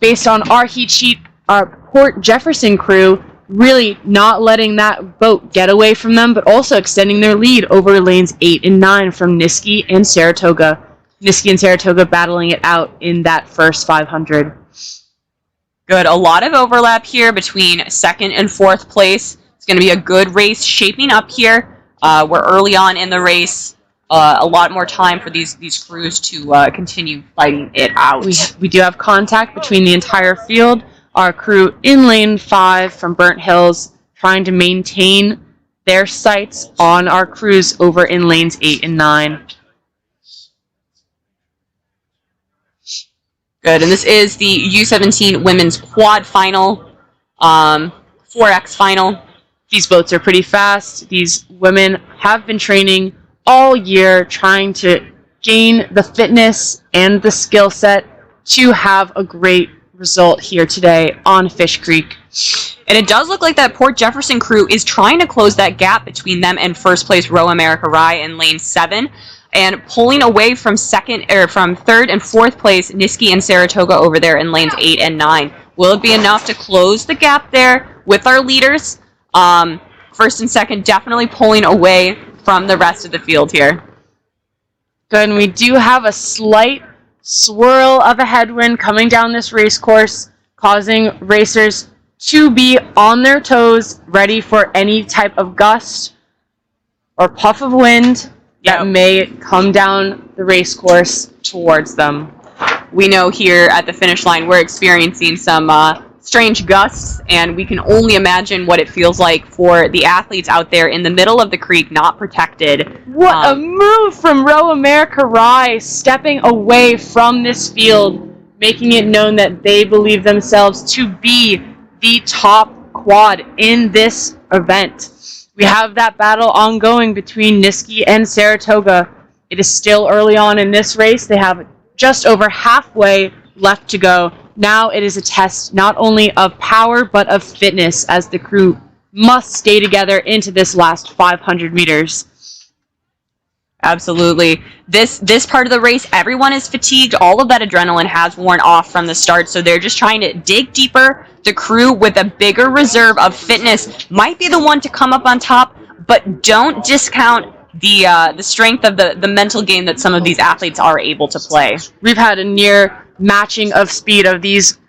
based on our heat sheet, our Port Jefferson crew, really not letting that boat get away from them, but also extending their lead over lanes 8 and 9 from Niskay and Saratoga. Niskay and Saratoga battling it out in that first 500. Good. A lot of overlap here between 2nd and 4th place. It's going to be a good race shaping up here. We're early on in the race. A lot more time for these crews to continue fighting it out. We do have contact between the entire field. Our crew in lane 5 from Burnt Hills trying to maintain their sights on our crews over in lanes 8 and 9. Good, and this is the U17 women's quad final, 4X final. These boats are pretty fast. These women have been training all year, trying to gain the fitness and the skill set to have a great result here today on Fish Creek. And it does look like that Port Jefferson crew is trying to close that gap between them and first place Row America Rye in lane 7, and pulling away from third and fourth place Niski and Saratoga over there in lanes 8 and 9. Will it be enough to close the gap there with our leaders? First and second definitely pulling away from the rest of the field here. Good, and we do have a slight swirl of a headwind coming down this race course, causing racers to be on their toes, ready for any type of gust or puff of wind that may come down the race course towards them. We know here at the finish line we're experiencing some strange gusts, and we can only imagine what it feels like for the athletes out there in the middle of the creek, not protected. What a move from Row America Rye, stepping away from this field, making it known that they believe themselves to be the top quad in this event. We have that battle ongoing between Niski and Saratoga. It is still early on in this race. They have just over halfway left to go. Now it is a test not only of power but of fitness, as the crew must stay together into this last 500 meters. Absolutely. This part of the race, everyone is fatigued. All of that adrenaline has worn off from the start, so they're just trying to dig deeper. The crew with a bigger reserve of fitness might be the one to come up on top, but don't discount the strength of the mental game that some of these athletes are able to play. We've had a near matching of speed of these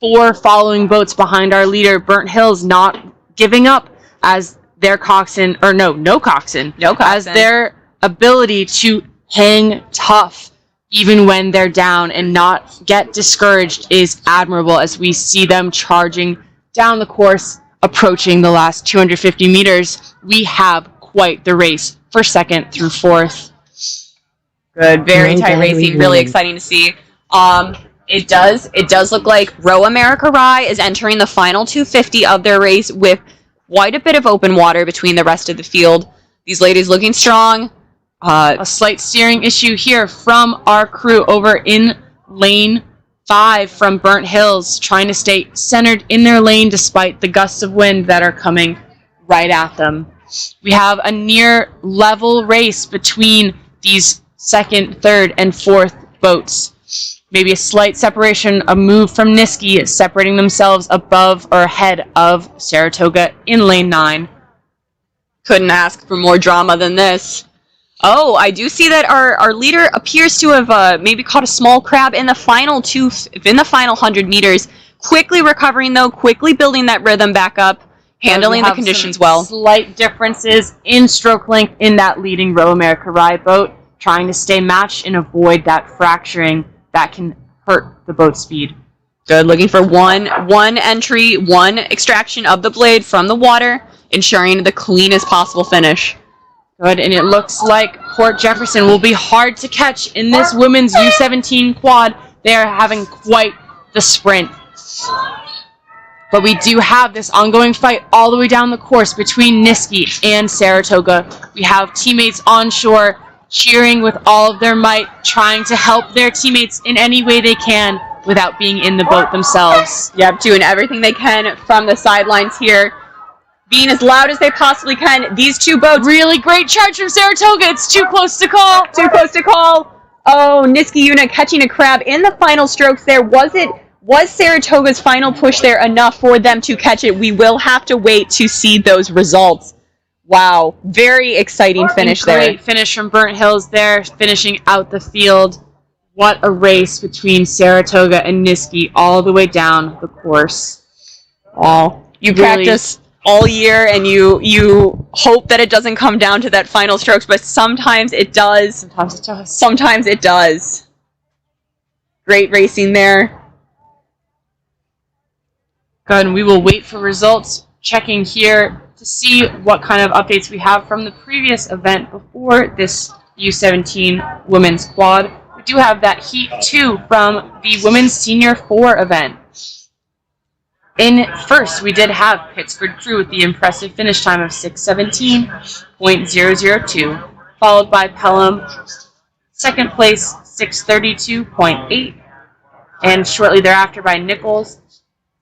4 following boats behind our leader. Burnt Hills not giving up as their coxswain, or no coxswain, as their ability to hang tough even when they're down and not get discouraged is admirable, as we see them charging down the course, approaching the last 250 meters. We have quite the race for second through fourth. Good, very tight racing, really exciting to see. It does look like Row America Rye is entering the final 250 of their race with quite a bit of open water between the rest of the field. These ladies looking strong. A slight steering issue here from our crew over in lane 5 from Burnt Hills, trying to stay centered in their lane despite the gusts of wind that are coming right at them. We have a near level race between these second, third, and fourth boats. Maybe a slight separation, a move from Niski, separating themselves above or ahead of Saratoga in lane 9. Couldn't ask for more drama than this. Oh, I do see that our leader appears to have maybe caught a small crab in the final 100 meters. Quickly recovering though, quickly building that rhythm back up, handling the conditions well. Slight differences in stroke length in that leading Row America Rye boat, trying to stay matched and avoid that fracturing that can hurt the boat speed. Good, looking for one entry, one extraction of the blade from the water, ensuring the cleanest possible finish. Good, and it looks like Port Jefferson will be hard to catch in this women's U17 quad. They are having quite the sprint. But we do have this ongoing fight all the way down the course between Niski and Saratoga. We have teammates on shore cheering with all of their might, trying to help their teammates in any way they can without being in the boat themselves. Yep, doing everything they can from the sidelines here, being as loud as they possibly can. These two boats. Really great charge from Saratoga. It's too close to call. Too close to call. Oh, Niski Una catching a crab in the final strokes there. Was Saratoga's final push there enough for them to catch it? We will have to wait to see those results. Wow, very exciting finish there. Great finish from Burnt Hills there, finishing out the field. What a race between Saratoga and Niski all the way down the course. You practice all year and you hope that it doesn't come down to that final strokes, but sometimes it does. Sometimes it does. Great racing there. Good, and we will wait for results, checking here to see what kind of updates we have from the previous event before this U17 women's quad. We do have that Heat 2 from the Women's Senior 4 event. In first, we did have Pittsburgh Crew with the impressive finish time of 6:17.002, followed by Pelham, second place, 6:32.8, and shortly thereafter by Nichols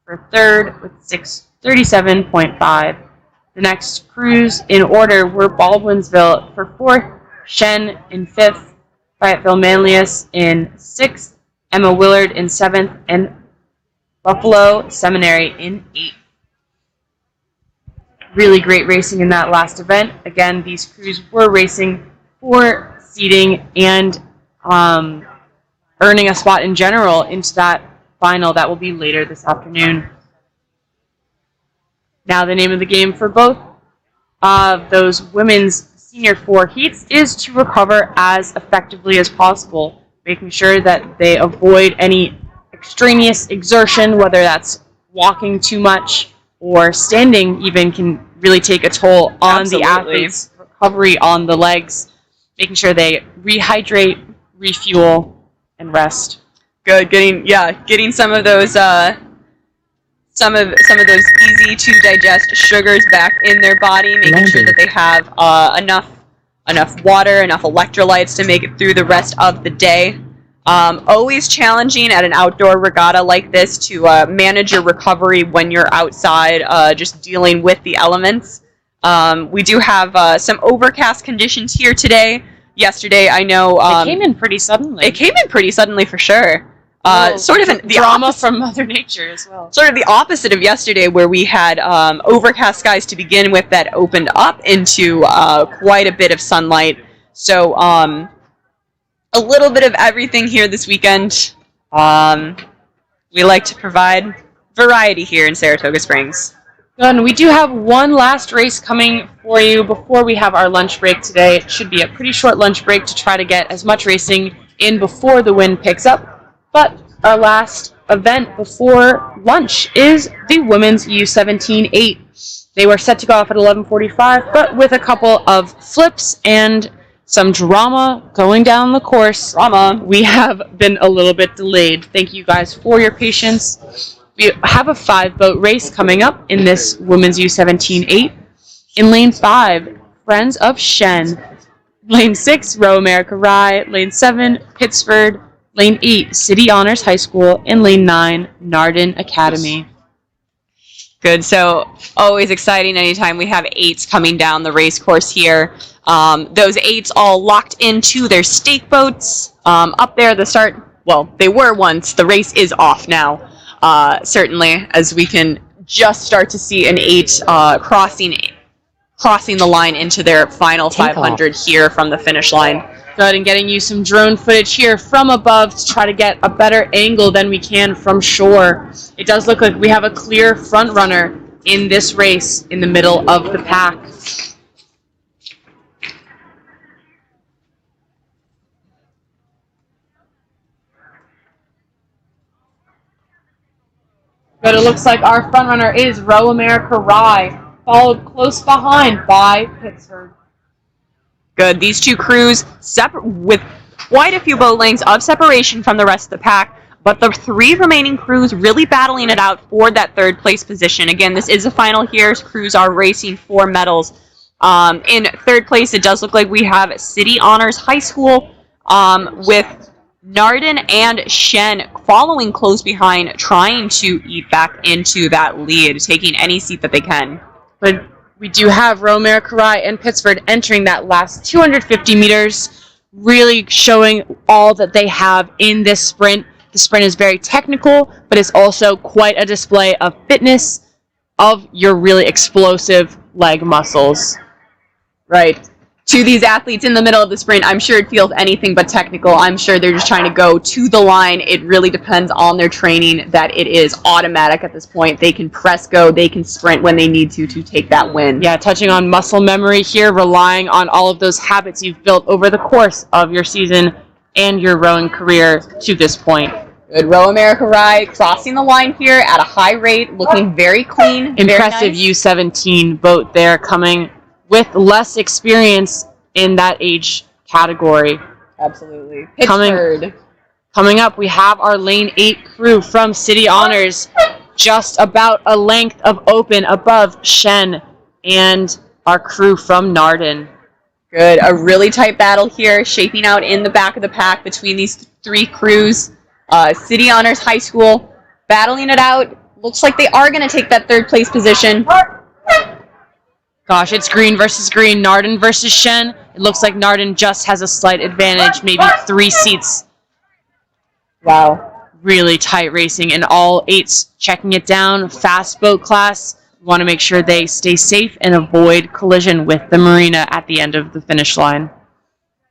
for third with 6:37.5. The next crews in order were Baldwinsville for fourth, Shen in fifth, Fayetteville Manlius in sixth, Emma Willard in seventh, and Buffalo Seminary in eighth. Really great racing in that last event. Again, these crews were racing for seeding and earning a spot in general into that final that will be later this afternoon. Now the name of the game for both of those women's senior four heats is to recover as effectively as possible, making sure that they avoid any extraneous exertion, whether that's walking too much or standing even can really take a toll on the athlete's recovery on the legs, making sure they rehydrate, refuel, and rest. Good, getting some of those some of those easy to digest sugars back in their body, making sure that they have enough water, enough electrolytes to make it through the rest of the day. Always challenging at an outdoor regatta like this to manage your recovery when you're outside, just dealing with the elements. We do have some overcast conditions here today. Yesterday, I know... it came in pretty suddenly. It came in pretty suddenly, for sure. Sort of the drama from Mother Nature as well. Sort of the opposite of yesterday, where we had overcast skies to begin with that opened up into quite a bit of sunlight. So a little bit of everything here this weekend. We like to provide variety here in Saratoga Springs. Good, and we do have one last race coming for you before we have our lunch break today. It should be a pretty short lunch break to try to get as much racing in before the wind picks up. But our last event before lunch is the women's U17-8. They were set to go off at 11:45, but with a couple of flips and some drama going down the course, we have been a little bit delayed. Thank you guys for your patience. We have a 5-boat race coming up in this women's U17-8. In lane 5, Friends of Shen. Lane 6, Row America Rye. Lane 7, Pittsford. Lane 8, City Honors High School. And Lane 9, Nardin Academy. Good, so always exciting anytime we have 8s coming down the race course here. Those 8s all locked into their stake boats. Up there, the start, well, they were once. The race is off now, certainly, as we can just start to see an 8 crossing the line into their final 500 here from the finish line. Good, and getting you some drone footage here from above to try to get a better angle than we can from shore. It does look like we have a clear front runner in this race in the middle of the pack. But it looks like our front runner is Row America Rye, followed close behind by Pittsburgh. Good. These two crews with quite a few boat lengths of separation from the rest of the pack, but the 3 remaining crews really battling it out for that 3rd place position. Again, this is a final here. Crews are racing for medals. In 3rd place, it does look like we have City Honors High School with Nardin and Shen following close behind, trying to eat back into that lead, taking any seat that they can. But we do have Row America Rye and Pittsford entering that last 250 meters, really showing all that they have in this sprint. The sprint is very technical, but it's also quite a display of fitness, of your really explosive leg muscles. Right. To these athletes in the middle of the sprint, I'm sure it feels anything but technical. I'm sure they're just trying to go to the line. It really depends on their training that it is automatic at this point. They can press go, they can sprint when they need to take that win. Yeah, touching on muscle memory here, relying on all of those habits you've built over the course of your season and your rowing career to this point. Good. Row America Rye crossing the line here at a high rate, looking very clean. Impressive very nice. U17 boat there, coming with less experience in that age category. Absolutely. Pittsford. Coming up, we have our Lane 8 crew from City Honors, just about a length of open above Shen and our crew from Narden. Good. A really tight battle here, shaping out in the back of the pack between these three crews. City Honors High School battling it out. Looks like they are going to take that third place position. Gosh, it's green versus green, Narden versus Shen. It looks like Narden just has a slight advantage, maybe 3 seats. Wow. Really tight racing, and all 8s checking it down. Fast boat class. Want to make sure they stay safe and avoid collision with the marina at the end of the finish line.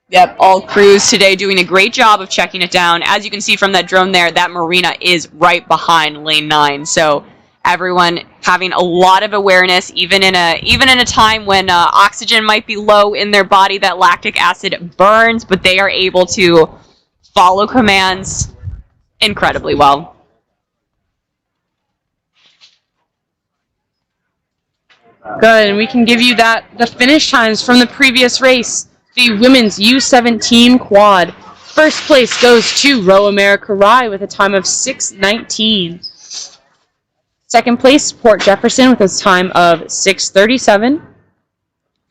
Yep, all crews today doing a great job of checking it down. As you can see from that drone there, that marina is right behind lane 9. So everyone having a lot of awareness, even in a time when oxygen might be low in their body, that lactic acid burns, but they are able to follow commands incredibly well. Good, and we can give you the finish times from the previous race. The women's U17 quad. First place goes to Row America Rye with a time of 6:19. Second place, Port Jefferson with a time of 6:37.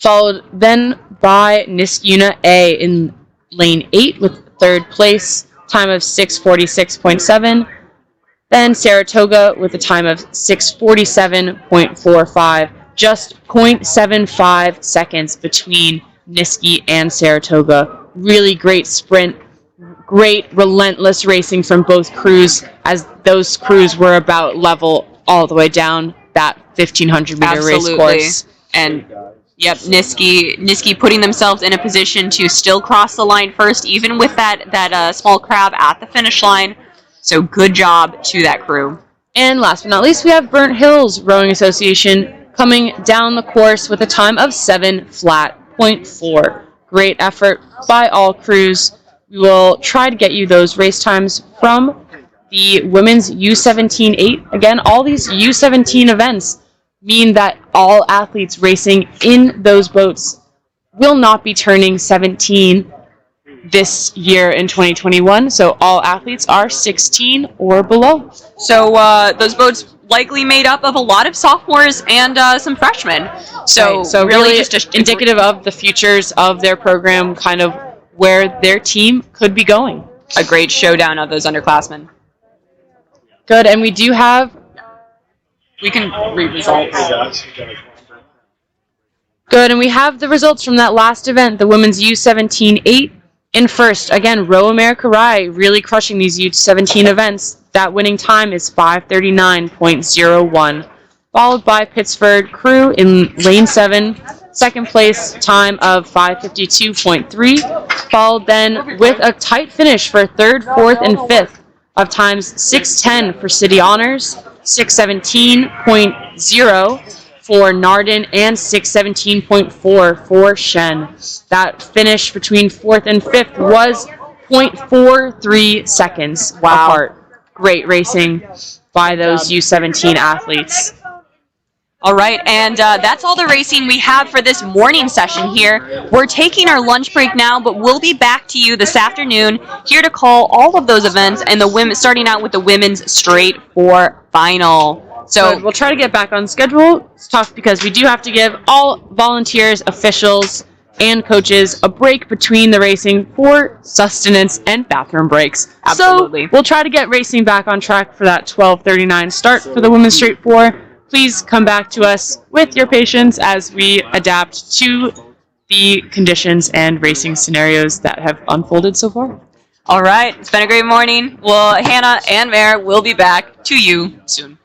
Followed then by Niskuna A in lane 8 with third place, time of 6:46.7. Then Saratoga with a time of 6:47.45. Just 0.75 seconds between Niski and Saratoga. Really great sprint, great relentless racing from both crews, as those crews were about level all the way down that 1,500-meter race course. And yep, Niski putting themselves in a position to still cross the line first, even with that small crab at the finish line. So good job to that crew. And last but not least, we have Burnt Hills Rowing Association coming down the course with a time of 7:04. Great effort by all crews. We will try to get you those race times from the women's U17 8. Again, all these U17 events mean that all athletes racing in those boats will not be turning 17 this year in 2021, so all athletes are 16 or below. So those boats likely made up of a lot of sophomores and some freshmen. So, Right, so really just indicative of the futures of their program, kind of where their team could be going. A great showdown of those underclassmen. Good, and we do have... We can read results. Good, and we have the results from that last event, the women's U17 8. In first, again, Row America Rye really crushing these U17 events. That winning time is 5:39.01. Followed by Pittsburgh Crew in lane 7. Second place time of 5:52.3. Followed then with a tight finish for third, fourth, and fifth of times 6:10 for City Honors, 6:17.0 for Narden, and 6:17.4 for Shen. That finish between fourth and fifth was 0.43 seconds apart. Great racing by those U17 athletes. All right, and that's all the racing we have for this morning session here. We're taking our lunch break now, but we'll be back to you this afternoon here to call all of those events, and the women, starting out with the women's straight four final. So we'll try to get back on schedule. It's tough because we do have to give all volunteers, officials, and coaches a break between the racing for sustenance and bathroom breaks. Absolutely. So we'll try to get racing back on track for that 12:39 start for the women's straight four. Please come back to us with your patience as we adapt to the conditions and racing scenarios that have unfolded so far. All right, it's been a great morning. Well, Hannah and Mare will be back to you soon.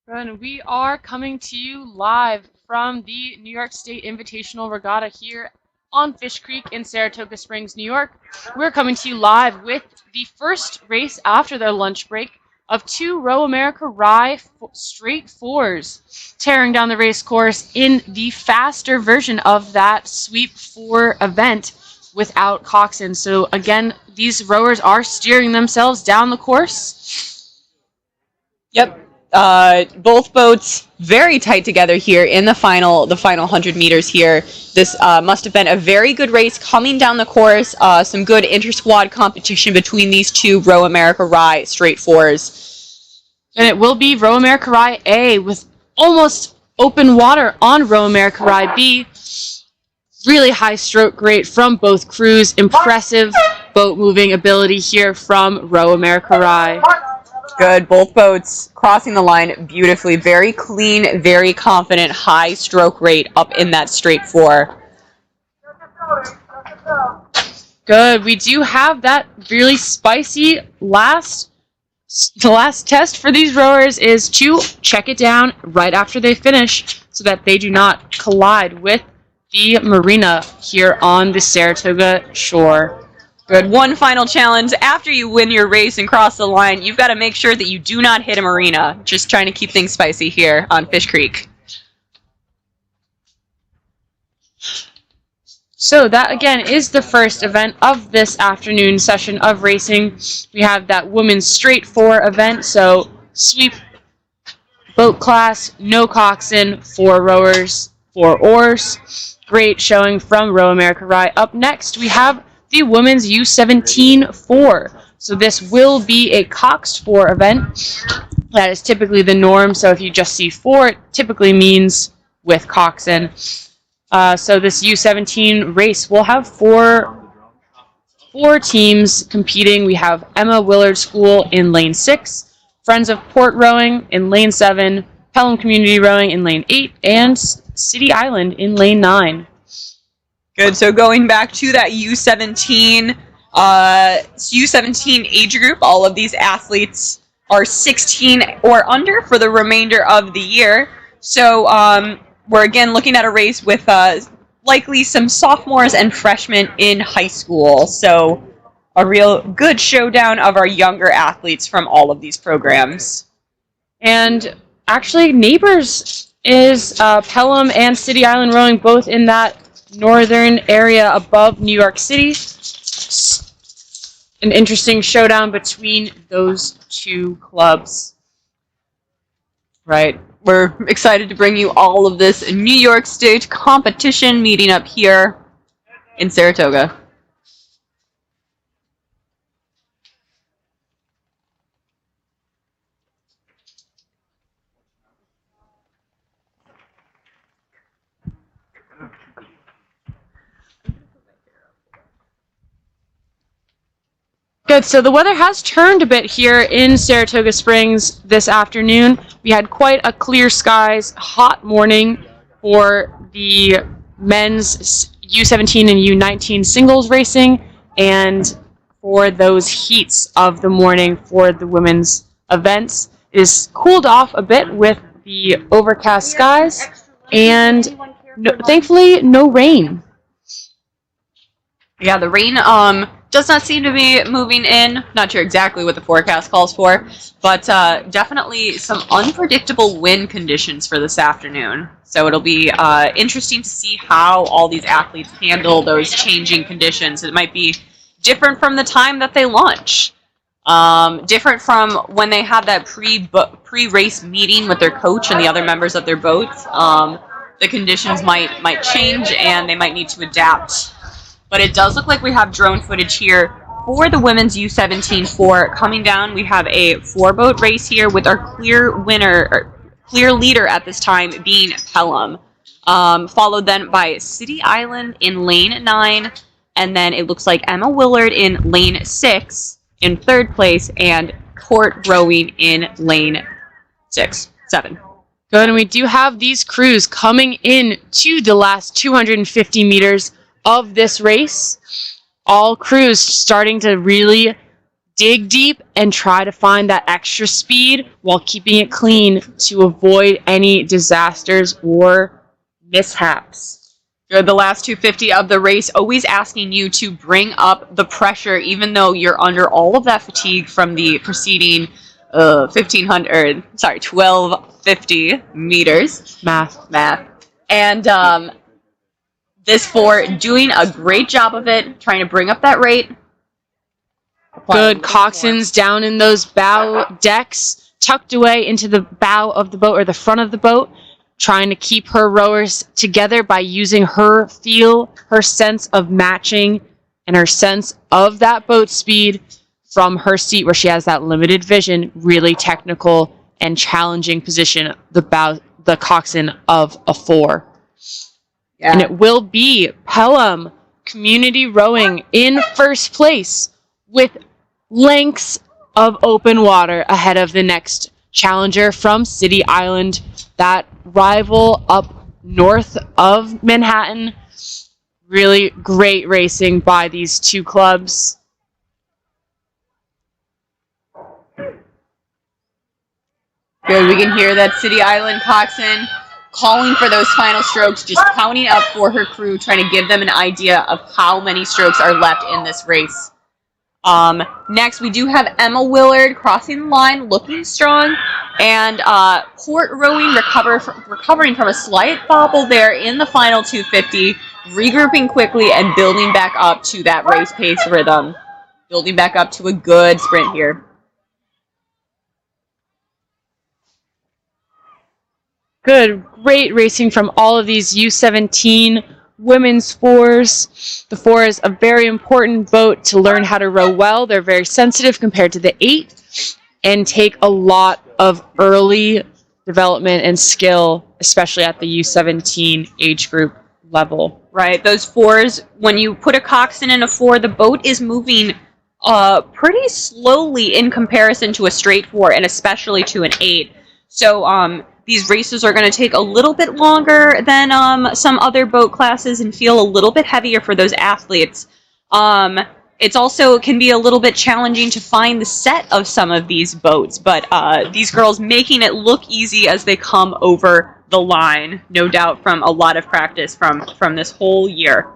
And we are coming to you live from the New York State Invitational Regatta here on Fish Creek in Saratoga Springs, New York. We're coming to you live with the first race after their lunch break of two Row America Rye straight fours, tearing down the race course in the faster version of that Sweep 4 event without coxswain. So again, these rowers are steering themselves down the course. Yep. Both boats very tight together here in the final 100 meters here. This must have been a very good race coming down the course. Some good inter-squad competition between these two Row America Rye straight fours. And it will be Row America Rye A with almost open water on Row America Rye B. Really high stroke rate from both crews. Impressive boat moving ability here from Row America Rye. Good. Both boats crossing the line beautifully. Very clean, very confident, high stroke rate up in that straight four. Good. We do have that really spicy the last test for these rowers is to check it down right after they finish so that they do not collide with the marina here on the Saratoga shore. Good. One final challenge. After you win your race and cross the line, you've got to make sure that you do not hit a marina. Just trying to keep things spicy here on Fish Creek. So that, again, is the first event of this afternoon session of racing. We have that women's straight four event, so sweep boat class, no coxswain, 4 rowers, 4 oars. Great showing from Row America Rye. Up next, we have the women's U17 4. So this will be a coxed 4 event. That is typically the norm, so if you just see 4, it typically means with coxswain. So this U17 race will have four teams competing. We have Emma Willard School in lane 6, Friends of Port Rowing in lane 7, Pelham Community Rowing in lane 8, and City Island in lane 9. Good. So going back to that U17 age group, all of these athletes are 16 or under for the remainder of the year. So we're again looking at a race with likely some sophomores and freshmen in high school. So a real good showdown of our younger athletes from all of these programs. And actually, neighbors is Pelham and City Island Rowing, both in that northern area above New York City. An interesting showdown between those two clubs. Right. We're excited to bring you all of this New York State competition meeting up here in Saratoga. Good, so the weather has turned a bit here in Saratoga Springs this afternoon. We had quite a clear skies, hot morning for the men's U17 and U19 singles racing, and for those heats of the morning for the women's events. It is cooled off a bit with the overcast skies, and thankfully no rain. Yeah, the rain does not seem to be moving in. Not sure exactly what the forecast calls for, but definitely some unpredictable wind conditions for this afternoon. So it'll be interesting to see how all these athletes handle those changing conditions. It might be different from the time that they launch. Different from when they have that pre-race meeting with their coach and the other members of their boat. The conditions might change and they might need to adapt. But it does look like we have drone footage here for the women's U17 4. Coming down, we have a 4-boat race here with our clear leader at this time being Pelham. Followed then by City Island in lane 9, and then it looks like Emma Willard in lane 6 in 3rd place, and Port Rowing in lane 7. Good, and we do have these crews coming in to the last 250 meters of this race. All crews starting to really dig deep and try to find that extra speed while keeping it clean to avoid any disasters or mishaps. You're the last 250 of the race, always asking you to bring up the pressure, even though you're under all of that fatigue from the preceding 1250 meters. Math. And this four doing a great job of it, trying to bring up that rate. Good coxswains down in those bow decks, tucked away into the bow of the boat or the front of the boat, trying to keep her rowers together by using her feel, her sense of matching, and her sense of that boat speed from her seat where she has that limited vision, really technical and challenging position, the coxswain of a 4. Yeah. And it will be Pelham Community Rowing in first place with lengths of open water ahead of the next challenger from City Island, that rival up north of Manhattan. Really great racing by these two clubs. Good, we can hear that City Island coxswain calling for those final strokes, just counting up for her crew, trying to give them an idea of how many strokes are left in this race. Next, we do have Emma Willard crossing the line, looking strong, and Port Rowing recovering from a slight bobble there in the final 250, regrouping quickly and building back up to that race pace rhythm, building back up to a good sprint here. Good, great racing from all of these U17 women's 4s. The 4 is a very important boat to learn how to row well. They're very sensitive compared to the 8 and take a lot of early development and skill, especially at the U17 age group level. Right, those 4s, when you put a coxswain in a 4, the boat is moving pretty slowly in comparison to a straight 4 and especially to an 8. So these races are going to take a little bit longer than some other boat classes and feel a little bit heavier for those athletes. It's also can be a little bit challenging to find the set of some of these boats, but these girls making it look easy as they come over the line, no doubt from a lot of practice from this whole year.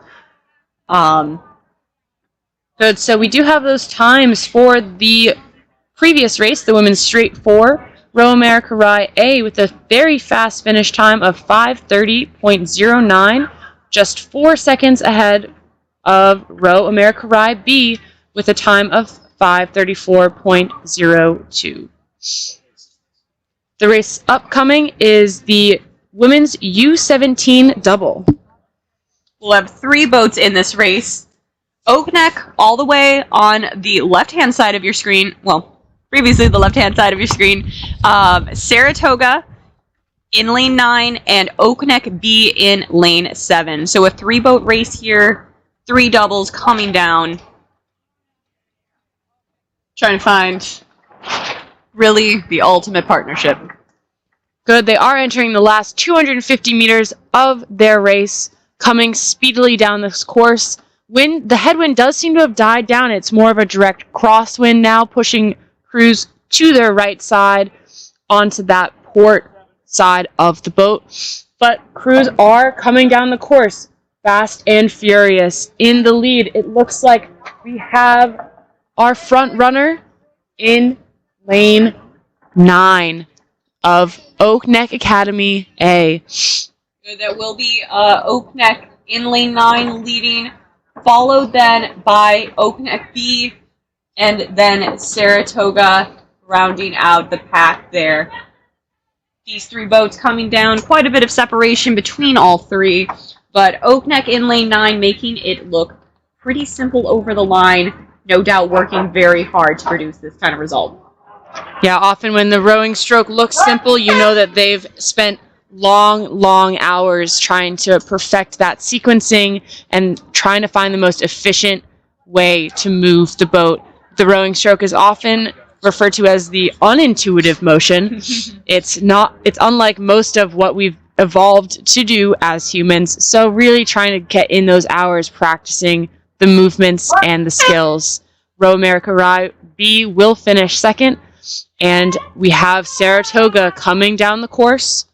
Good, so we do have those times for the previous race, the women's straight 4. Row America Rye A with a very fast finish time of 5:30.09, just 4 seconds ahead of Row America Rye B with a time of 5:34.02. The race upcoming is the women's U17 double. We'll have 3 boats in this race. Oakneck all the way on the left-hand side of your screen. Well, previously the left-hand side of your screen. Saratoga in lane 9 and Oakneck B in lane 7. So a 3-boat race here, 3 doubles coming down. Trying to find really the ultimate partnership. Good, they are entering the last 250 meters of their race, coming speedily down this course. The headwind does seem to have died down. It's more of a direct crosswind now, pushing crews to their right side onto that port side of the boat. But crews are coming down the course fast and furious. In the lead, it looks like we have our front runner in lane 9 of Oakneck Academy A. That will be Oakneck in lane 9 leading, followed then by Oakneck B, and then Saratoga rounding out the pack there. These 3 boats coming down, quite a bit of separation between all 3, but Oakneck in lane 9 making it look pretty simple over the line, no doubt working very hard to produce this kind of result. Yeah, often when the rowing stroke looks simple, you know that they've spent long hours trying to perfect that sequencing and trying to find the most efficient way to move the boat. The rowing stroke is often referred to as the unintuitive motion. It's unlike most of what we've evolved to do as humans. So really trying to get in those hours practicing the movements and the skills Row America Rye B will finish second. And we have Saratoga coming down the course,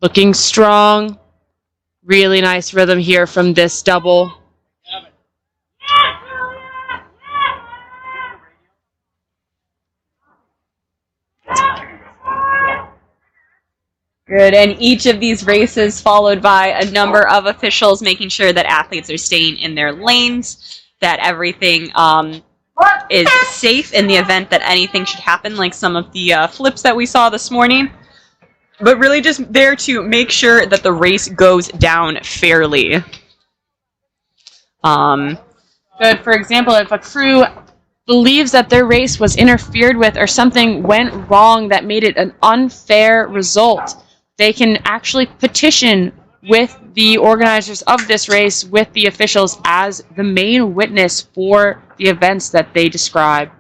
looking strong. Really nice rhythm here from this double. Good, and each of these races followed by a number of officials making sure that athletes are staying in their lanes, that everything is safe in the event that anything should happen, like some of the flips that we saw this morning. But really just there to make sure that the race goes down fairly. Good. For example, if a crew believes that their race was interfered with or something went wrong that made it an unfair result, they can actually petition with the organizers of this race, with the officials, as the main witness for the events that they describe.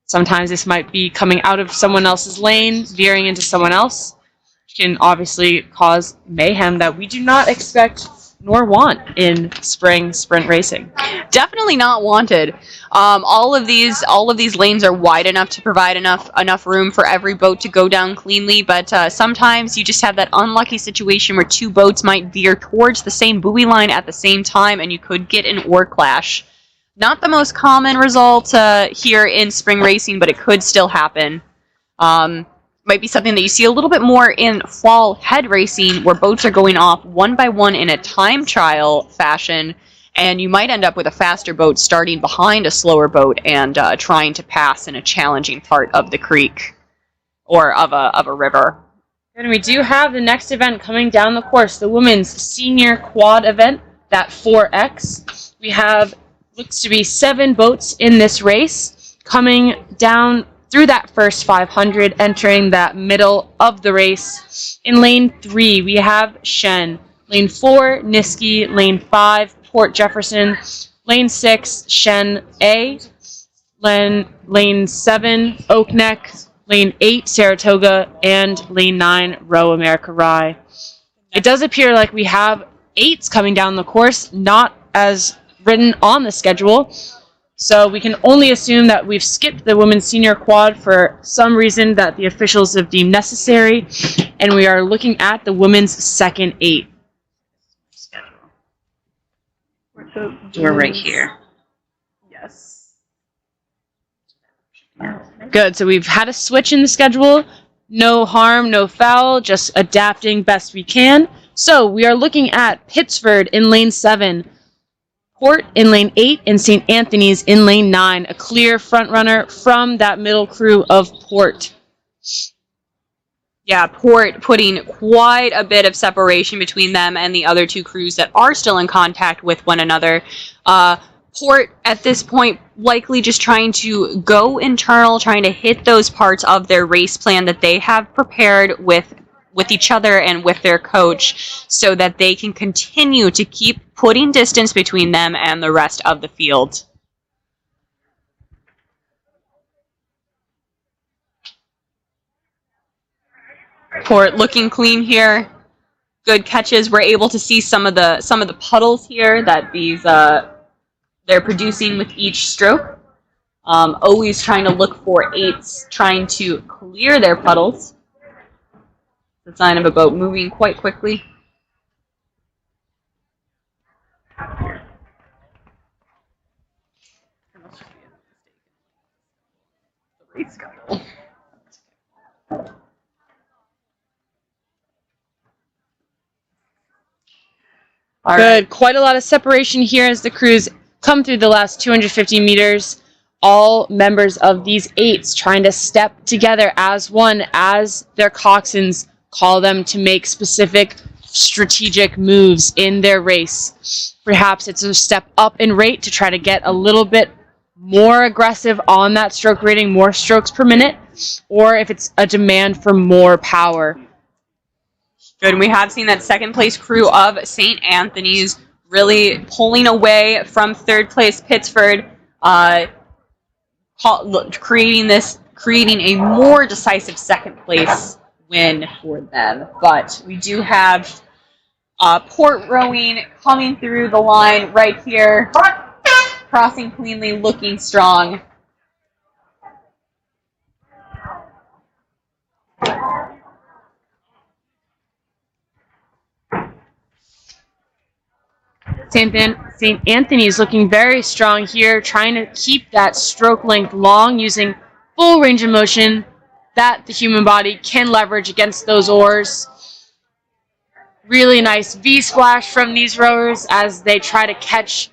Sometimes this might be coming out of someone else's lane, veering into someone else, which can obviously cause mayhem that we do not expect nor want in spring sprint racing. Definitely not wanted. All of these lanes are wide enough to provide enough room for every boat to go down cleanly, but sometimes you just have that unlucky situation where two boats might veer towards the same buoy line at the same time, and you could get an oar clash. Not the most common result here in spring racing, but it could still happen. Might be something that you see a little bit more in fall head racing, where boats are going off one by one in a time trial fashion, and you might end up with a faster boat starting behind a slower boat and trying to pass in a challenging part of the creek or of a river. And we do have the next event coming down the course, the women's senior quad event, that 4X. We have, looks to be 7 boats in this race coming down through that first 500, entering that middle of the race. In lane 3, we have Shen. Lane 4, Niski. Lane 5, Port Jefferson. Lane 6, Shen A. Lane 7, Oak Neck. Lane 8, Saratoga. And lane 9, Row America Rye. It does appear like we have 8s coming down the course, not as written on the schedule. So we can only assume that we've skipped the women's senior quad for some reason that the officials have deemed necessary, and we are looking at the women's second 8. We're right here. Yes. Good, so we've had a switch in the schedule. No harm, no foul, just adapting best we can. So we are looking at Pittsford in lane 7, Port in lane 8, and St. Anthony's in lane 9, a clear front runner from that middle crew of Port. Yeah, Port putting quite a bit of separation between them and the other two crews that are still in contact with one another. Port, at this point, likely just trying to go internal, trying to hit those parts of their race plan that they have prepared with each other and with their coach, so that they can continue to keep putting distance between them and the rest of the field. Port looking clean here. Good catches. We're able to see some of the puddles here that these they're producing with each stroke. Always trying to look for 8s, trying to clear their puddles. The sign of a boat moving quite quickly. Good. Quite a lot of separation here as the crews come through the last 250 meters. All members of these 8s trying to step together as one, as their coxswains call them to make specific strategic moves in their race. Perhaps it's a step up in rate to try to get a little bit more aggressive on that stroke rating, more strokes per minute, or if it's a demand for more power. Good, and we have seen that second place crew of St. Anthony's really pulling away from third place Pittsford, creating a more decisive second place win for them. But we do have Port rowing coming through the line right here. crossing cleanly, looking strong. St. Anthony's looking very strong here, trying to keep that stroke length long, using full range of motion that the human body can leverage against those oars. Really nice V-splash from these rowers as they try to catch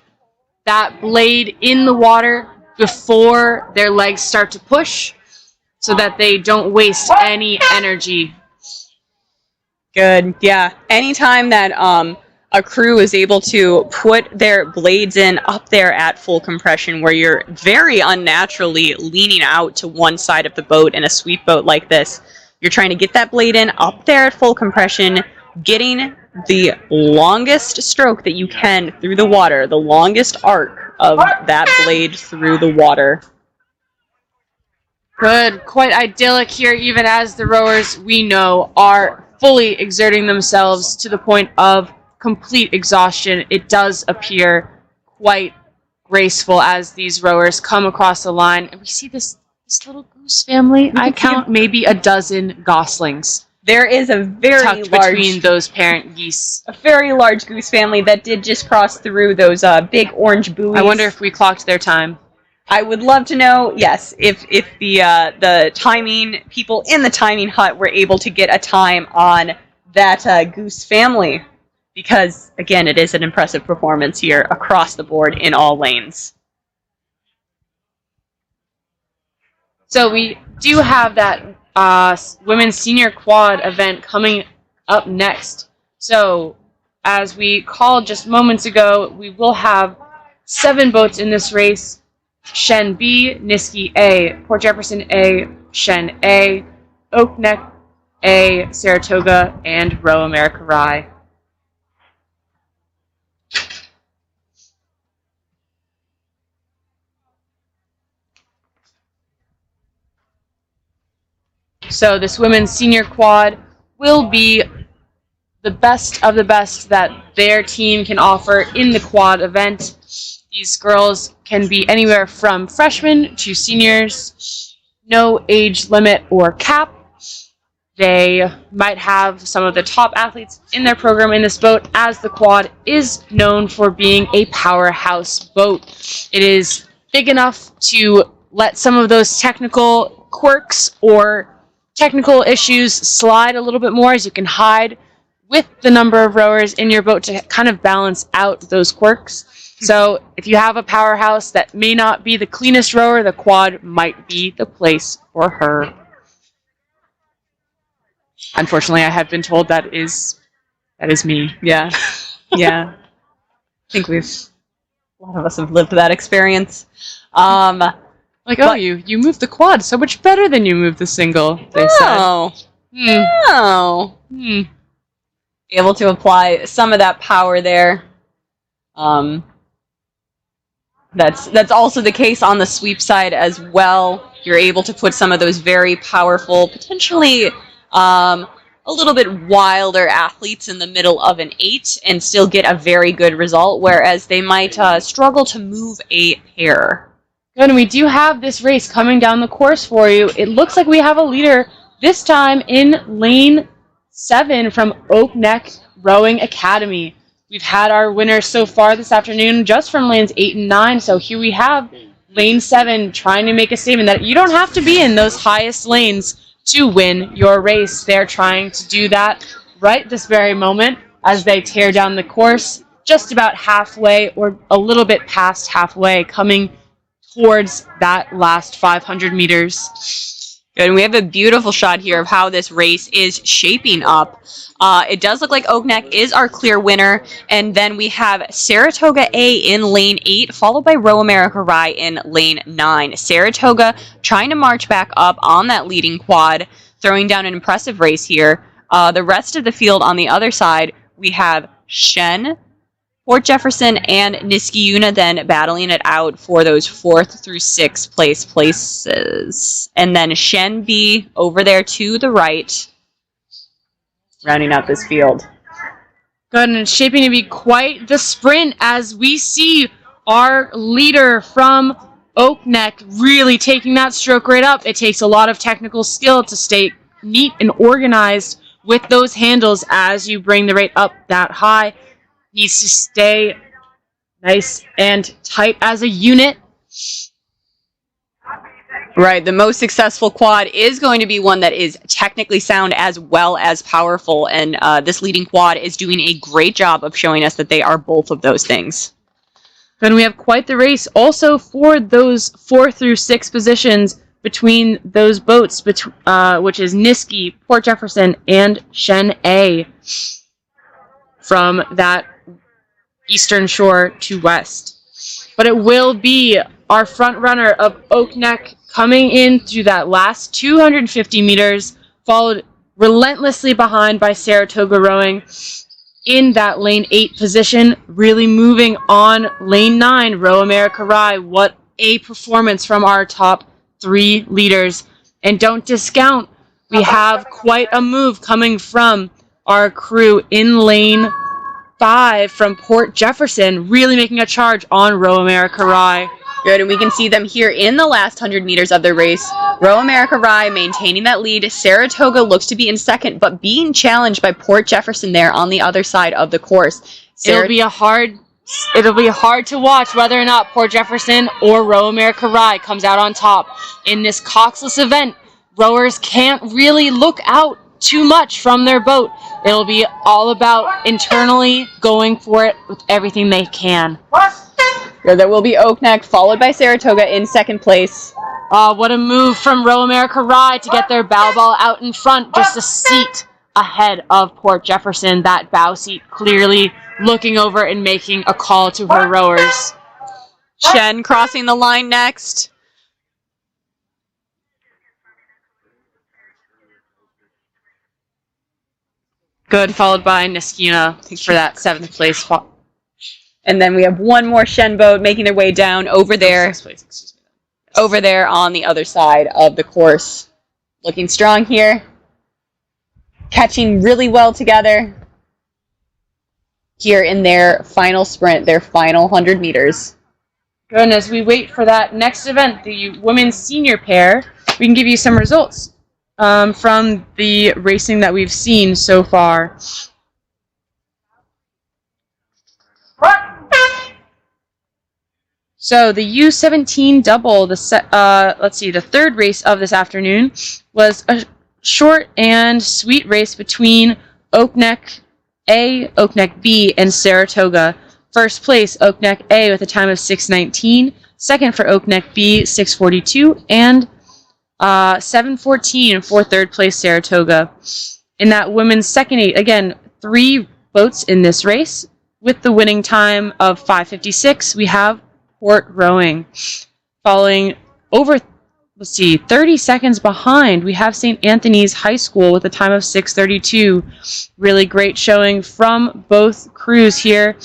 that blade in the water before their legs start to push so that they don't waste any energy. Good, yeah. Anytime that a crew is able to put their blades in up there at full compression, where you're very unnaturally leaning out to one side of the boat in a sweep boat like this, you're trying to get that blade in up there at full compression, getting the longest stroke that you can through the water, the longest arc of that blade through the water. Good, quite idyllic here, even as the rowers we know are fully exerting themselves to the point of complete exhaustion. It does appear quite graceful as these rowers come across the line. And we see this little goose family. I count maybe a dozen goslings. There is a very tucked large between those parent geese. A very large goose family that did just cross through those big orange buoys. I wonder if we clocked their time. I would love to know, yes, if the timing people in the timing hut were able to get a time on that goose family, because again, it is an impressive performance here across the board in all lanes. So we do have that women's senior quad event coming up next. So as we called just moments ago, we will have 7 boats in this race. Shen B, Niski A, Port Jefferson A, Shen A, Oak Neck A, Saratoga, and Row America Rye. So this women's senior quad will be the best of the best that their team can offer in the quad event. These girls can be anywhere from freshmen to seniors, no age limit or cap. They might have some of the top athletes in their program in this boat, as the quad is known for being a powerhouse boat. It is big enough to let some of those technical quirks or technical issues slide a little bit more, as you can hide with the number of rowers in your boat to kind of balance out those quirks. So if you have a powerhouse that may not be the cleanest rower, the quad might be the place for her. Unfortunately, I have been told that is me. Yeah, yeah. I think a lot of us have lived that experience. You moved the quad so much better than you moved the single, they said. No. Able to apply some of that power there. That's also the case on the sweep side as well. You're able to put some of those very powerful, potentially a little bit wilder athletes in the middle of an 8 and still get a very good result, whereas they might struggle to move a pair. Good, and we do have this race coming down the course for you. It looks like we have a leader this time in lane 7 from Oak Neck Rowing Academy. We've had our winners so far this afternoon just from lanes 8 and 9, so here we have lane 7 trying to make a statement that you don't have to be in those highest lanes to win your race. They're trying to do that right this very moment as they tear down the course, just about halfway or a little bit past halfway, coming towards that last 500 meters. Good, and we have a beautiful shot here of how this race is shaping up. It does look like Oak Neck is our clear winner, and then we have Saratoga A in lane 8, followed by Row America Rye in lane 9. Saratoga trying to march back up on that leading quad, throwing down an impressive race here. The rest of the field on the other side, we have Shen, Port Jefferson, and Niskiuna then battling it out for those 4th through 6th places. And then Shen B over there to the right, rounding out this field. Good, and it's shaping to be quite the sprint as we see our leader from Oak Neck really taking that stroke right up. It takes a lot of technical skill to stay neat and organized with those handles as you bring the rate up that high. Needs to stay nice and tight as a unit. Right, the most successful quad is going to be one that is technically sound as well as powerful, and this leading quad is doing a great job of showing us that they are both of those things. Then we have quite the race also for those 4 through 6 positions between those boats, which is Niski, Port Jefferson, and Shen A from that eastern shore to west. But it will be our front runner of Oak Neck coming in through that last 250 meters, followed relentlessly behind by Saratoga Rowing in that lane 8 position, really moving on lane 9, Row America Rye. What a performance from our top 3 leaders. And don't discount, we have quite a move coming from our crew in lane 5 from Port Jefferson, really making a charge on Row America Rye. Good, and we can see them here in the last 100 meters of the race. Row America Rye maintaining that lead. Saratoga looks to be in second, but being challenged by Port Jefferson there on the other side of the course. It'll be hard to watch whether or not Port Jefferson or Row America Rye comes out on top. In this coxless event, rowers can't really look out too much from their boat. It'll be all about internally going for it with everything they can. There will be Oak Neck, followed by Saratoga in second place. What a move from Row America Rye to get their bow ball out in front, just a seat ahead of Port Jefferson. That bow seat clearly looking over and making a call to her rowers. Shen crossing the line next. Good, followed by Niskina for that 7th place spot. And then we have one more Shen boat making their way down over there. 6th place, excuse me. Over there on the other side of the course. Looking strong here. Catching really well together. Here in their final sprint, their final 100 meters. Good, and as we wait for that next event, the women's senior pair, we can give you some results from the racing that we've seen so far. So the U17 double, the 3rd race of this afternoon, was a short and sweet race between Oak Neck A, Oak Neck B, and Saratoga. First place, Oak Neck A with a time of 6:19. Second for Oak Neck B, 6:42, and 7:14 for 3rd place Saratoga. In that women's second 8, again, 3 boats in this race. With the winning time of 5:56, we have Port Rowing. Following over, 30 seconds behind, we have St. Anthony's High School with a time of 6:32. Really great showing from both crews here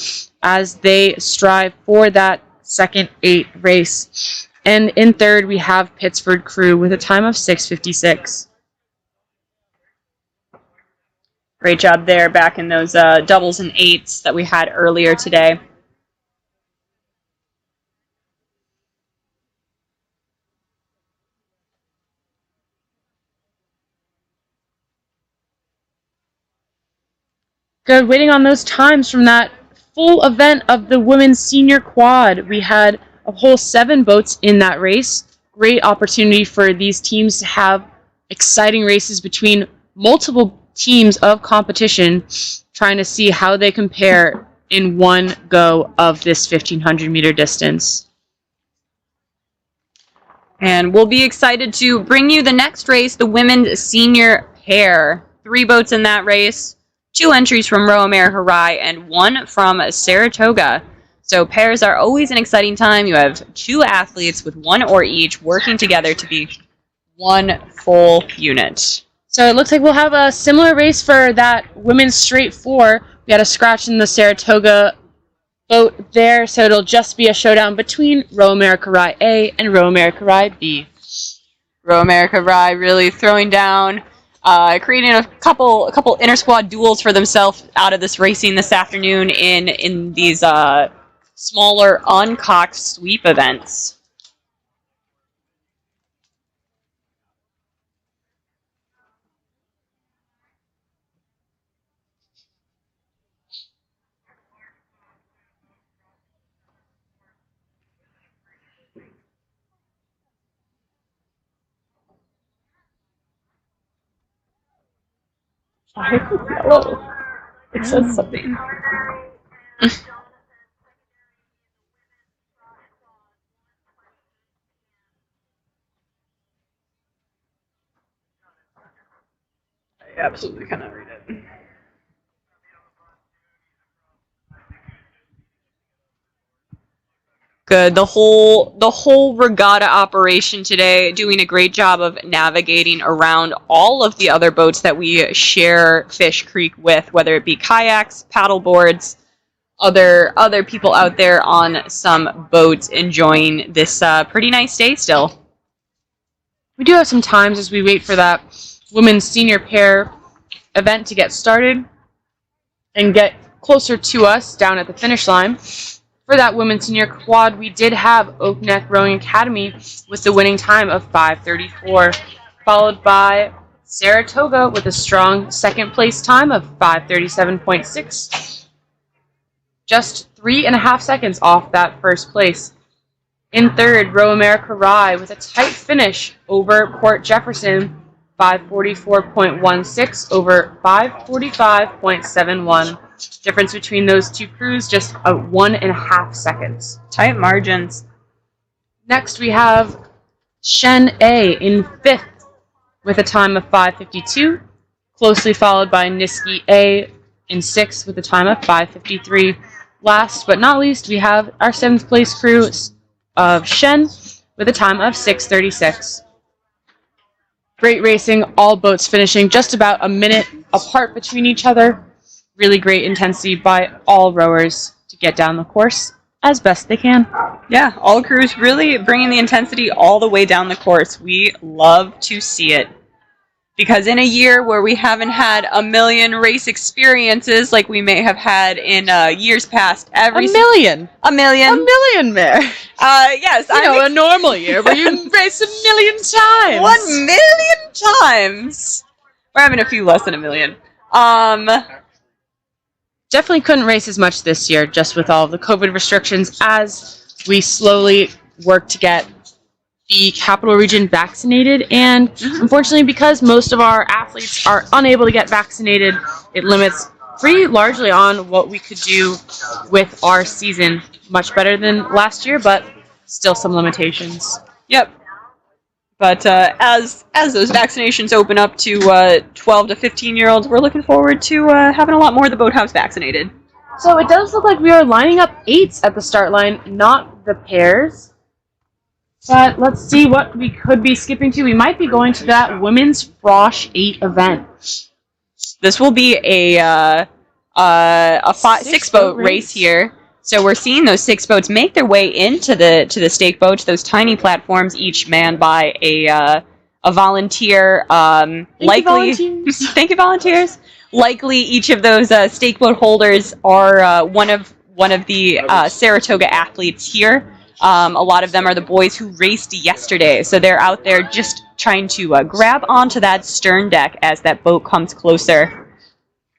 as they strive for that second 8 race. And in third, we have Pittsford Crew with a time of 6:56. Great job there back in those doubles and 8s that we had earlier today. Good, waiting on those times from that full event of the women's senior quad. We had a whole 7 boats in that race. Great opportunity for these teams to have exciting races between multiple teams of competition, trying to see how they compare in one go of this 1,500 meter distance. And we'll be excited to bring you the next race, the women's senior pair. 3 boats in that race, 2 entries from Row America Rye, and 1 from Saratoga. So pairs are always an exciting time. You have 2 athletes with 1 oar each working together to be one full unit. So it looks like we'll have a similar race for that women's straight 4. We had a scratch in the Saratoga boat there, so it'll just be a showdown between Row America Rye A and Row America Rye B. Row America Rye really throwing down, creating a couple inter-squad duels for themselves out of this racing this afternoon in these smaller uncocked sweep events. Yellow. It says something. I absolutely cannot read it. Good. The whole regatta operation today doing a great job of navigating around all of the other boats that we share Fish Creek with, whether it be kayaks, paddle boards, other people out there on some boats enjoying this pretty nice day still. We do have some times as we wait for that women's senior pair event to get started and get closer to us down at the finish line. For that women's senior quad, we did have Oak Neck Rowing Academy with the winning time of 5:34, followed by Saratoga with a strong second place time of 5:37.6, just 3.5 seconds off that first place. In third, Row America Rye with a tight finish over Port Jefferson, 5:44.16 over 5:45.71. Difference between those two crews, just 1.5 seconds. Tight margins. Next, we have Shen A in fifth with a time of 5:52, closely followed by Niski A in sixth with a time of 5:53. Last but not least, we have our seventh place crew of Shen with a time of 6:36. Great racing, all boats finishing just about a minute apart between each other. Really great intensity by all rowers to get down the course as best they can. Yeah, all crews really bringing the intensity all the way down the course. We love to see it. Because in a year where we haven't had a million race experiences like we may have had in years past, A million, Mare. Yes, A normal year where you race 1,000,000 times. 1,000,000 times. We're having a few less than a million. Definitely couldn't race as much this year, just with all of the COVID restrictions, as we slowly work to get the capital region vaccinated. And unfortunately, because most of our athletes are unable to get vaccinated, it limits pretty largely on what we could do with our season. Much better than last year, but still some limitations. Yep. But as those vaccinations open up to 12 to 15-year-olds, we're looking forward to having a lot more of the boathouse vaccinated. So it does look like we are lining up eights at the start line, not the pairs. But let's see what we could be skipping to. We might be going to that women's Frosh 8 event. This will be a six-boat race here. So we're seeing those 6 boats make their way into the stake boats, those tiny platforms, each manned by a volunteer. Thank you, volunteers. Likely, each of those stake boat holders are one of the Saratoga athletes here. A lot of them are the boys who raced yesterday, so they're out there just trying to grab onto that stern deck as that boat comes closer,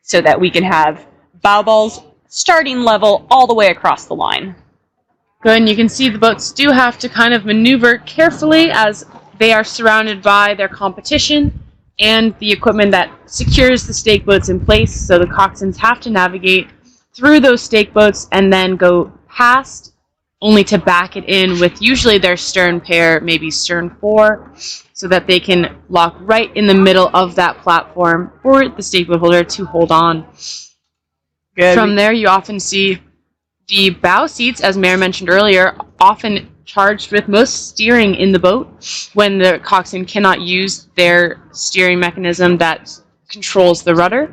so that we can have bow balls starting level all the way across the line. Good, and you can see the boats do have to kind of maneuver carefully as they are surrounded by their competition and the equipment that secures the stake boats in place, so the coxswains have to navigate through those stake boats and then go past, only to back it in with usually their stern pair, maybe stern 4, so that they can lock right in the middle of that platform for the stake boat holder to hold on. Good. From there, you often see the bow seats, as Mare mentioned earlier, often charged with most steering in the boat when the coxswain cannot use their steering mechanism that controls the rudder.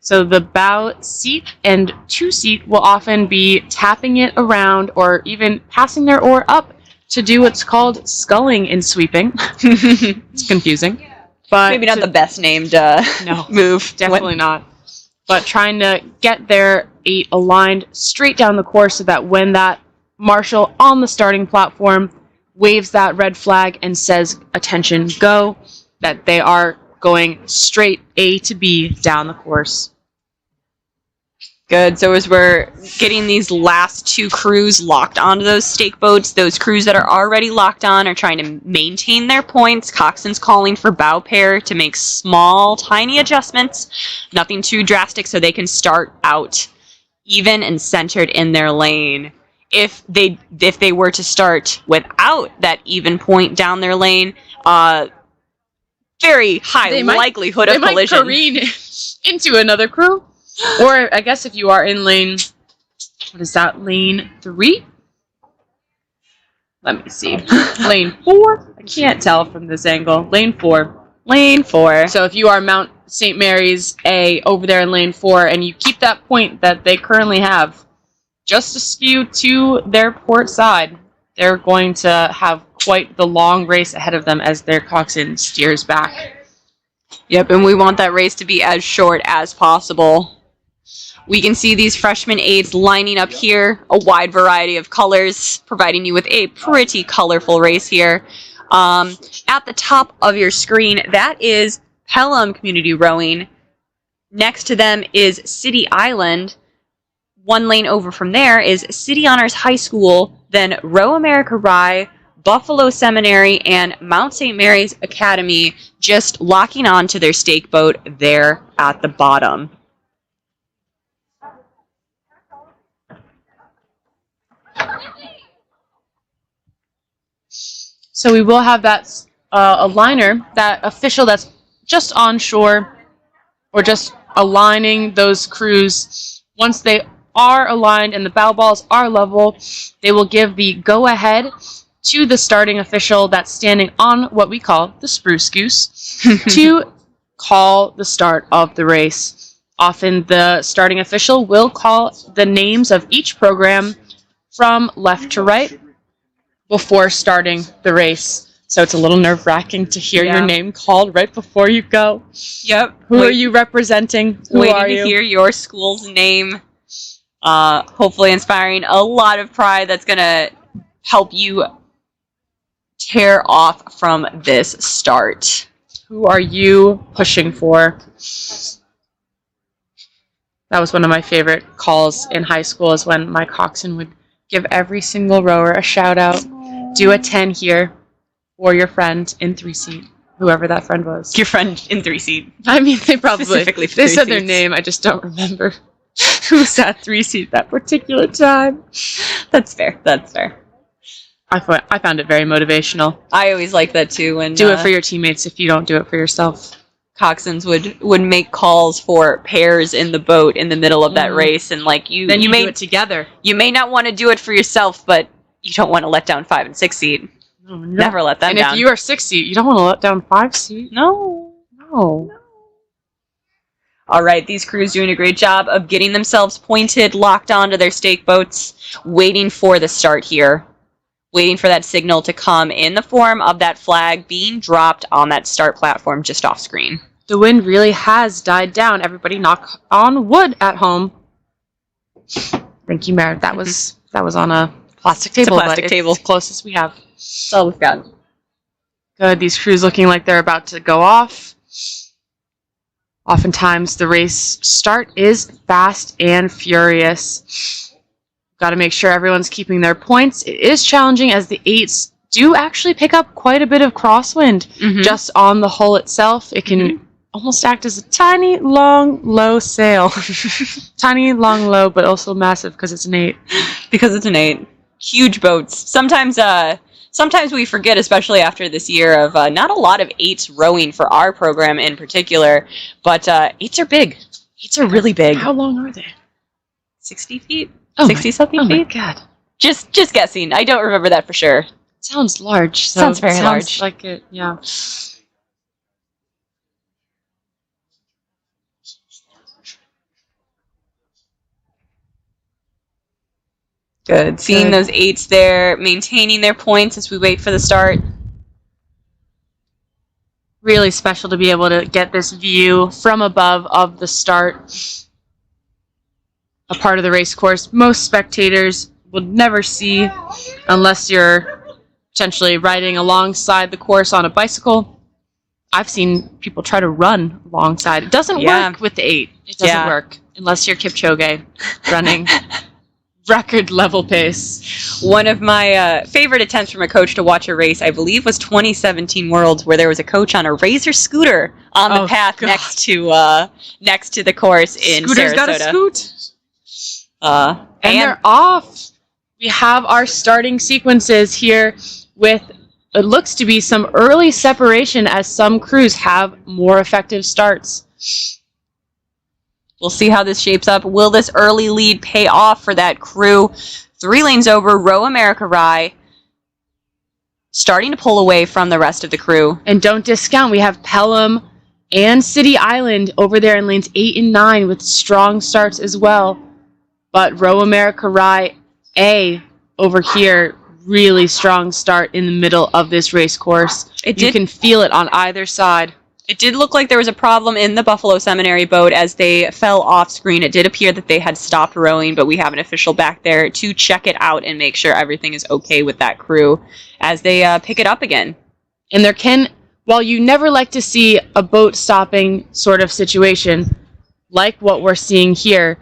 So the bow seat and 2 seat will often be tapping it around or even passing their oar up to do what's called sculling in sweeping. It's confusing. But Maybe not the best named move. Definitely not. But trying to get their 8 aligned straight down the course so that when that marshal on the starting platform waves that red flag and says, "Attention, go," that they are going straight A to B down the course. Good. So as we're getting these last two crews locked onto those stake boats, those crews that are already locked on are trying to maintain their points. Coxswain's calling for bow pair to make small, tiny adjustments, nothing too drastic, so they can start out even and centered in their lane. If they were to start without that even point down their lane, very high likelihood of collision. They might careen into another crew. Or I guess if you are in lane, what is that, lane 3? Let me see. Lane 4? I can't tell from this angle. Lane 4. Lane 4. So if you are Mount St. Mary's A over there in lane 4 and you keep that point that they currently have just askew to their port side, they're going to have quite the long race ahead of them as their coxswain steers back. Yep, and we want that race to be as short as possible. We can see these freshman aides lining up here, a wide variety of colors, providing you with a pretty colorful race here. At the top of your screen, that is Pelham Community Rowing. Next to them is City Island. One lane over from there is City Honors High School, then Row America Rye, Buffalo Seminary, and Mount St. Mary's Academy, just locking on to their stake boat there at the bottom. So we will have that a liner, that official that's just on shore or just aligning those crews. Once they are aligned and the bow balls are level, they will give the go-ahead to the starting official that's standing on what we call the spruce goose to call the start of the race. Often the starting official will call the names of each program from left to right before starting the race. So it's a little nerve-wracking to hear your name called right before you go. Yep. Who are you representing? Who are you? Waiting to hear your school's name. Hopefully inspiring a lot of pride that's going to help you tear off from this start. Who are you pushing for? That was one of my favorite calls in high school, is when my coxswain would give every single rower a shout out. Do a 10 here for your friend in 3-seat, whoever that friend was. Your friend in 3-seat. I mean, they probably Specifically for they 3 said their seats. name. I just don't remember who sat 3-seat that particular time. That's fair. That's fair. I found it very motivational. I always like that too. When Do it for your teammates if you don't do it for yourself. coxswains would make calls for pairs in the boat in the middle of that race, and like you may do it together. You may not want to do it for yourself, but you don't want to let down 5 and 6 seat. No. Never let them down. And if you are 6-seat, you don't want to let down 5-seat. No. No. All right, these crews doing a great job of getting themselves pointed, locked onto their stake boats, waiting for the start here. Waiting for that signal to come in the form of that flag being dropped on that start platform just off screen. The wind really has died down. Everybody knock on wood at home. Thank you, Mare. That was on a plastic table. It's a plastic table. It's the closest we have. That's all we've got. Good. These crews looking like they're about to go off. Oftentimes, the race start is fast and furious. Got to make sure everyone's keeping their points. It is challenging as the 8s do actually pick up quite a bit of crosswind just on the hull itself. It can almost act as a tiny, long, low sail. Tiny, long, low, but also massive because it's an 8. Because it's an 8. Huge boats. Sometimes we forget, especially after this year, of not a lot of 8s rowing for our program in particular, but 8s are big. 8s are really big. How long are they? 60 feet? Oh 60-something feet? Oh my god. Just guessing. I don't remember that for sure. It sounds large. So Sounds very large. Like it, yeah. Good. Seeing those 8s there, maintaining their points as we wait for the start. Really special to be able to get this view from above of the start. A part of the race course most spectators would never see unless you're potentially riding alongside the course on a bicycle. I've seen people try to run alongside. It doesn't work with the 8. It doesn't work unless you're Kipchoge running record level pace. One of my favorite attempts from a coach to watch a race, I believe, was 2017 Worlds, where there was a coach on a Razor scooter on the path next to the course in Scooter's Sarasota. got a scoot. And they're off. We have our starting sequences here with it looks to be some early separation as some crews have more effective starts. We'll see how this shapes up. Will this early lead pay off for that crew? 3 lanes over, Row America Rye starting to pull away from the rest of the crew. And don't discount, we have Pelham and City Island over there in lanes 8 and 9 with strong starts as well. But Row America Rye A over here, really strong start in the middle of this race course. You can feel it on either side. It did look like there was a problem in the Buffalo Seminary boat as they fell off screen. It did appear that they had stopped rowing, but we have an official back there to check it out and make sure everything is okay with that crew as they pick it up again. And there can, while you never like to see a boat stopping sort of situation, like what we're seeing here,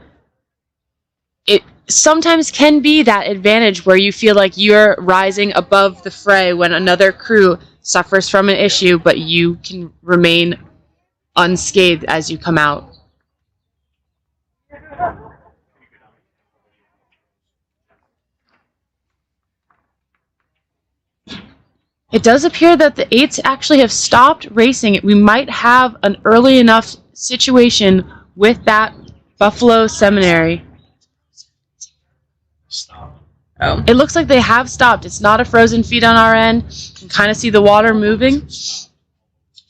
it sometimes can be that advantage where you feel like you're rising above the fray when another crew suffers from an issue, but you can remain unscathed as you come out. It does appear that the 8s actually have stopped racing. We might have an early enough situation with that Buffalo Seminary. Oh. It looks like they have stopped. It's not a frozen feed on our end. You can kind of see the water moving.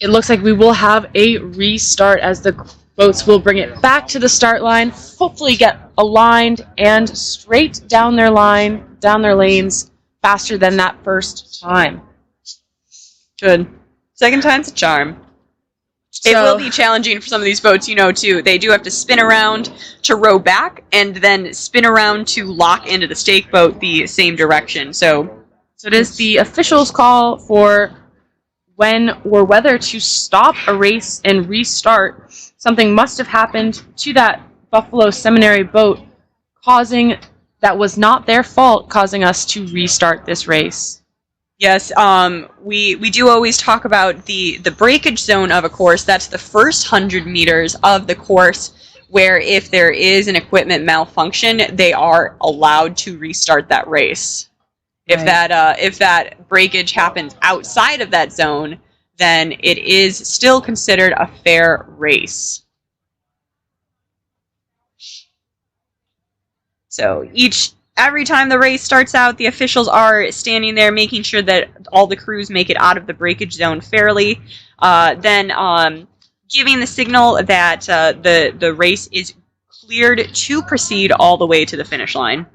It looks like we will have a restart as the boats will bring it back to the start line, hopefully get aligned and straight down their line, down their lanes, faster than that first time. Good. Second time's a charm. It will be challenging for some of these boats, too. They do have to spin around to row back and then spin around to lock into the stake boat the same direction. So it is the officials' call for when or whether to stop a race and restart. Something must have happened to that Buffalo Seminary boat, that was not their fault, causing us to restart this race. Yes, we do always talk about the breakage zone of a course. That's the first 100 meters of the course where if there is an equipment malfunction, they are allowed to restart that race. Right. If that breakage happens outside of that zone, then it is still considered a fair race. So every time the race starts out, the officials are standing there making sure that all the crews make it out of the breakage zone fairly. Then giving the signal that the race is cleared to proceed all the way to the finish line.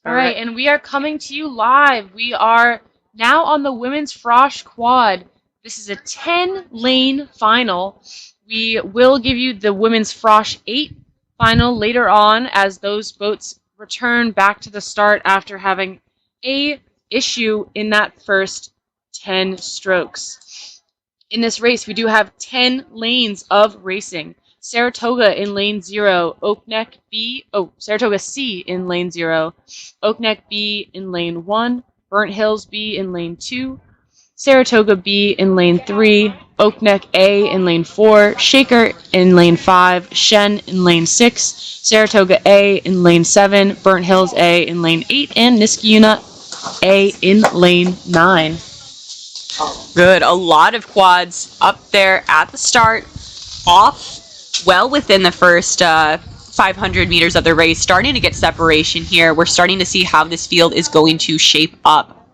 All right, and we are coming to you live. We are now on the women's frosh quad. This is a 10-lane final. We will give you the women's frosh 8 final later on as those boats return back to the start after having a issue in that first 10 strokes. In this race, we do have 10 lanes of racing. Saratoga in lane 0, Saratoga C in lane 0, Oakneck B in lane 1, Burnt Hills B in lane 2, Saratoga B in lane 3, Oakneck A in lane 4, Shaker in lane 5, Shen in lane 6, Saratoga A in lane 7, Burnt Hills A in lane 8, and Niskayuna A in lane 9. Good. A lot of quads up there at the start, off well within the first 500 meters of the race, starting to get separation here. We're starting to see how this field is going to shape up.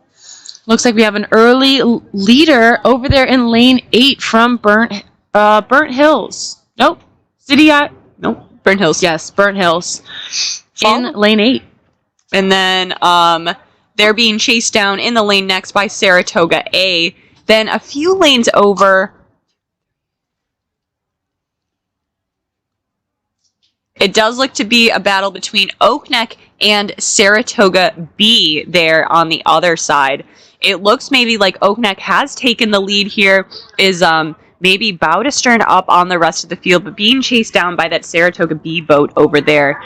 Looks like we have an early leader over there in lane 8 from Burnt Hills. Nope. Nope. Burnt Hills. Yes, Burnt Hills. In lane 8. And then they're being chased down in the lane next by Saratoga A. Then a few lanes over, it does look to be a battle between Oakneck and Saratoga B there on the other side. It looks maybe like Oakneck has taken the lead here, is maybe bow to stern up on the rest of the field, but being chased down by that Saratoga B boat over there.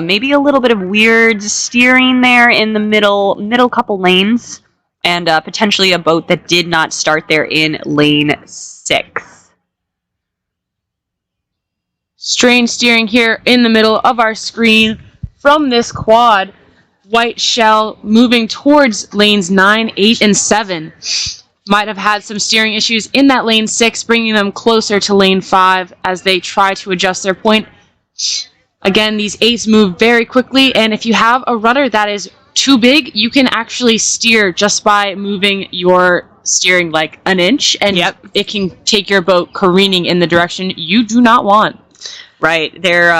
Maybe a little bit of weird steering there in the middle couple lanes, and potentially a boat that did not start there in lane 6. Strange steering here in the middle of our screen from this quad. White Shell moving towards lanes 9, 8, and 7. Might have had some steering issues in that lane 6, bringing them closer to lane 5 as they try to adjust their point. Again, these 8s move very quickly, and if you have a rudder that is too big, you can actually steer just by moving your steering like an inch, and it can take your boat careening in the direction you do not want. Right. There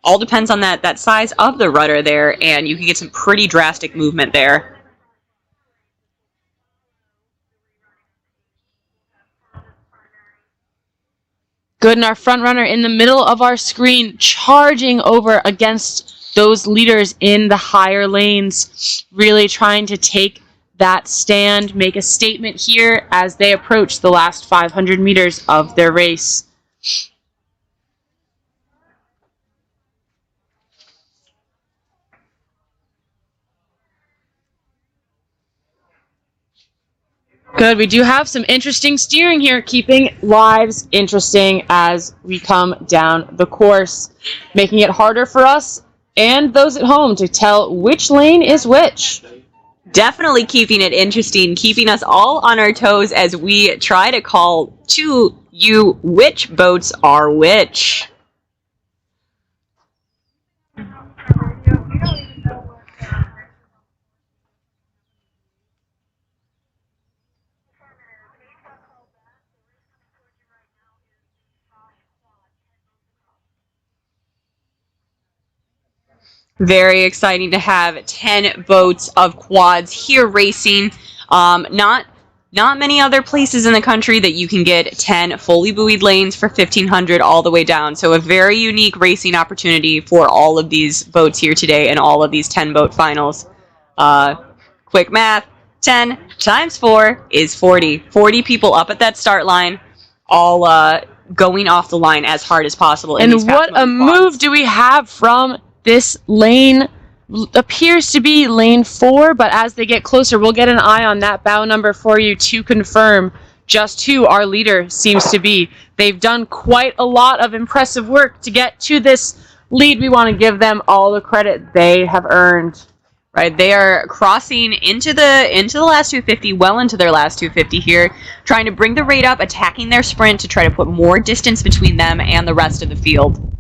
all depends on that size of the rudder there, and you can get some pretty drastic movement there. Good, and our front runner in the middle of our screen charging over against those leaders in the higher lanes, really trying to take that stand, make a statement here as they approach the last 500 meters of their race. Good, we do have some interesting steering here, keeping lives interesting as we come down the course, making it harder for us and those at home to tell which lane is which. Definitely keeping it interesting, keeping us all on our toes as we try to call to you which boats are which. Very exciting to have 10 boats of quads here racing. Not many other places in the country that you can get 10 fully buoyed lanes for 1,500 all the way down. So a very unique racing opportunity for all of these boats here today and all of these 10 boat finals. Quick math, 10 times 4 is 40. 40 people up at that start line, all going off the line as hard as possible. And what a move do we have from this lane. Appears to be lane 4, but as they get closer, we'll get an eye on that bow number for you to confirm just who our leader seems to be. They've done quite a lot of impressive work to get to this lead. We want to give them all the credit they have earned. Right, they are crossing into the last 250, well into their last 250 here, trying to bring the rate up, attacking their sprint to try to put more distance between them and the rest of the field.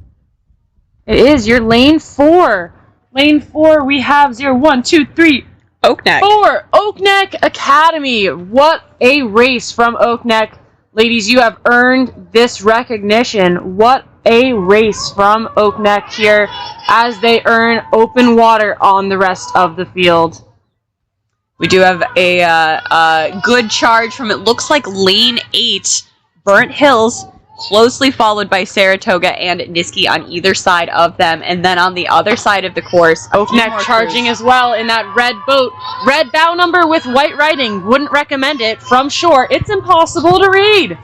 It is your lane 4. Lane 4, we have 0, 1, 2, 3. Oakneck. 4. Oakneck Academy. What a race from Oakneck. Ladies, you have earned this recognition. What A race from Oak Neck here as they earn open water on the rest of the field. We do have a good charge from, it looks like lane 8, Burnt Hills, closely followed by Saratoga and Niski on either side of them. And then on the other side of the course, Oak Neck charging as well in that red boat. Red bow number with white writing. Wouldn't recommend it from shore. It's impossible to read.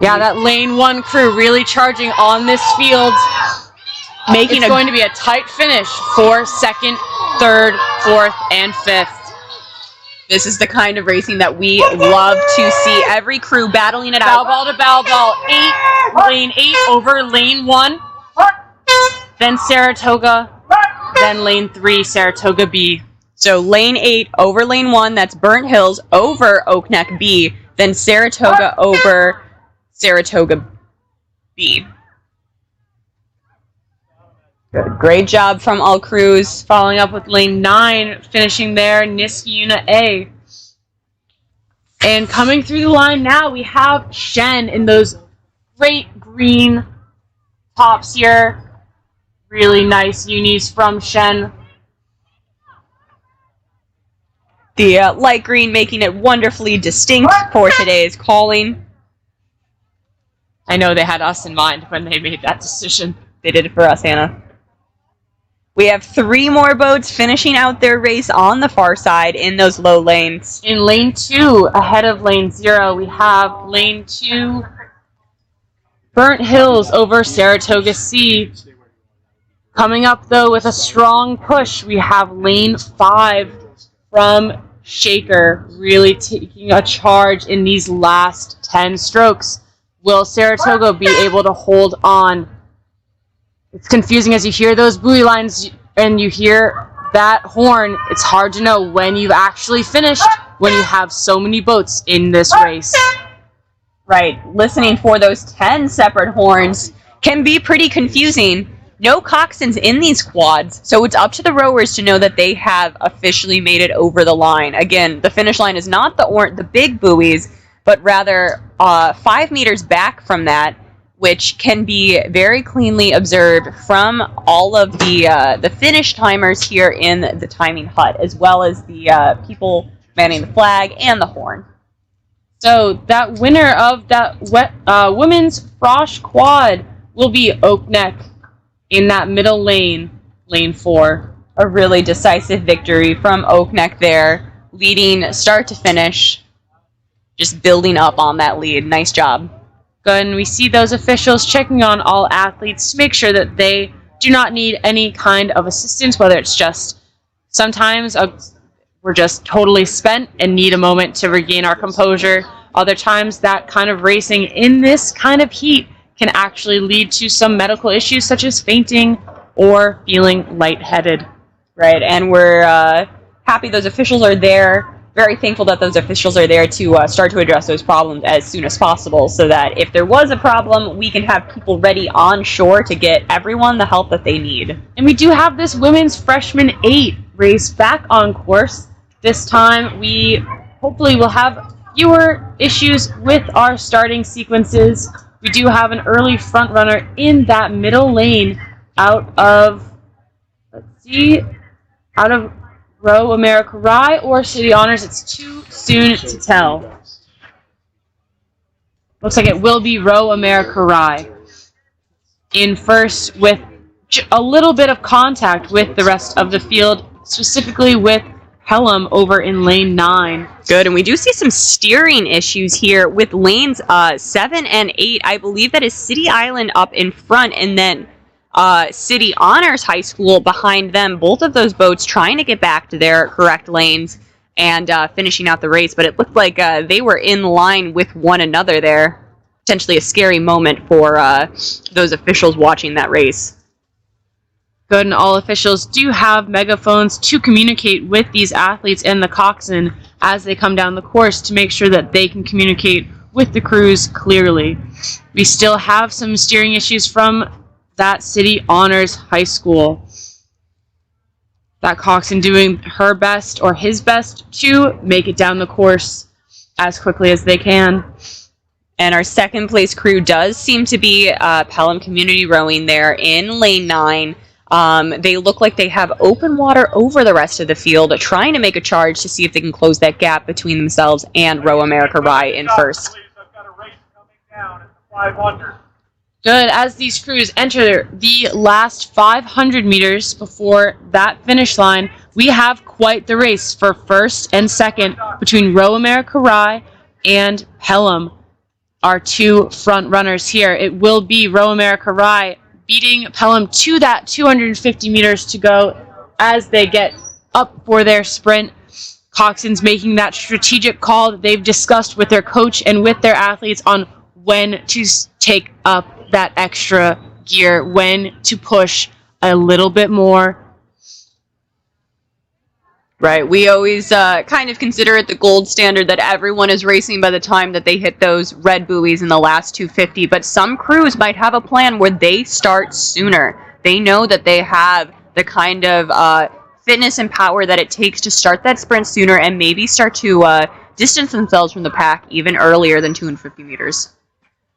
Yeah, that lane 1 crew really charging on this field. It's going to be a tight finish for 2nd, 3rd, 4th, and 5th. This is the kind of racing that we love to see. Every crew battling it out. Bow ball to bow ball. Lane 8 over lane 1. Then Saratoga. Then lane 3, Saratoga B. So lane 8 over lane 1, that's Burnt Hills, over Oak Neck B. Then Saratoga over Saratoga B. Good. Great job from all crews. Following up with lane 9, finishing there, Niski Unit A. And coming through the line now, we have Shen in those great green tops here. Really nice unis from Shen. The light green making it wonderfully distinct for today's calling. I know they had us in mind when they made that decision. They did it for us, Hannah. We have 3 more boats finishing out their race on the far side in those low lanes. In lane 2, ahead of lane 0, we have lane 2, Burnt Hills over Saratoga C. Coming up, though, with a strong push, we have lane 5 from Shaker, really taking a charge in these last 10 strokes. Will Saratoga be able to hold on? It's confusing as you hear those buoy lines and you hear that horn. It's hard to know when you've actually finished when you have so many boats in this race. Right, listening for those 10 separate horns can be pretty confusing. No coxswains in these quads, so it's up to the rowers to know that they have officially made it over the line. Again, the finish line is not the big buoys, but rather 5 meters back from that, which can be very cleanly observed from all of the finish timers here in the timing hut, as well as the people manning the flag and the horn. So that winner of that women's Frosh quad will be Oak Neck in that middle lane, lane 4. A really decisive victory from Oak Neck there, leading start to finish, just building up on that lead. Nice job. Good, and we see those officials checking on all athletes to make sure that they do not need any kind of assistance, whether it's just sometimes we're just totally spent and need a moment to regain our composure. Other times that kind of racing in this kind of heat can actually lead to some medical issues such as fainting or feeling lightheaded. Right, and we're happy those officials are there. Very thankful that those officials are there to start to address those problems as soon as possible, so that if there was a problem, we can have people ready on shore to get everyone the help that they need. And we do have this women's freshman 8 race back on course. This time we hopefully will have fewer issues with our starting sequences. We do have an early front runner in that middle lane out of Row America Rye or City Honors. It's too soon to tell. Looks like it will be Row America Rye in first with a little bit of contact with the rest of the field, specifically with Pelham over in lane 9. Good, and we do see some steering issues here with lanes 7 and 8. I believe that is City Island up in front, and then City Honors High School behind them. Both of those boats trying to get back to their correct lanes and finishing out the race, but it looked like they were in line with one another there. Potentially a scary moment for those officials watching that race. Good, and all officials do have megaphones to communicate with these athletes and the coxswain as they come down the course to make sure that they can communicate with the crews clearly. We still have some steering issues from that City Honors High School. That coxswain doing her best or his best to make it down the course as quickly as they can. And our second place crew does seem to be Pelham Community Rowing there in lane 9. They look like they have open water over the rest of the field, trying to make a charge to see if they can close that gap between themselves and Row America Rye in first. Good. As these crews enter the last 500 meters before that finish line, we have quite the race for first and second between Row America Rye and Pelham, our two front runners here. It will be Row America Rye beating Pelham to that 250 meters to go as they get up for their sprint. Coxon's making that strategic call that they've discussed with their coach and with their athletes on when to take up that extra gear, when to push a little bit more. Right. We always kind of consider it the gold standard that everyone is racing by the time that they hit those red buoys in the last 250. But some crews might have a plan where they start sooner. They know that they have the kind of fitness and power that it takes to start that sprint sooner and maybe start to distance themselves from the pack even earlier than 250 meters.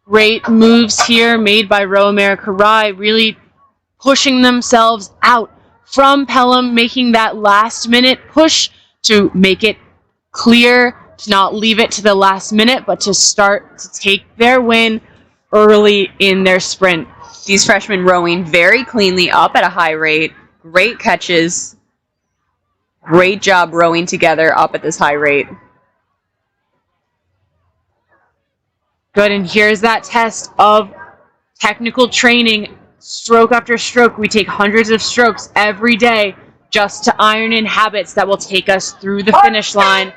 Great moves here made by Row America Rye, really pushing themselves out from Pelham, making that last-minute push to make it clear, to not leave it to the last minute, but to start to take their win early in their sprint. These freshmen rowing very cleanly up at a high rate. Great catches. Great job rowing together up at this high rate. Good, and here's that test of technical training, stroke after stroke. We take hundreds of strokes every day just to iron in habits that will take us through the finish line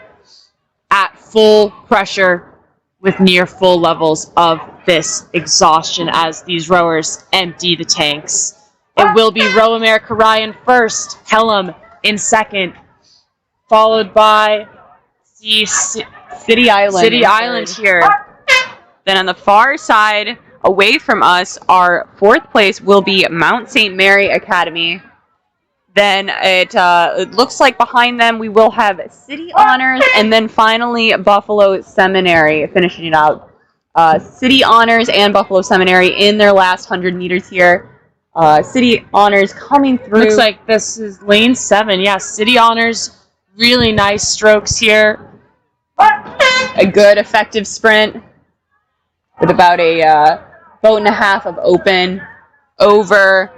at full pressure with near full levels of this exhaustion as these rowers empty the tanks. It will be Row America Rye in first, Pelham in second, followed by the City Island here. Then on the far side, away from us, our fourth place will be Mount St. Mary Academy. Then it looks like behind them we will have City Honors, and then finally Buffalo Seminary finishing it out. City Honors and Buffalo Seminary in their last 100 meters here. City Honors coming through. Looks like this is lane 7. Yeah, City Honors, really nice strokes here. A good, effective sprint with about a boat and a half of open over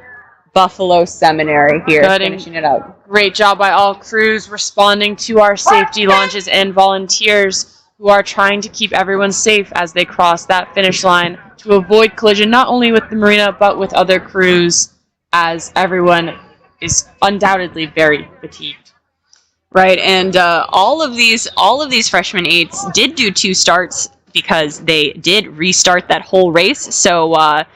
Buffalo Seminary here, finishing it out. Great job by all crews responding to our safety launches and volunteers who are trying to keep everyone safe as they cross that finish line to avoid collision not only with the marina but with other crews, as everyone is undoubtedly very fatigued. Right, and all of these freshman eights did do 2 starts because they did restart that whole race. So a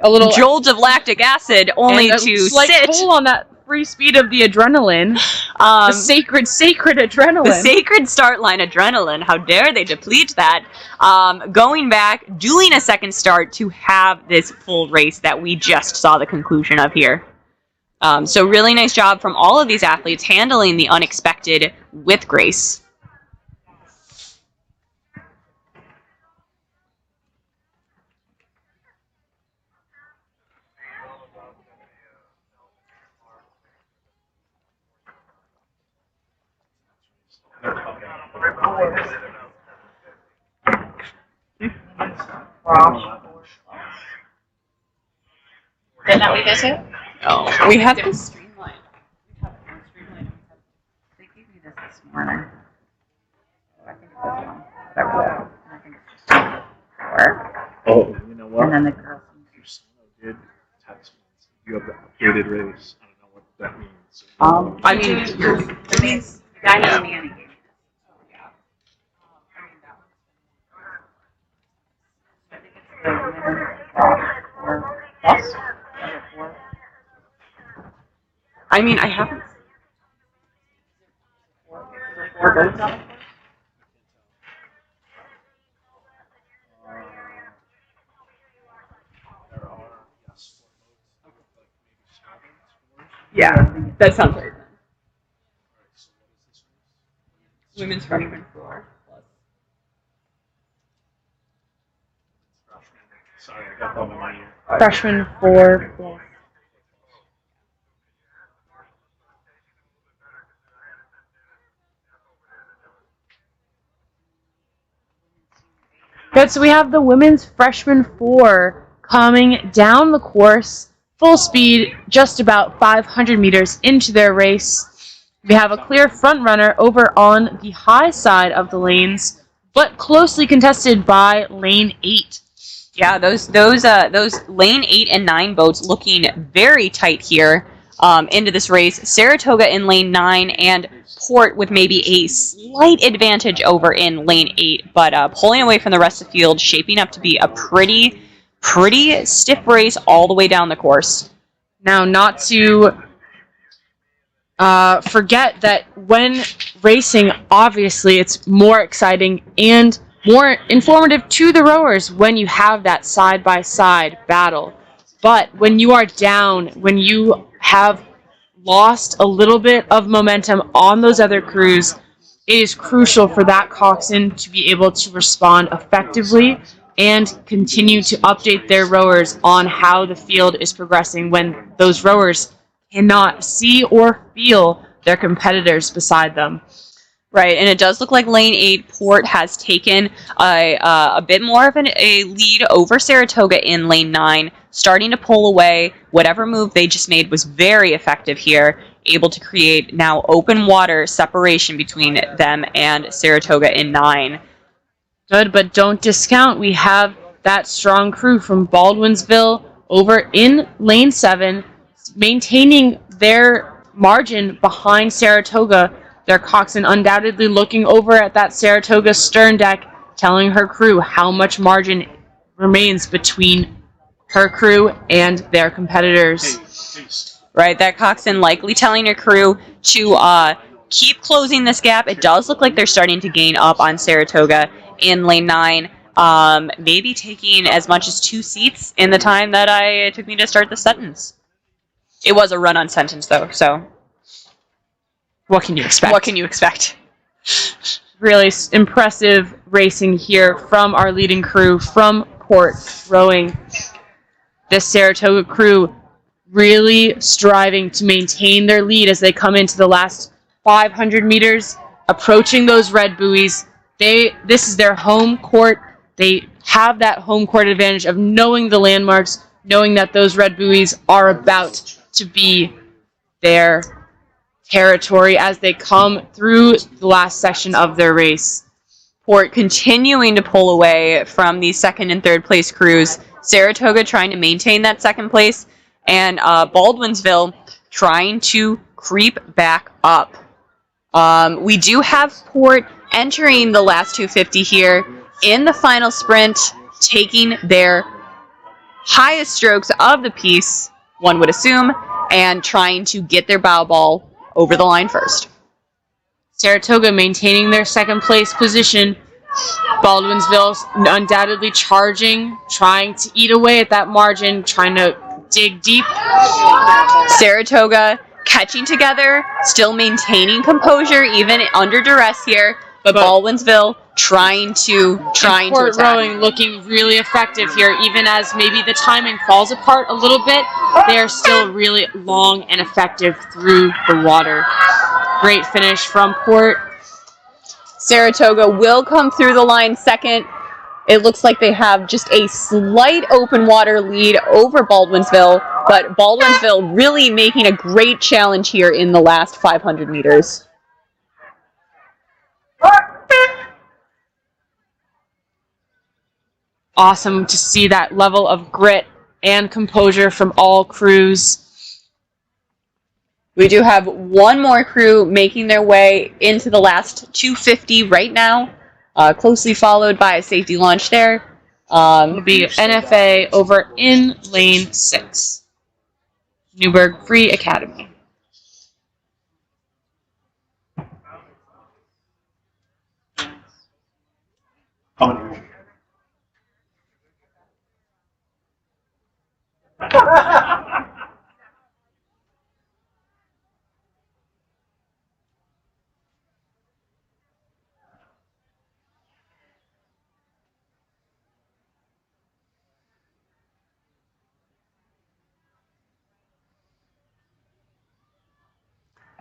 little jolt of lactic acid only and to slight sit pull on that free speed of the adrenaline. The sacred adrenaline. The sacred start line adrenaline. How dare they deplete that? Going back, doing a second start to have this full race that we just saw the conclusion of here. So really nice job from all of these athletes handling the unexpected with grace. Didn't that we visit? Oh, we have this streamline. They gave me this morning. I think it's this one. Whatever. I think it's just 4. Oh, you know what? And then the girls. Your son did text me. You have the updated race. I don't know what that means. I mean, It means the guy named Manny gave me this. I think it's the women's or plus. Number 4. I mean, I haven't. 4 boats on it. Yeah, that sounds right. Women's freshman 4 plus. Sorry, I got them in my ear. Freshman 4. Good, so we have the women's freshman 4 coming down the course, full speed, just about 500 meters into their race. We have a clear front runner over on the high side of the lanes, but closely contested by lane 8. Yeah, those lane 8 and 9 boats looking very tight here into this race. Saratoga in lane 9 and Port with maybe a slight advantage over in lane 8, but pulling away from the rest of the field, shaping up to be a pretty stiff race all the way down the course. Now, not to forget that when racing, obviously, it's more exciting and more informative to the rowers when you have that side-by-side battle. But when you are down, when you have lost a little bit of momentum on those other crews, it is crucial for that coxswain to be able to respond effectively and continue to update their rowers on how the field is progressing when those rowers cannot see or feel their competitors beside them. Right, and it does look like lane 8 Port has taken a bit more of a lead over Saratoga in lane 9, starting to pull away. Whatever move they just made was very effective here, able to create now open water separation between them and Saratoga in 9. Good, but don't discount. We have that strong crew from Baldwinsville over in lane 7, maintaining their margin behind Saratoga. Their coxswain undoubtedly looking over at that Saratoga stern deck, telling her crew how much margin remains between her crew and their competitors. Right, that coxswain likely telling her crew to keep closing this gap. It does look like they're starting to gain up on Saratoga in lane 9, maybe taking as much as 2 seats in the time that it took me to start the sentence. It was a run-on sentence, though, so What can you expect? what can you expect? Really impressive racing here from our leading crew from Port rowing. This Saratoga crew really striving to maintain their lead as they come into the last 500 meters, approaching those red buoys. This is their home court. They have that home court advantage of knowing the landmarks, knowing that those red buoys are about to be their territory as they come through the last section of their race. Port continuing to pull away from the second and third place crews. Saratoga trying to maintain that second place, and Baldwinsville trying to creep back up. We do have Port entering the last 250 here in the final sprint, taking their highest strokes of the piece, one would assume, and trying to get their bow ball over the line first. Saratoga maintaining their second place position. Baldwinsville undoubtedly charging, trying to eat away at that margin, trying to dig deep. Saratoga catching together, still maintaining composure even under duress here, but Baldwinsville trying to Port attack. rowing looking really effective here, even as maybe the timing falls apart a little bit. They are still really long and effective through the water. Great finish from Port. Saratoga will come through the line second. It looks like they have just a slight open water lead over Baldwinsville, but Baldwinsville really making a great challenge here in the last 500 meters. Awesome to see that level of grit and composure from all crews. We do have one more crew making their way into the last 250 right now, closely followed by a safety launch there. It'll be NFA over in lane 6. Newburgh Free Academy.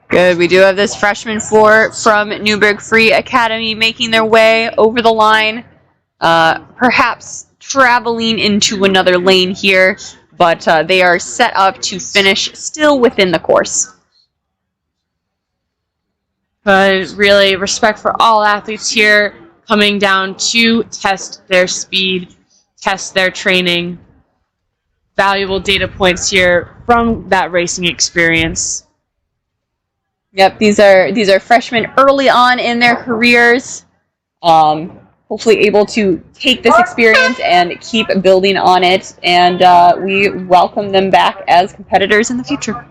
Good. We do have this freshman four from Newburgh Free Academy making their way over the line. Perhaps traveling into another lane here, but they are set up to finish still within the course. But really, respect for all athletes here coming down to test their speed, test their training. Valuable data points here from that racing experience. Yep, these are freshmen early on in their careers. Hopefully able to take this experience and keep building on it, and we welcome them back as competitors in the future.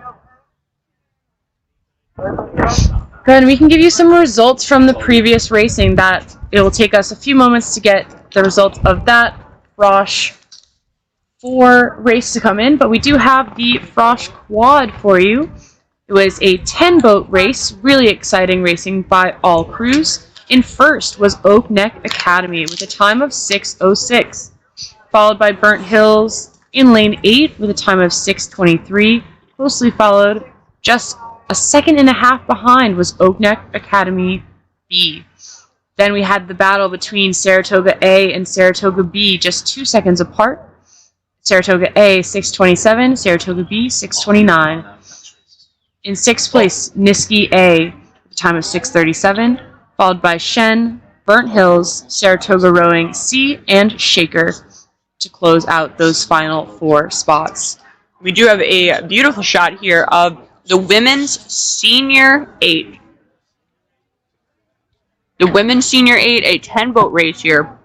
Good, and we can give you some results from the previous racing. That it will take us a few moments to get the results of that Frosh 4 race to come in, but we do have the Frosh Quad for you. It was a 10-boat race, really exciting racing by all crews. In first was Oak Neck Academy with a time of 6:06, followed by Burnt Hills in lane 8 with a time of 6:23. Closely followed, just a second and a half behind, was Oak Neck Academy B. Then we had the battle between Saratoga A and Saratoga B, just 2 seconds apart. Saratoga A 6:27, Saratoga B 6:29. In sixth place, Niski A, with a time of 6:37, followed by Shen, Burnt Hills, Saratoga Rowing C, and Shaker to close out those final 4 spots. We do have a beautiful shot here of the women's senior 8. The women's senior 8, a 10-boat race here.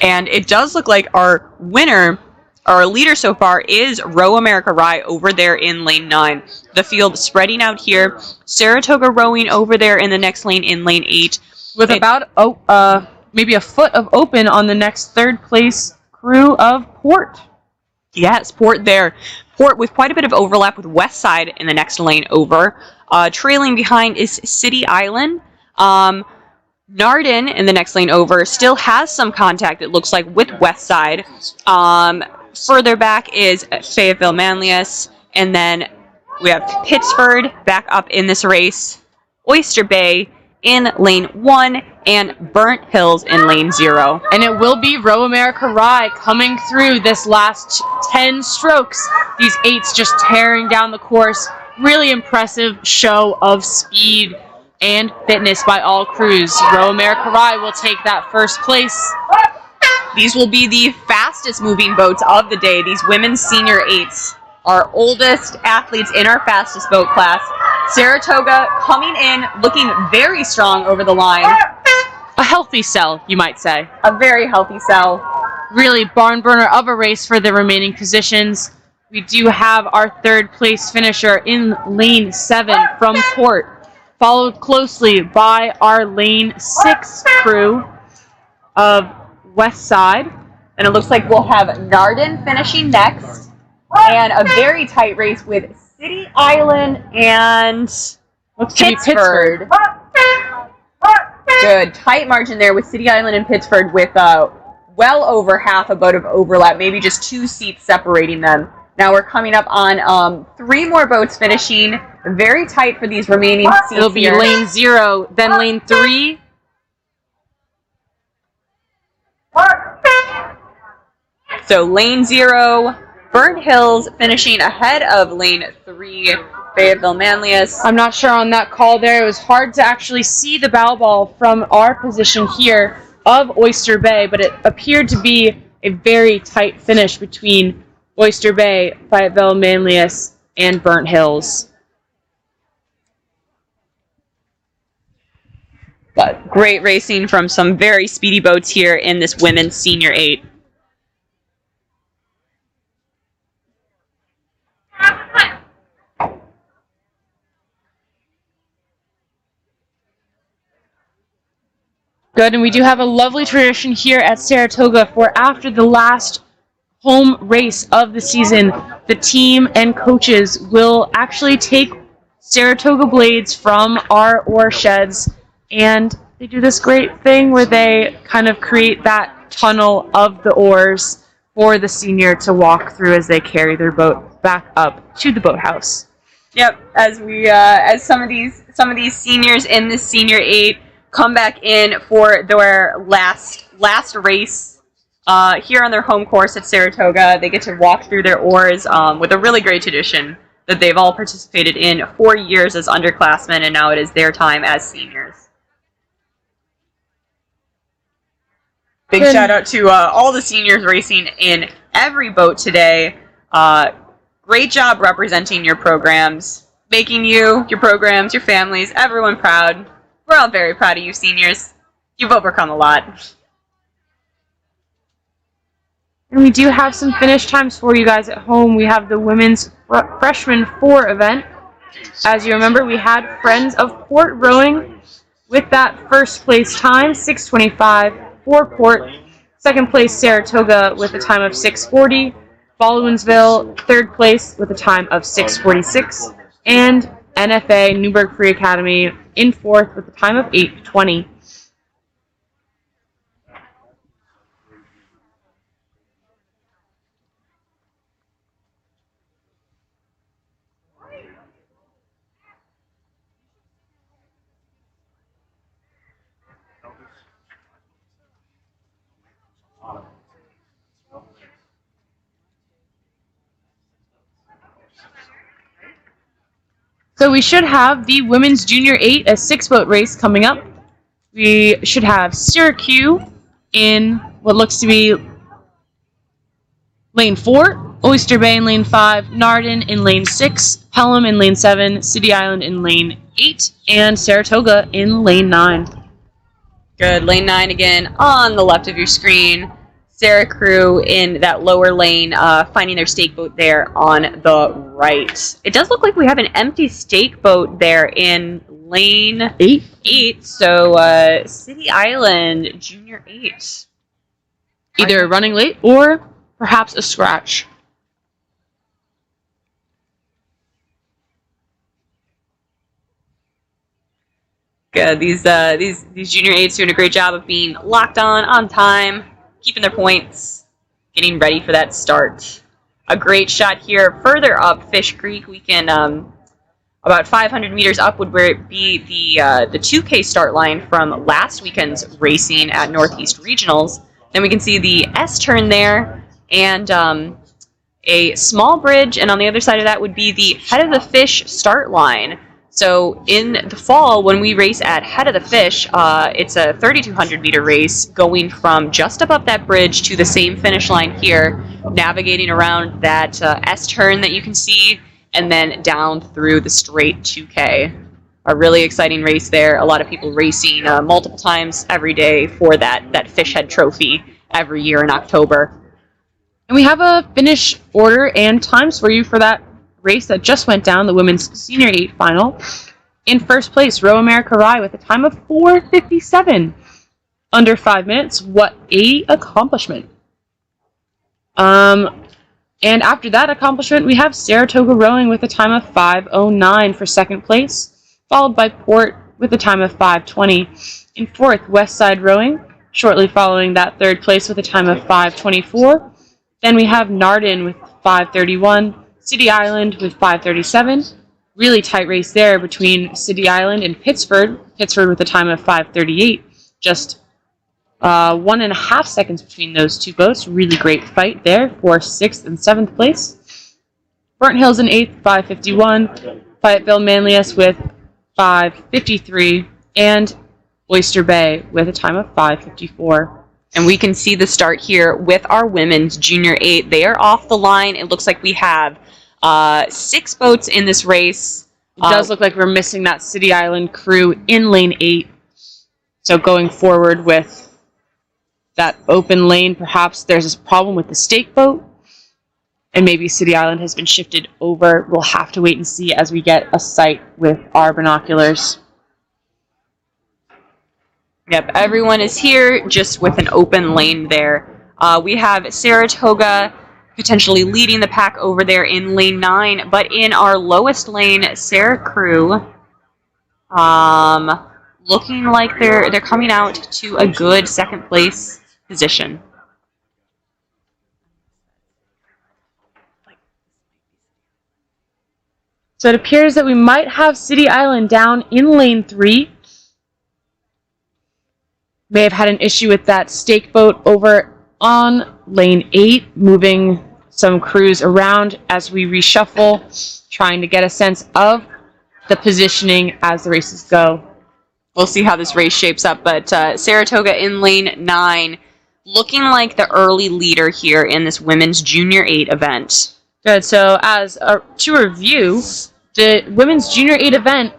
And it does look like our winner, our leader so far, is Row America Rye over there in lane 9. The field spreading out here. Saratoga Rowing over there in the next lane in lane 8. With about maybe a foot of open on the next third place crew of Port. Yes, Port there. Port with quite a bit of overlap with West Side in the next lane over. Trailing behind is City Island. Narden in the next lane over still has some contact, it looks like, with West Side. Further back is Fayetteville Manlius, and then we have Pittsford back up in this race, Oyster Bay in lane 1, and Burnt Hills in lane 0. And it will be Row America Rye coming through this last 10 strokes. These 8s just tearing down the course. Really impressive show of speed and fitness by all crews. Row America Rye will take that first place. These will be the fastest moving boats of the day, these women's senior 8s. Our oldest athletes in our fastest boat class. Saratoga coming in, looking very strong over the line. A healthy sell, you might say. A very healthy sell. Really barn burner of a race for the remaining positions. We do have our third place finisher in lane 7 from Port, followed closely by our lane 6 crew of West Side. And it looks like we'll have Narden finishing next. And a very tight race with City Island and Pittsford. Good. Tight margin there with City Island and Pittsford with well over half a boat of overlap, maybe just 2 seats separating them. Now we're coming up on 3 more boats finishing. Very tight for these remaining seats. It'll be here. lane 0, then lane 3. So lane 0, Burnt Hills finishing ahead of lane 3, Fayetteville Manlius. I'm not sure on that call there. It was hard to actually see the bow ball from our position here of Oyster Bay, but it appeared to be a very tight finish between Oyster Bay, Fayetteville Manlius, and Burnt Hills. But great racing from some very speedy boats here in this women's senior 8. Good, and we do have a lovely tradition here at Saratoga for after the last home race of the season, the team and coaches will actually take Saratoga blades from our oar sheds, and they do this great thing where they kind of create that tunnel of the oars for the senior to walk through as they carry their boat back up to the boathouse. Yep, as some of these seniors in this senior 8 come back in for their last race here on their home course at Saratoga. They get to walk through their oars with a really great tradition that they've all participated in 4 years as underclassmen, and now it is their time as seniors. Big shout out to all the seniors racing in every boat today. Great job representing your programs, making you, your programs, your families, everyone proud. We're all very proud of you, seniors. You've overcome a lot. And we do have some finish times for you guys at home. We have the women's freshman 4 event. As you remember, we had Friends of Port rowing with that first place time, 6:25 for Port. Second place, Saratoga with a time of 6:40. Baldwinsville, third place with a time of 6:46. And NFA, Newburgh Free Academy, in fourth with a time of 8:20. So we should have the women's junior 8, a 6-boat race coming up. We should have Syracuse in what looks to be lane 4, Oyster Bay in lane 5, Narden in lane 6, Pelham in lane 7, City Island in lane 8, and Saratoga in lane 9. Good. Lane 9 again on the left of your screen. Sarah Crew in that lower lane, finding their stake boat there on the right. It does look like we have an empty stake boat there in lane 8. So City Island, junior 8. Either running late or perhaps a scratch. Good. These junior 8s doing a great job of being locked on time, keeping their points, getting ready for that start. A great shot here further up Fish Creek. We can about 500 meters up would where it be the 2K start line from last weekend's racing at Northeast Regionals. Then we can see the S turn there and a small bridge, and on the other side of that would be the Head of the Fish start line. So in the fall, when we race at Head of the Fish, it's a 3,200 meter race going from just above that bridge to the same finish line here, navigating around that S turn that you can see, and then down through the straight 2K. A really exciting race there. A lot of people racing multiple times every day for that Fish Head trophy every year in October. And we have a finish order and times for you for that race that just went down, the women's senior 8 final. In first place, Row America Rye with a time of 4:57. Under 5 minutes. What a accomplishment. And after that accomplishment, we have Saratoga Rowing with a time of 5:09 for second place, followed by Port with a time of 5:20. In fourth, Westside Rowing, shortly following that third place with a time of 5:24. Then we have Narden with 5:31, City Island with 5:37. Really tight race there between City Island and Pittsford. Pittsford with a time of 5:38. Just 1.5 seconds between those two boats. Really great fight there for 6th and 7th place. Burnt Hills in 8th, 5:51. Fayetteville Manlius with 5:53. And Oyster Bay with a time of 5:54. And we can see the start here with our women's junior 8. They are off the line. It looks like we have 6 boats in this race. It does look like we're missing that City Island crew in lane 8. So going forward with that open lane, perhaps there's a problem with the stake boat. And maybe City Island has been shifted over. We'll have to wait and see as we get a sight with our binoculars. Yep, everyone is here just with an open lane there. We have Saratoga potentially leading the pack over there in lane 9, but in our lowest lane, Sarah Crew, looking like they're coming out to a good second place position. So it appears that we might have City Island down in lane 3. May have had an issue with that stake boat over on lane 8, moving some crews around as we reshuffle, trying to get a sense of the positioning as the races go. We'll see how this race shapes up, but Saratoga in lane 9, looking like the early leader here in this women's junior 8 event. Good. So to review, the women's junior 8 event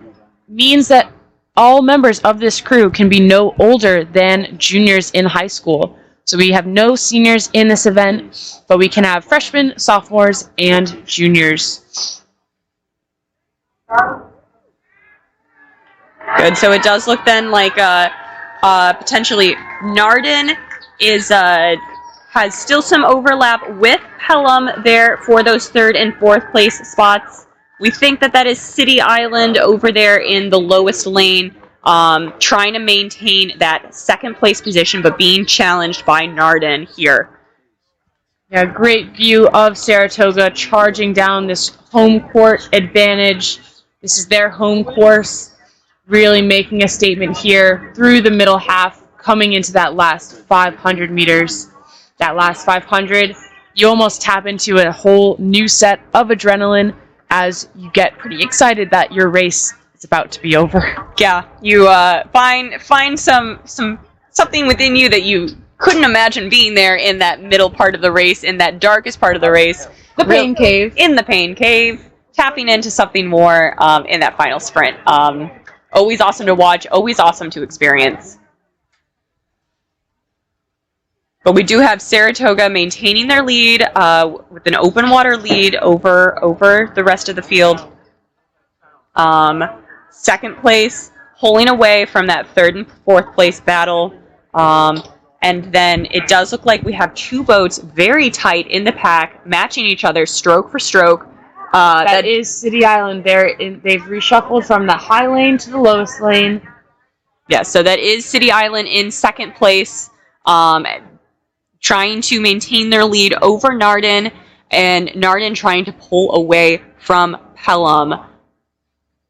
means that all members of this crew can be no older than juniors in high school. So we have no seniors in this event, but we can have freshmen, sophomores, and juniors. Good. So it does look then like potentially Narden has still some overlap with Pelham there for those 3rd and 4th place spots. We think that is City Island over there in the lowest lane, trying to maintain that 2nd place position, but being challenged by Narden here. Yeah, great view of Saratoga charging down this home court advantage. This is their home course, really making a statement here through the middle half, coming into that last 500 meters. That last 500, you almost tap into a whole new set of adrenaline as you get pretty excited that your race is about to be over. Yeah, you find something within you that you couldn't imagine being there in that middle part of the race, in that darkest part of the race. The pain cave. In the pain cave, tapping into something more in that final sprint. Always awesome to watch, always awesome to experience. But we do have Saratoga maintaining their lead with an open water lead over the rest of the field. 2nd place, pulling away from that 3rd and 4th place battle. And then it does look like we have 2 boats very tight in the pack, matching each other stroke for stroke. That is City Island. They've reshuffled from the high lane to the lowest lane. Yeah, so that is City Island in 2nd place, trying to maintain their lead over Narden, and Narden trying to pull away from Pelham.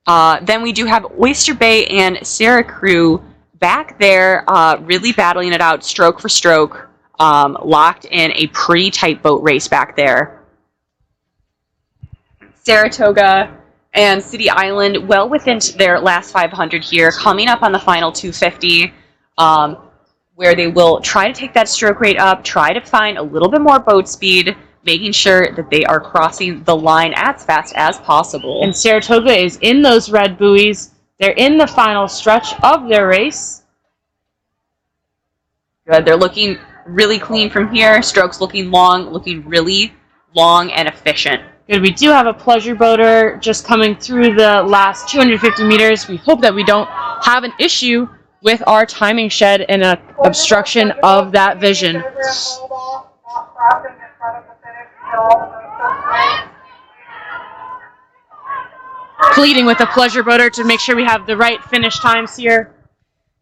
Then we do have Oyster Bay and Saracrew back there, really battling it out stroke for stroke, locked in a pretty tight boat race back there. Saratoga and City Island well within their last 500 here, coming up on the final 250, where they will try to take that stroke rate up, try to find a little bit more boat speed, making sure that they are crossing the line as fast as possible. And Saratoga is in those red buoys. They're in the final stretch of their race. Good. They're looking really clean from here. Strokes looking really long and efficient. Good. We do have a pleasure boater just coming through the last 250 meters. We hope that we don't have an issue with our timing shed and an obstruction of that vision. Pleading with the pleasure boater to make sure we have the right finish times here.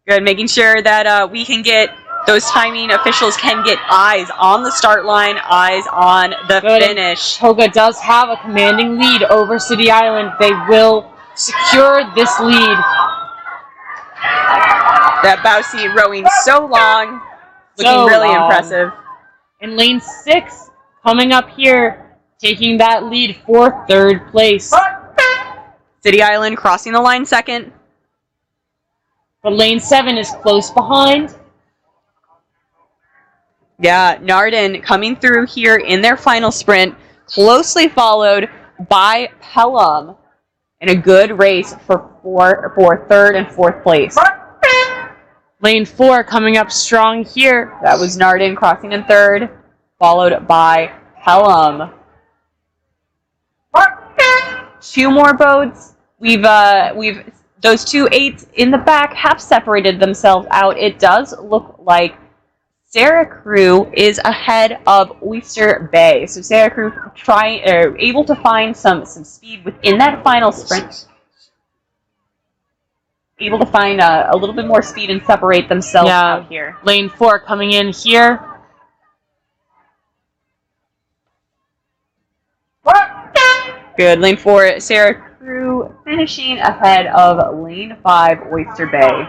Good, making sure that we can get those timing officials can get eyes on the start line, eyes on the finish. Toga does have a commanding lead over City Island. They will secure this lead. That bow seat rowing so long, looking really impressive. In lane 6, coming up here, taking that lead for 3rd place. City Island crossing the line 2nd. But lane 7 is close behind. Yeah, Narden coming through here in their final sprint, closely followed by Pelham in a good race for 3rd and 4th place. Lane 4 coming up strong here. That was Narden crossing in 3rd, followed by Pelham. 2 more boats. We've those 2 8s in the back have separated themselves out. It does look like Saracrew is ahead of Oyster Bay. So Saracrew able to find some speed within that final sprint. Able to find a little bit more speed and separate themselves out here. Lane 4 coming in here. Good. Lane 4, crew finishing ahead of lane 5, Oyster Bay.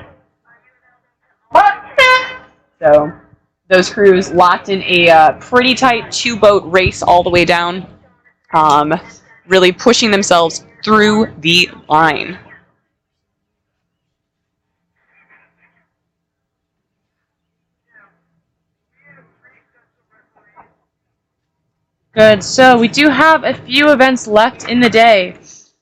So those crews locked in a pretty tight 2-boat race all the way down, really pushing themselves through the line. Good. So we do have a few events left in the day.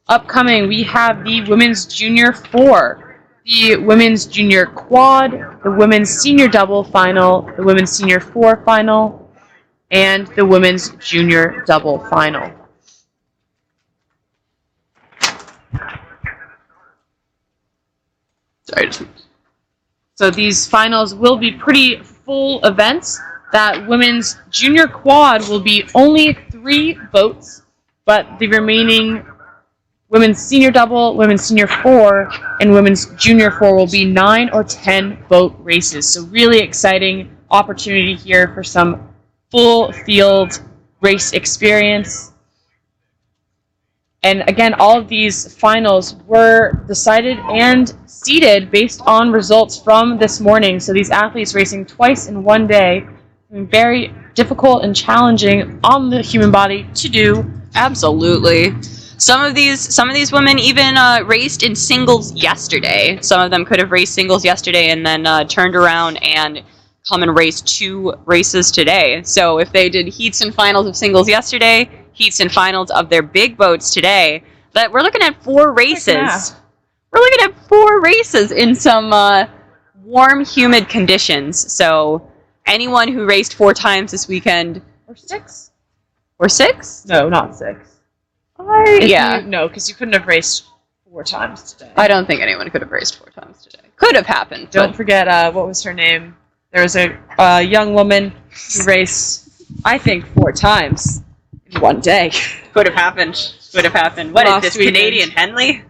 Upcoming, we have the Women's Junior 4, the Women's Junior Quad, the Women's Senior Double Final, the Women's Senior 4 Final, and the Women's Junior Double Final. Sorry. So these finals will be pretty full events. That Women's Junior Quad will be only 3 boats, but the remaining Women's Senior Double, Women's Senior 4, and Women's Junior 4 will be 9 or 10 boat races. So really exciting opportunity here for some full field race experience. And again, all of these finals were decided and seeded based on results from this morning. So these athletes racing twice in one day, very difficult and challenging on the human body to do. Absolutely. Some of these women even raced in singles yesterday. Some of them could have raced singles yesterday and then turned around and come and race 2 races today. So if they did heats and finals of singles yesterday, heats and finals of their big boats today, that we're looking at 4 races. We're looking at 4 races in some warm, humid conditions. So anyone who raced 4 times this weekend, Or 6? or 6? No, not 6. Yeah. No, because you couldn't have raced 4 times today. I don't think anyone could have raced 4 times today. Could have happened. Don't forget, what was her name? There was a young woman who raced, I think, 4 times in one day. Could have happened. Could have happened. What Last is this, weekend. Canadian Henley?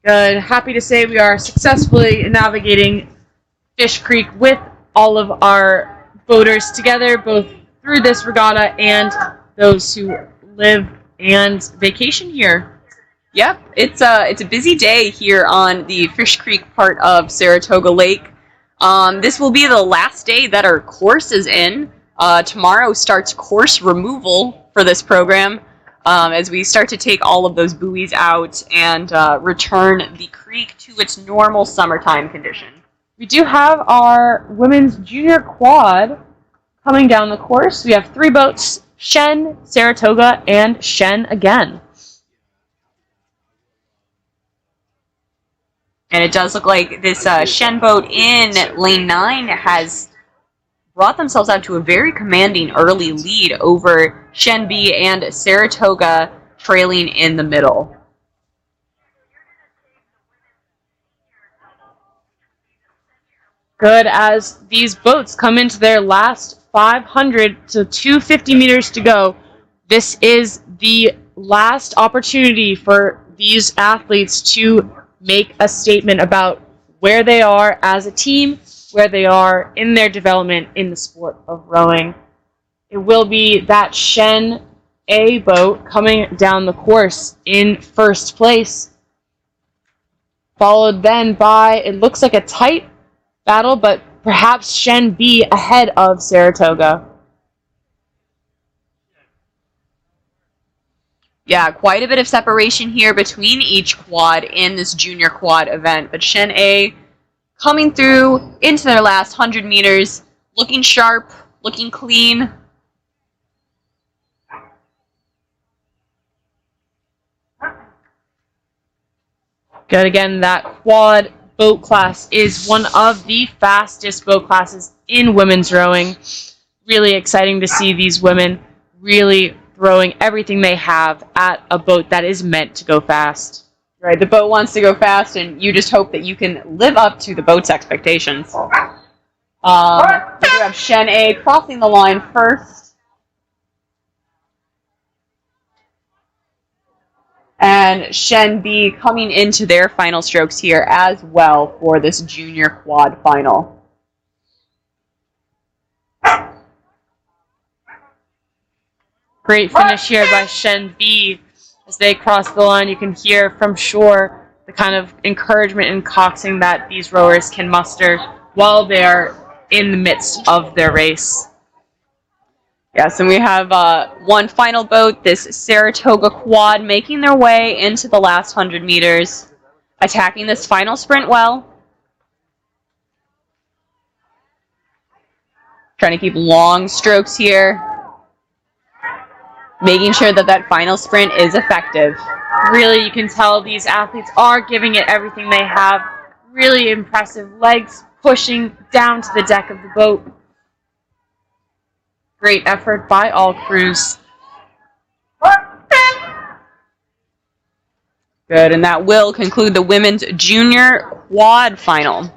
Good. Happy to say we are successfully navigating Fish Creek with all of our boaters together, both through this regatta and those who live and vacation here. Yep, it's a busy day here on the Fish Creek part of Saratoga Lake. This will be the last day that our course is in. Tomorrow starts course removal for this program, as we start to take all of those buoys out and return the creek to its normal summertime condition. We do have our Women's Junior Quad coming down the course. We have 3 boats, Shen, Saratoga, and Shen again. And it does look like this Shen boat in lane 9 has brought themselves out to a very commanding early lead over Shen B and Saratoga trailing in the middle. Good, as these boats come into their last 500 to 250 meters to go. This is the last opportunity for these athletes to make a statement about where they are as a team, where they are in their development in the sport of rowing. It will be that Shen A boat coming down the course in first place, followed then by, it looks like a tight battle, but perhaps Shen B ahead of Saratoga. Yeah, quite a bit of separation here between each quad in this junior quad event. But Shen A coming through into their last 100 meters, looking sharp, looking clean. Good, again, that quad boat class is one of the fastest boat classes in women's rowing. Really exciting to see these women really throwing everything they have at a boat that is meant to go fast. Right, the boat wants to go fast, and you just hope that you can live up to the boat's expectations. We do have Shen A crossing the line first. And Shen B coming into their final strokes here as well for this junior quad final. Great finish here by Shen B. As they cross the line, you can hear from shore the kind of encouragement and coaxing that these rowers can muster while they're in the midst of their race. Yes, and we have one final boat, this Saratoga quad, making their way into the last 100 meters, attacking this final sprint well. Trying to keep long strokes here, making sure that that final sprint is effective. Really, you can tell these athletes are giving it everything they have. Really impressive legs pushing down to the deck of the boat. Great effort by all crews. Good, and that will conclude the women's junior quad final.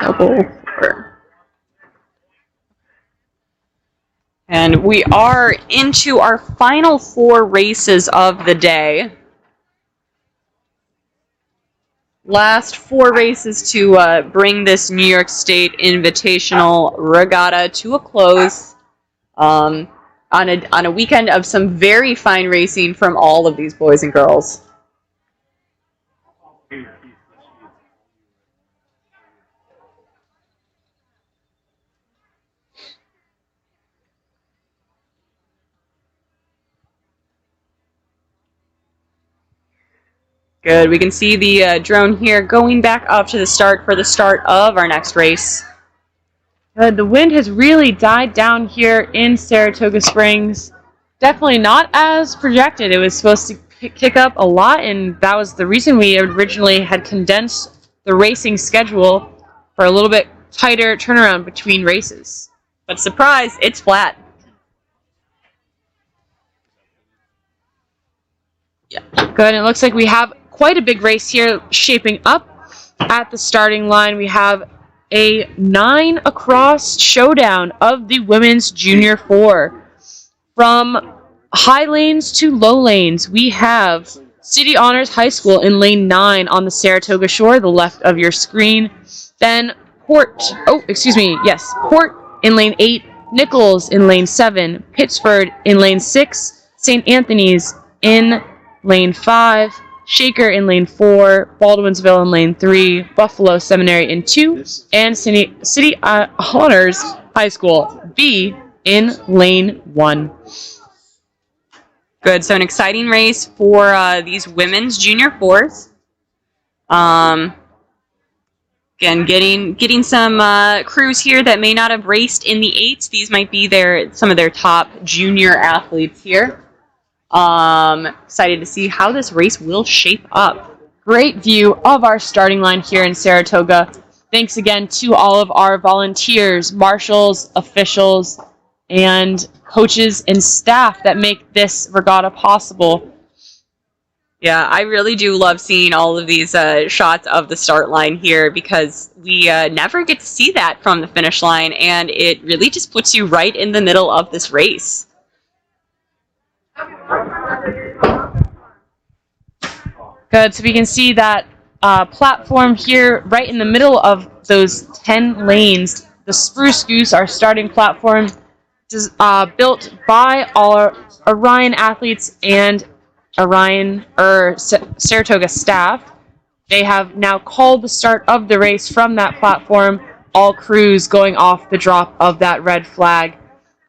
Double four. And we are into our final 4 races of the day. Last 4 races to bring this New York State Invitational Regatta to a close on a weekend of some very fine racing from all of these boys and girls. Good. We can see the drone here going back up to the start for the start of our next race. Good. The wind has really died down here in Saratoga Springs. Definitely not as projected. It was supposed to kick up a lot, and that was the reason we originally had condensed the racing schedule for a little bit tighter turnaround between races. But surprise, it's flat. Yeah. Good. It looks like we have quite a big race here shaping up. At the starting line, we have a 9 across showdown of the women's junior 4. From high lanes to low lanes, we have City Honors High School in lane 9 on the Saratoga shore, the left of your screen. Then Port in lane 8, Nichols in lane 7, Pittsford in lane 6, St. Anthony's in lane 5, Shaker in lane 4, Baldwinsville in lane 3, Buffalo Seminary in 2, and City Honors High School B in lane 1. Good. So an exciting race for these women's junior 4s. Again, getting some crews here that may not have raced in the 8s. These might be some of their top junior athletes here. Excited to see how this race will shape up. Great view of our starting line here in Saratoga. Thanks again to all of our volunteers, marshals, officials, and coaches and staff that make this regatta possible. Yeah, I really do love seeing all of these shots of the start line here because we never get to see that from the finish line, and it really just puts you right in the middle of this race. Good, so we can see that platform here right in the middle of those 10 lanes. The Spruce Goose, our starting platform, is built by our Orion athletes and Saratoga staff. They have now called the start of the race from that platform, all crews going off the drop of that red flag,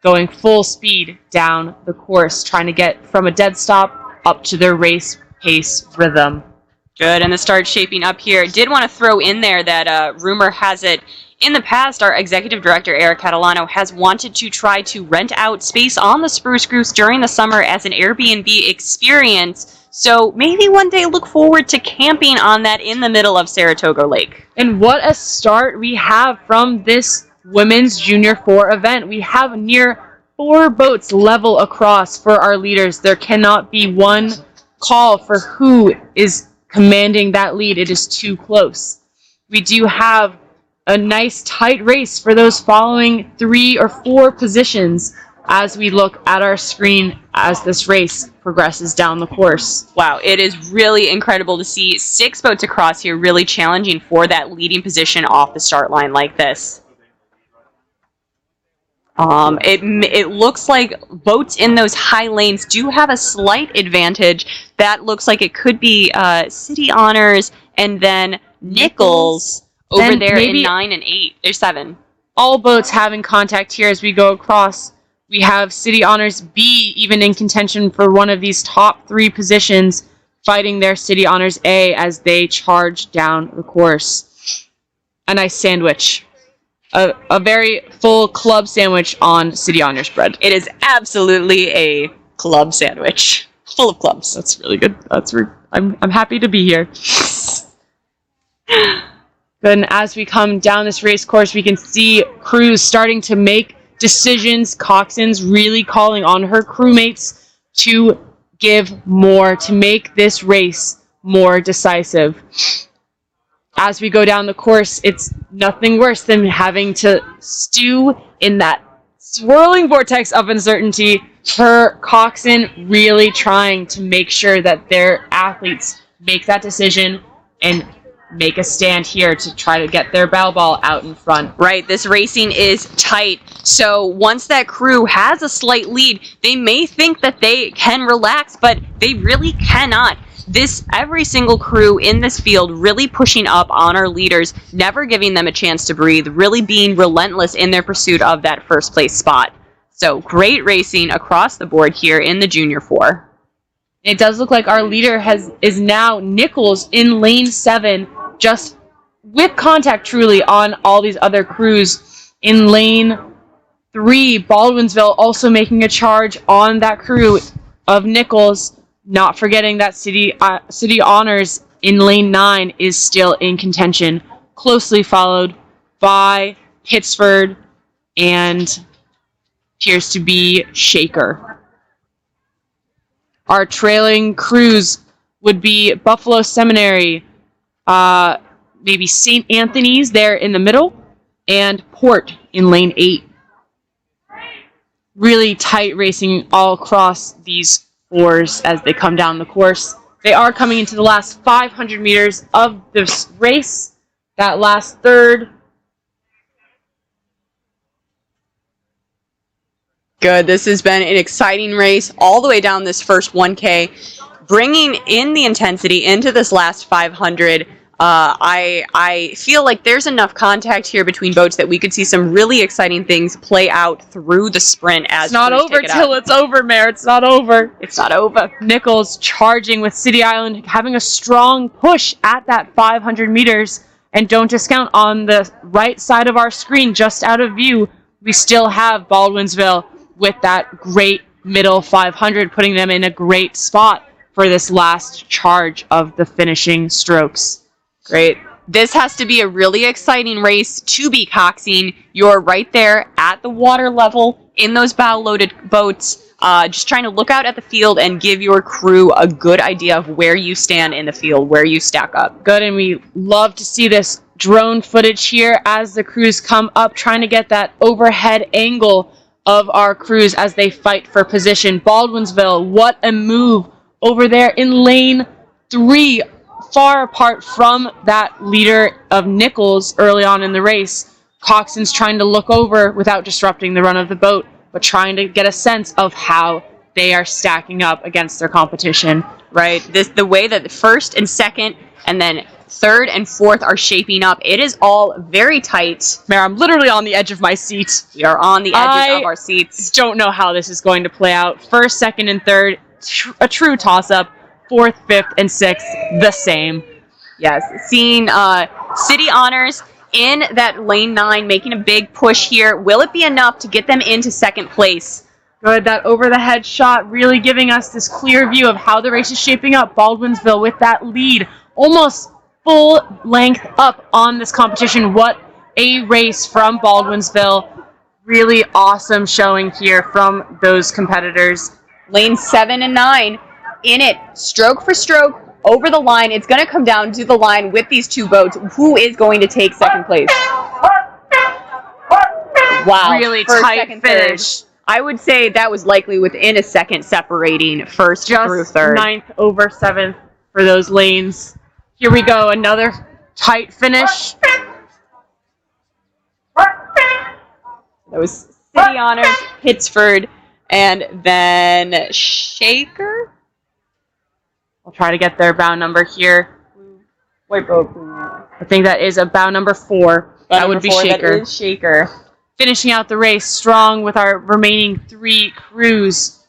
going full speed down the course, trying to get from a dead stop up to their race pace rhythm. Good, and the start shaping up here. Did want to throw in there that rumor has it, in the past, our executive director, Eric Catalano, has wanted to try to rent out space on the Spruce Goose during the summer as an Airbnb experience. So maybe one day look forward to camping on that in the middle of Saratoga Lake. And what a start we have from this Women's Junior 4 event. We have near 4 boats level across for our leaders. There cannot be one call for who is commanding that lead. It is too close. We do have a nice tight race for those following 3 or 4 positions. as we look at our screen as this race progresses down the course. Wow, it is really incredible to see 6 boats across here really challenging for that leading position off the start line like this. It looks like boats in those high lanes do have a slight advantage. That looks like it could be City Honors and then Nichols over Then there maybe in 9 and 8. There's 7. all boats having contact here as we go across. We have City Honors B even in contention for one of these top 3 positions, fighting their City Honors A as they charge down the course. A nice sandwich. A very full club sandwich on City Honors bread. It is absolutely a club sandwich. Full of clubs. That's really good. I'm happy to be here. Then as we come down this race course, we can see crews starting to make decisions. Coxswain's really calling on her crewmates to give more, to make this race more decisive. As we go down the course, it's nothing worse than having to stew in that swirling vortex of uncertainty. Her coxswain really trying to make sure that their athletes make that decision and make a stand here to try to get their bow ball out in front. Right, this racing is tight. So once that crew has a slight lead, they may think that they can relax, but they really cannot. Every single crew in this field really pushing up on our leaders, never giving them a chance to breathe, really being relentless in their pursuit of that first place spot. So great racing across the board here in the Junior 4. It does look like our leader is now Nichols in lane 7, just with contact truly on all these other crews. In lane 3, Baldwinsville also making a charge on that crew of Nichols. Not forgetting that City Honors in lane 9 is still in contention, closely followed by Pittsford and appears to be Shaker. Our trailing crews would be Buffalo Seminary, maybe St. Anthony's there in the middle, and Port in lane 8. Really tight racing all across these fours as they come down the course. They are coming into the last 500 meters of this race. That last third. Good. This has been an exciting race all the way down this first 1K, bringing in the intensity into this last 500. I feel like there's enough contact here between boats that we could see some really exciting things play out through the sprint as It's not over till it's over, Mayor. It's not over. It's not over. Nichols charging with City Island, having a strong push at that 500 meters. And don't discount on the right side of our screen, just out of view, we still have Baldwinsville with that great middle 500, putting them in a great spot for this last charge of the finishing strokes. Great. This has to be a really exciting race to be coxing. You're right there at the water level in those bow-loaded boats, just trying to look out at the field and give your crew a good idea of where you stand in the field, where you stack up. Good, and we love to see this drone footage here as the crews come up, trying to get that overhead angle of our crews as they fight for position. Baldwinsville, what a move over there in lane 3, far apart from that leader of Nichols early on in the race. Coxswain's trying to look over without disrupting the run of the boat, but trying to get a sense of how they are stacking up against their competition. Right. The way that the first and second and then third and fourth are shaping up, it is all very tight. Mayor, I'm literally on the edge of my seat. We are on the edges of our seats. Don't know how this is going to play out. First, second, and third, a true toss-up. Fourth, fifth, and sixth, the same. Yes, seeing City Honors in that lane 9, making a big push here. Will it be enough to get them into second place? Good, that over-the-head shot really giving us this clear view of how the race is shaping up. Baldwinsville with that lead, almost full length up on this competition. What a race from Baldwinsville. Really awesome showing here from those competitors. Lane 7 and 9. In it, stroke for stroke, over the line. It's going to come down to the line with these two boats. Who is going to take second place? Wow. Really First, tight second, finish. third. I would say that was likely within a second separating first through Just third. 9th over 7th for those lanes. Here we go, another tight finish. That was City Honors, Pittsford, and then Shaker. I'll try to get their bow number here. White boat. I think that is a bow number 4. That would be Shaker. That is Shaker. Finishing out the race strong with our remaining 3 crews.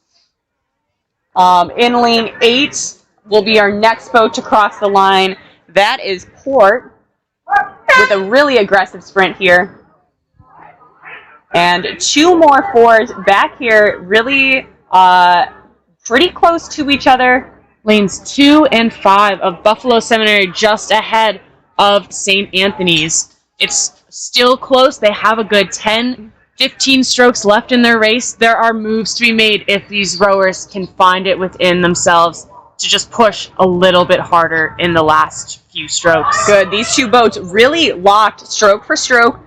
In lane 8 will be our next boat to cross the line. That is Port with a really aggressive sprint here. And 2 more 4s back here, really pretty close to each other. Lanes 2 and 5 of Buffalo Seminary just ahead of St. Anthony's. It's still close. They have a good 10, 15 strokes left in their race. There are moves to be made if these rowers can find it within themselves to just push a little bit harder in the last few strokes. Good. These 2 boats really locked stroke for stroke.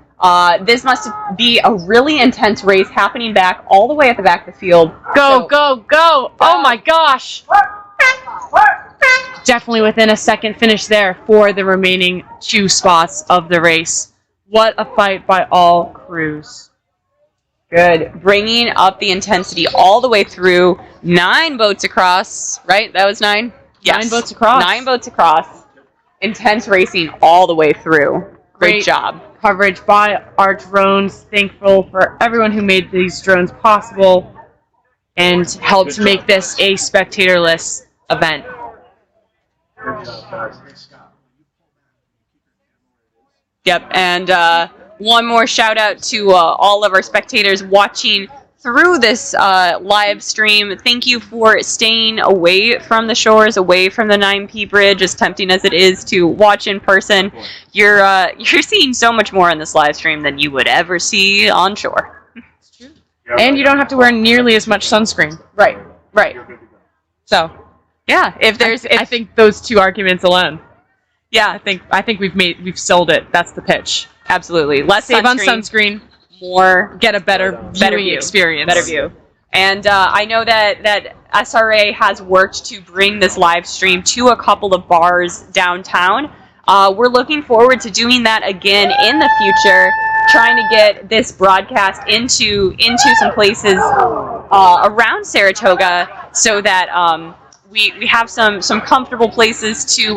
This must be a really intense race happening back all the way at the back of the field. Go, go, go! Oh my gosh! Definitely within a second finish there for the remaining 2 spots of the race. What a fight by all crews. Good. Bringing up the intensity all the way through. 9 boats across, right? That was 9? Yes. 9 boats across. 9 boats across. Intense racing all the way through. Great job. Coverage by our drones. Thankful for everyone who made these drones possible and helped make this a spectatorless event. Yep, and one more shout out to all of our spectators watching through this live stream. Thank you for staying away from the shores, away from the 9P bridge, as tempting as it is to watch in person. You're seeing so much more in this live stream than you would ever see on shore. And you don't have to wear nearly as much sunscreen. Right, right. So, Yeah, I think those 2 arguments alone. yeah, I think we've sold it. That's the pitch. absolutely. Less Save on sunscreen, more get a better viewing view. experience. Better view. And I know that SRA has worked to bring this live stream to a couple of bars downtown. We're looking forward to doing that again in the future, trying to get this broadcast into some places around Saratoga so that we have some comfortable places to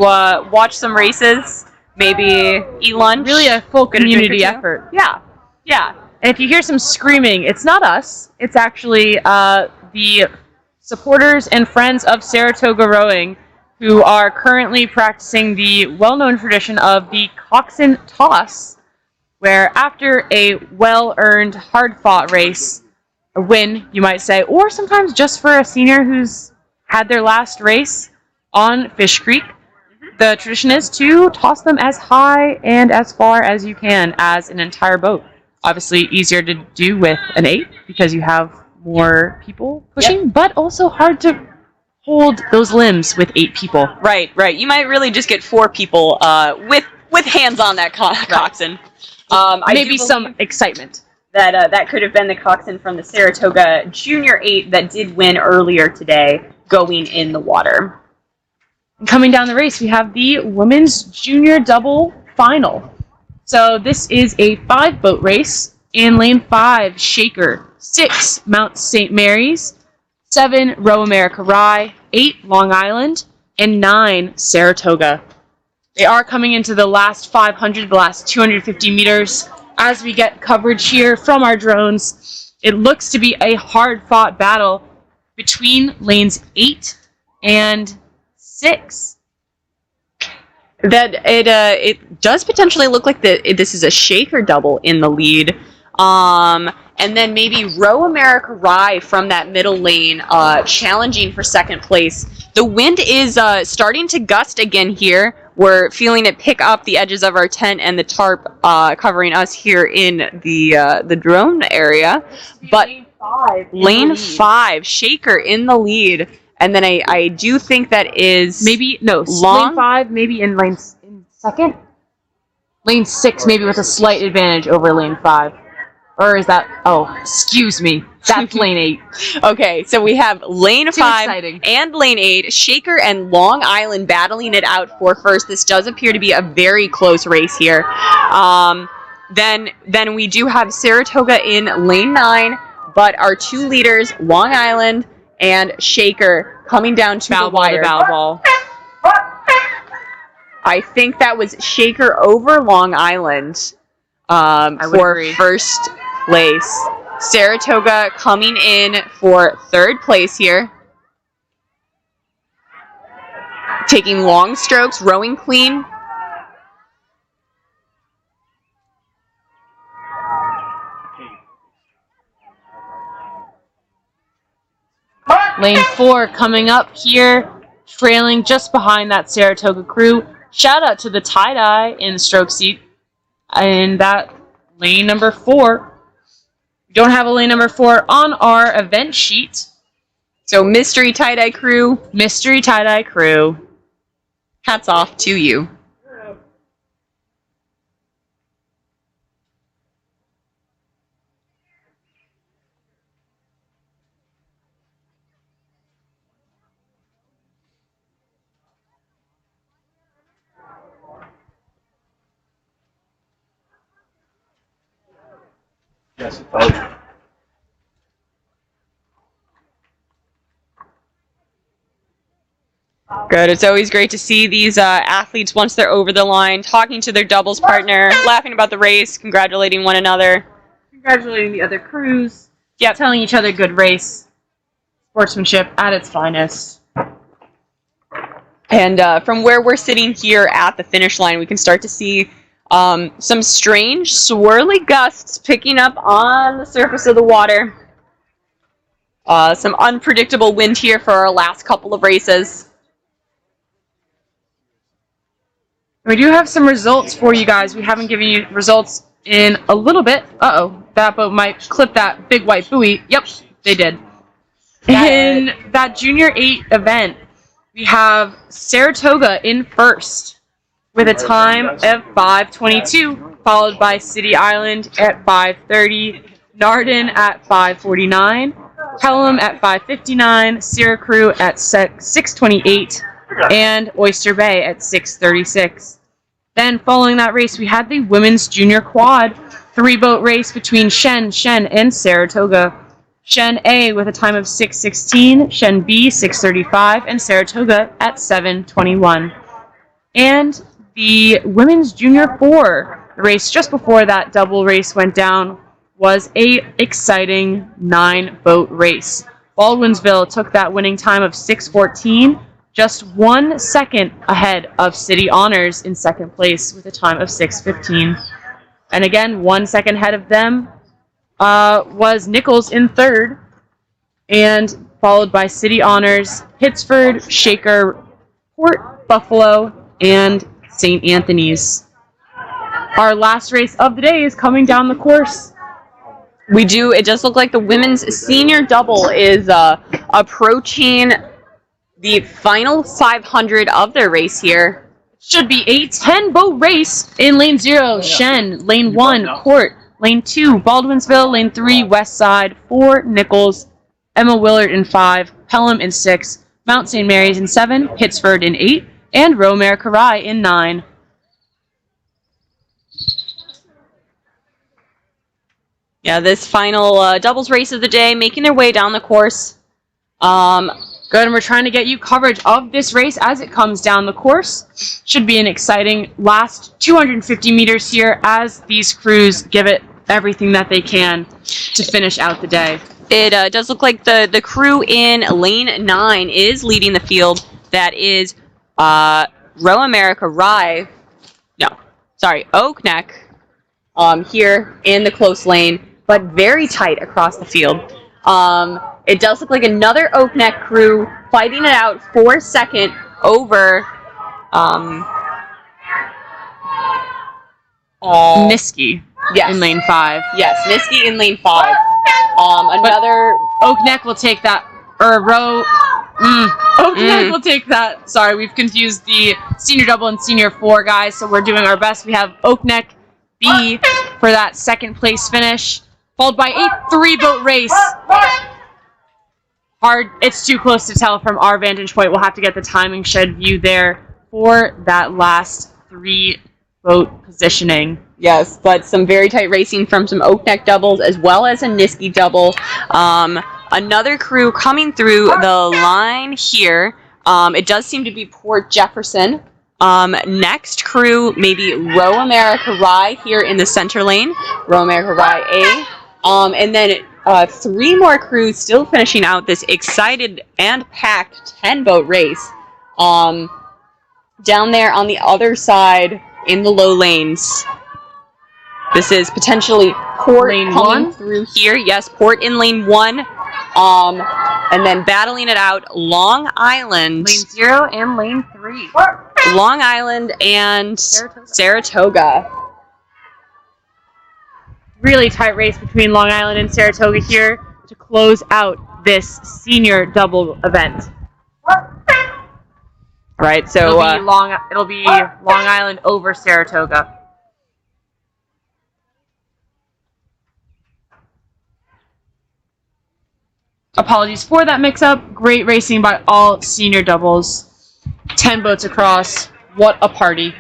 watch some races, maybe eat lunch. Really a full get a drink or community two. effort. Yeah, yeah. And if you hear some screaming, it's not us. It's actually the supporters and friends of Saratoga Rowing who are currently practicing the well-known tradition of the coxswain toss, where after a well-earned, hard-fought race, a win, you might say, or sometimes just for a senior who's had their last race on Fish Creek, the tradition is to toss them as high and as far as you can as an entire boat. Obviously easier to do with an 8 because you have more people pushing, but also hard to hold those limbs with 8 people. Right, right. You might really just get 4 people with hands on that coxswain. Maybe some excitement. That could have been the coxswain from the Saratoga Junior 8 that did win earlier today, going in the water. Coming down the race, we have the women's junior double final. So this is a 5-boat race. In lane 5, Shaker. 6, Mount St. Mary's. 7, Row America Rye. 8, Long Island. And 9, Saratoga. They are coming into the last 500, the last 250 meters. As we get coverage here from our drones, it looks to be a hard-fought battle between lanes 8 and 6. That it does potentially look like this is a Shaker double in the lead. And then maybe Row America Rye from that middle lane challenging for second place. The wind is starting to gust again here. We're feeling it pick up the edges of our tent and the tarp covering us here in the drone area. But lane 5, Shaker in the lead. And then I do think that is lane 5, maybe in second. Lane 6, maybe with a slight advantage over lane 5. Or is that, excuse me. That's lane 8. Okay, so we have lane Too 5 exciting. and lane 8. Shaker and Long Island battling it out for first. This does appear to be a very close race here. Then we do have Saratoga in lane 9, but our 2 leaders, Long Island and Shaker, coming down to Foul the ball to wire. foul ball. I think that was Shaker over Long Island would for agree. first place. Saratoga coming in for third place here. Taking long strokes, rowing clean. Lane 4 coming up here, trailing just behind that Saratoga crew. Shout out to the tie-dye in the stroke seat. And that lane number 4. We don't have a lane number 4 on our event sheet. So mystery tie-dye crew, Mystery tie-dye crew. hats off to you. Yes, it does. Good. It's always great to see these athletes once they're over the line, talking to their doubles partner, laughing about the race, congratulating one another. Congratulating the other crews. Yep. Telling each other good race. Sportsmanship at its finest. And from where we're sitting here at the finish line, we can start to see some strange swirly gusts picking up on the surface of the water. Some unpredictable wind here for our last couple of races. We do have some results for you guys. We haven't given you results in a little bit. Uh-oh, that boat might clip that big white buoy. Yep, they did. In that Junior 8 event, we have Saratoga in first with a time of 5:22, followed by City Island at 5:30, Narden at 5:49, Pelham at 5:59, Syracuse at 6:28, and Oyster Bay at 6:36. Then, following that race, we had the women's junior quad 3-boat race between Shen, and Saratoga. Shen A with a time of 6:16, Shen B 6:35, and Saratoga at 7:21. And the women's junior 4, the race just before that double race went down, was a exciting 9-boat race. Baldwinsville took that winning time of 6:14, just 1 second ahead of City Honors in second place with a time of 6:15. And again, 1 second ahead of them was Nichols in third, and followed by City Honors, Pittsford, Shaker, Port Buffalo, and St. Anthony's. Our last race of the day is coming down the course. It does look like the women's senior double is approaching the final 500 of their race here. Should be a 10-boat race in lane 0, Shen, lane 1, Court, lane 2, Baldwinsville, lane 3, West Side, 4, Nichols, Emma Willard in 5, Pelham in 6, Mount St. Mary's in 7, Pittsford in 8, and Romare Karai in 9. Yeah, this final doubles race of the day, making their way down the course. Good, and we're trying to get you coverage of this race as it comes down the course. Should be an exciting last 250 meters here as these crews give it everything that they can to finish out the day. It does look like the crew in lane 9 is leading the field. That is Row America Rye. No, sorry, Oak Neck here in the close lane, but very tight across the field. It does look like another Oak Neck crew fighting it out for second over Niski yes. in lane 5. Yes, Niski in lane 5. Another Oak Neck will take that, Oak Neck will take that. Sorry, we've confused the senior double and senior 4 guys, so we're doing our best. We have Oak Neck B for that second place finish, followed by a 3-boat race. Hard, it's too close to tell from our vantage point. We'll have to get the timing shed view there for that last 3-boat positioning. Yes, but some very tight racing from some Oak Neck doubles as well as a Niski double. Another crew coming through the line here. It does seem to be Port Jefferson. Next crew, maybe Row America Rye here in the center lane. Row America Rye A. And then 3 more crews still finishing out this excited and packed 10-boat race. Down there on the other side in the low lanes. This is potentially Port Lane coming 1 through here. Yes, Port in lane 1. And then battling it out, Long Island. Lane 0 and lane 3. Long Island and Saratoga. Really tight race between Long Island and Saratoga here to close out this senior double event. Right, so It'll be Long Island over Saratoga. Apologies for that mix-up. Great racing by all senior doubles. 10 boats across. What a party.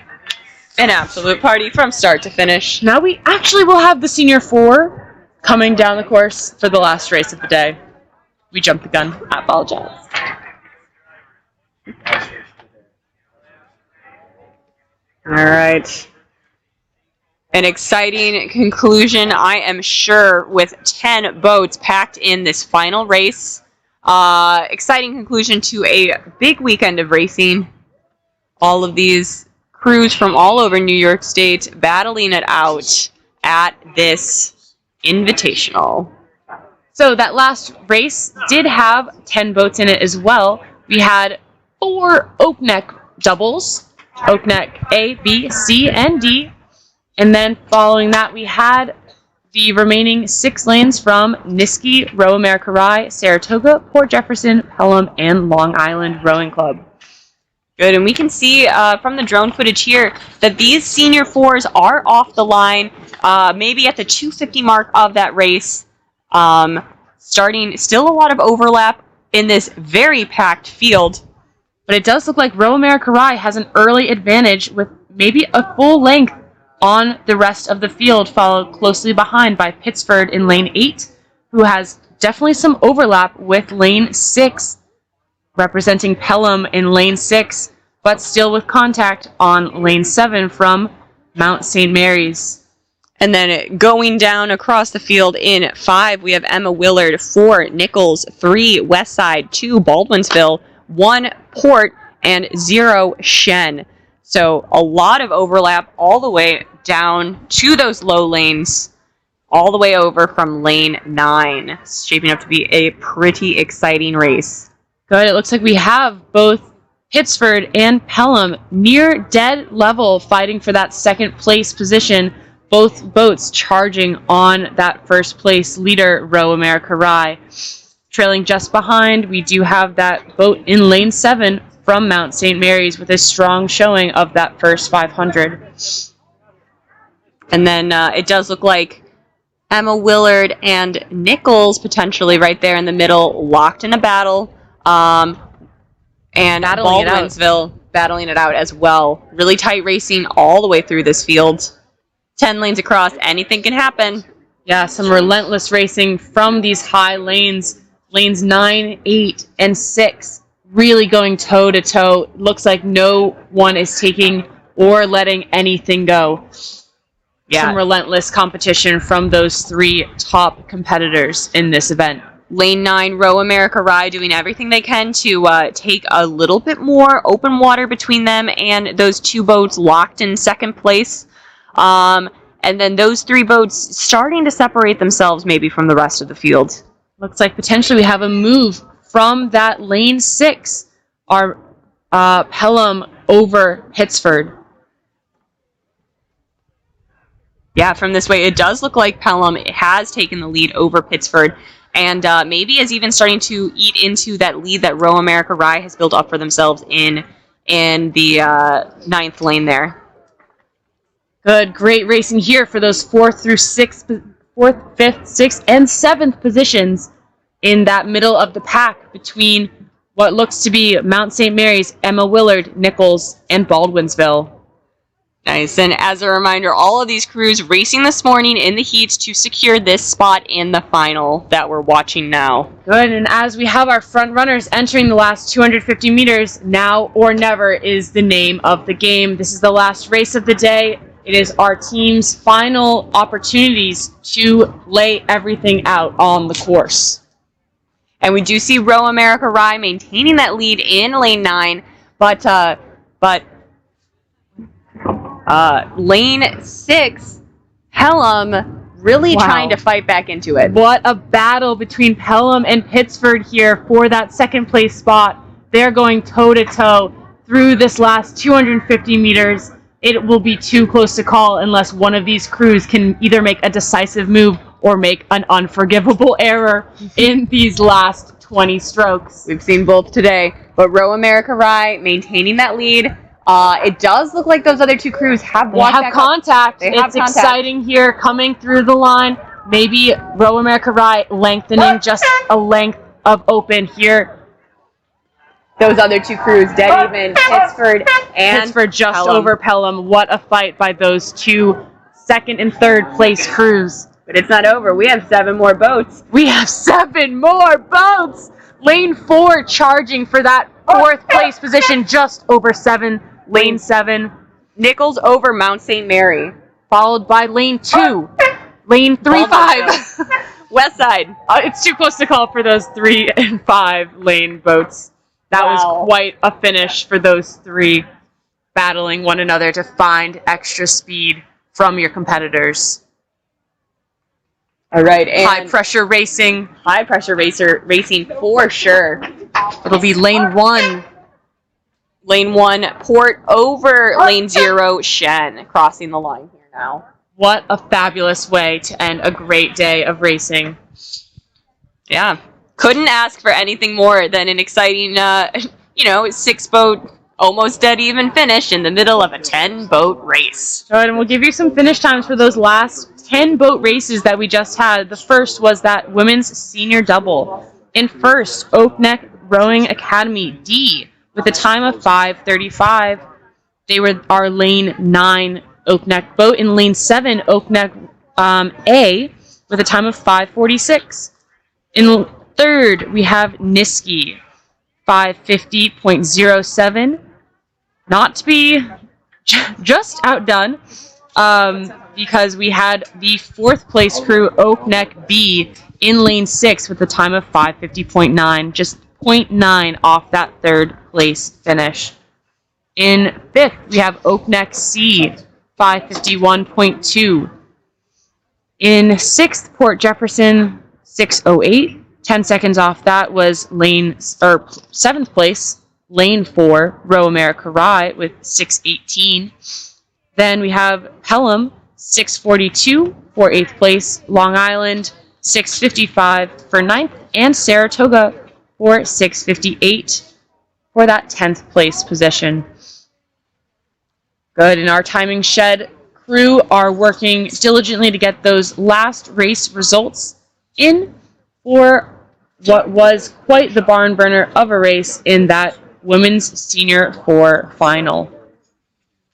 an absolute party from start to finish. Now we actually will have the senior 4 coming down the course for the last race of the day. We jumped the gun. I apologize. All right. An exciting conclusion, I am sure, with 10 boats packed in this final race. Exciting conclusion to a big weekend of racing. All of these crews from all over New York State battling it out at this invitational. So that last race did have 10 boats in it as well. We had 4 Oak Neck doubles. Oak Neck A, B, C, and D. And then following that, we had the remaining 6 lanes from Niski, Row America Rye, Saratoga, Port Jefferson, Pelham, and Long Island Rowing Club. Good, and we can see from the drone footage here that these senior 4s are off the line, maybe at the 250 mark of that race. Starting still a lot of overlap in this very packed field. But it does look like Row America Rye has an early advantage with maybe a full length on the rest of the field, followed closely behind by Pittsford in lane 8, who has definitely some overlap with lane 6, representing Pelham in lane 6, but still with contact on lane 7 from Mount St. Mary's. And then going down across the field in 5, we have Emma Willard, 4 Nichols, 3 Westside, 2 Baldwinsville, 1 Port, and 0 Shen. So a lot of overlap all the way down to those low lanes, all the way over from lane 9. It's shaping up to be a pretty exciting race. Good. It looks like we have both Pittsford and Pelham near dead level fighting for that second place position. Both boats charging on that first place leader, Row America Rye. Trailing just behind, we do have that boat in lane 7 from Mount St. Mary's with a strong showing of that first 500. And then it does look like Emma Willard and Nichols potentially right there in the middle, locked in a battle. And Baldwinsville battling it out as well. Really tight racing all the way through this field. 10 lanes across, anything can happen. Yeah, some relentless racing from these high lanes. Lanes 9, 8, and 6 really going toe-to-toe. Looks like no one is taking or letting anything go. Yeah. Some relentless competition from those 3 top competitors in this event. Lane 9, Row America Rye doing everything they can to take a little bit more open water between them and those 2 boats locked in second place. And then those 3 boats starting to separate themselves maybe from the rest of the field. Looks like potentially we have a move from that lane 6, our Pelham over Pittsford. Yeah, from this way, it does look like Pelham has taken the lead over Pittsford, and maybe is even starting to eat into that lead that Row America Rye has built up for themselves in the 9th lane there. Good, great racing here for those 4th through 4th, 5th, 6th, and 7th positions in that middle of the pack between what looks to be Mount St. Mary's, Emma Willard, Nichols, and Baldwinsville. Nice. And as a reminder, all of these crews racing this morning in the heats to secure this spot in the final that we're watching now. Good, and as we have our front runners entering the last 250 meters, now or never is the name of the game. This is the last race of the day. It is our team's final opportunities to lay everything out on the course. And we do see Row America Rye maintaining that lead in lane 9, but lane 6, Pelham really trying to fight back into it. What a battle between Pelham and Pittsford here for that second place spot. They're going toe-to-toe through this last 250 meters. It will be too close to call unless one of these crews can either make a decisive move or make an unforgivable error in these last 20 strokes. We've seen both today, but Row America Rye maintaining that lead. It does look like those other two crews have contact. It's exciting here coming through the line. Maybe Row America Rye lengthening just a length of open here. Those other two crews dead even. Pittsford just Pelham. over Pelham. What a fight by those two second and third place crews. But it's not over. We have 7 more boats. We have 7 more boats. Lane 4 charging for that 4th place position just over 7. Lane 7. Nichols over Mount St. Mary. Followed by lane 2. Lane 3, 5. West side. It's too close to call for those 3 and 5 lane boats. That was quite a finish for those 3 battling one another to find extra speed from your competitors. All right, and high pressure racing racing for sure. It'll be lane 1. Lane 1, Port over lane 0, Shen crossing the line here now. What a fabulous way to end a great day of racing. Yeah. Couldn't ask for anything more than an exciting, 6-boat, almost dead even finish in the middle of a 10-boat race. All right, and we'll give you some finish times for those last 10-boat races that we just had. The first was that women's senior double. In first, Oak Neck Rowing Academy D with a time of 5:35. They were our lane 9 Oak Neck boat. In lane 7, Oak Neck A with a time of 5:46. In third, we have Niski, 5:50.07. Not to be just outdone, because we had the 4th place crew, Oak Neck B, in lane 6 with a time of 5:50.9, just 0.9 off that 3rd place finish. In 5th, we have Oak Neck C, 5:51.2. In 6th, Port Jefferson, 6:08. 10 seconds off that was 7th place, lane 4, Row America Rye with 6:18. Then we have Pelham, 6:42 for 8th place, Long Island, 6:55 for 9th, and Saratoga for 6:58 for that 10th place position. Good, and our timing shed crew are working diligently to get those last race results in for what was quite the barn burner of a race in that women's senior 4 final.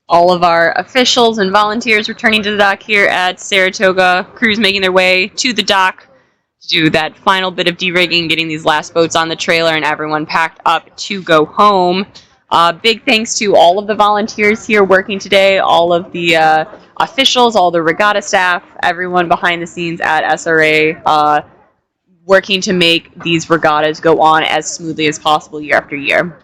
All of our officials and volunteers returning to the dock here at Saratoga. Crews making their way to the dock to do that final bit of de-rigging, getting these last boats on the trailer, and everyone packed up to go home. Big thanks to all of the volunteers here working today, all of the officials, all the regatta staff, everyone behind the scenes at SRA, working to make these regattas go on as smoothly as possible year after year.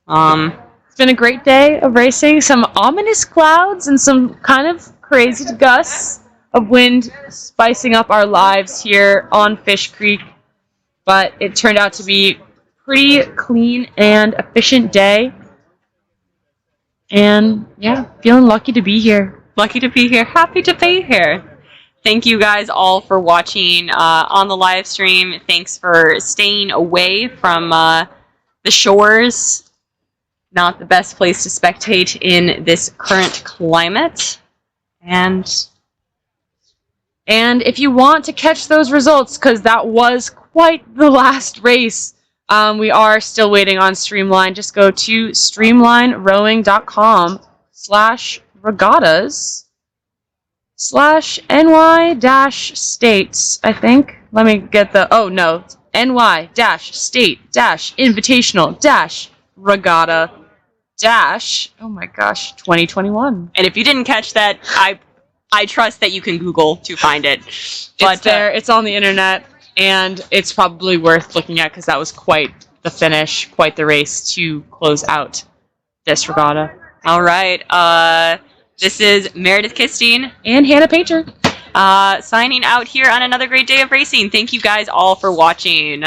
It's been a great day of racing. Some ominous clouds and some kind of crazy gusts of wind spicing up our lives here on Fish Creek. But it turned out to be pretty clean and efficient day. And yeah, feeling lucky to be here. Lucky to be here. Happy to be here. Thank you guys all for watching on the live stream. Thanks for staying away from the shores. Not the best place to spectate in this current climate. And And if you want to catch those results, because that was quite the last race, we are still waiting on Streamline. Just go to streamlinerowing.com/regattas/NY-states, I think. Let me get the, oh no, NY-state-invitational-regatta oh my gosh, 2021. And if you didn't catch that, I trust that you can Google to find it. But It's there. It's on the internet, and it's probably worth looking at because that was quite the finish, quite the race to close out this regatta. All right. This is Meredith Kistine And Hannah Painter. signing out here on another great day of racing. Thank you guys all for watching.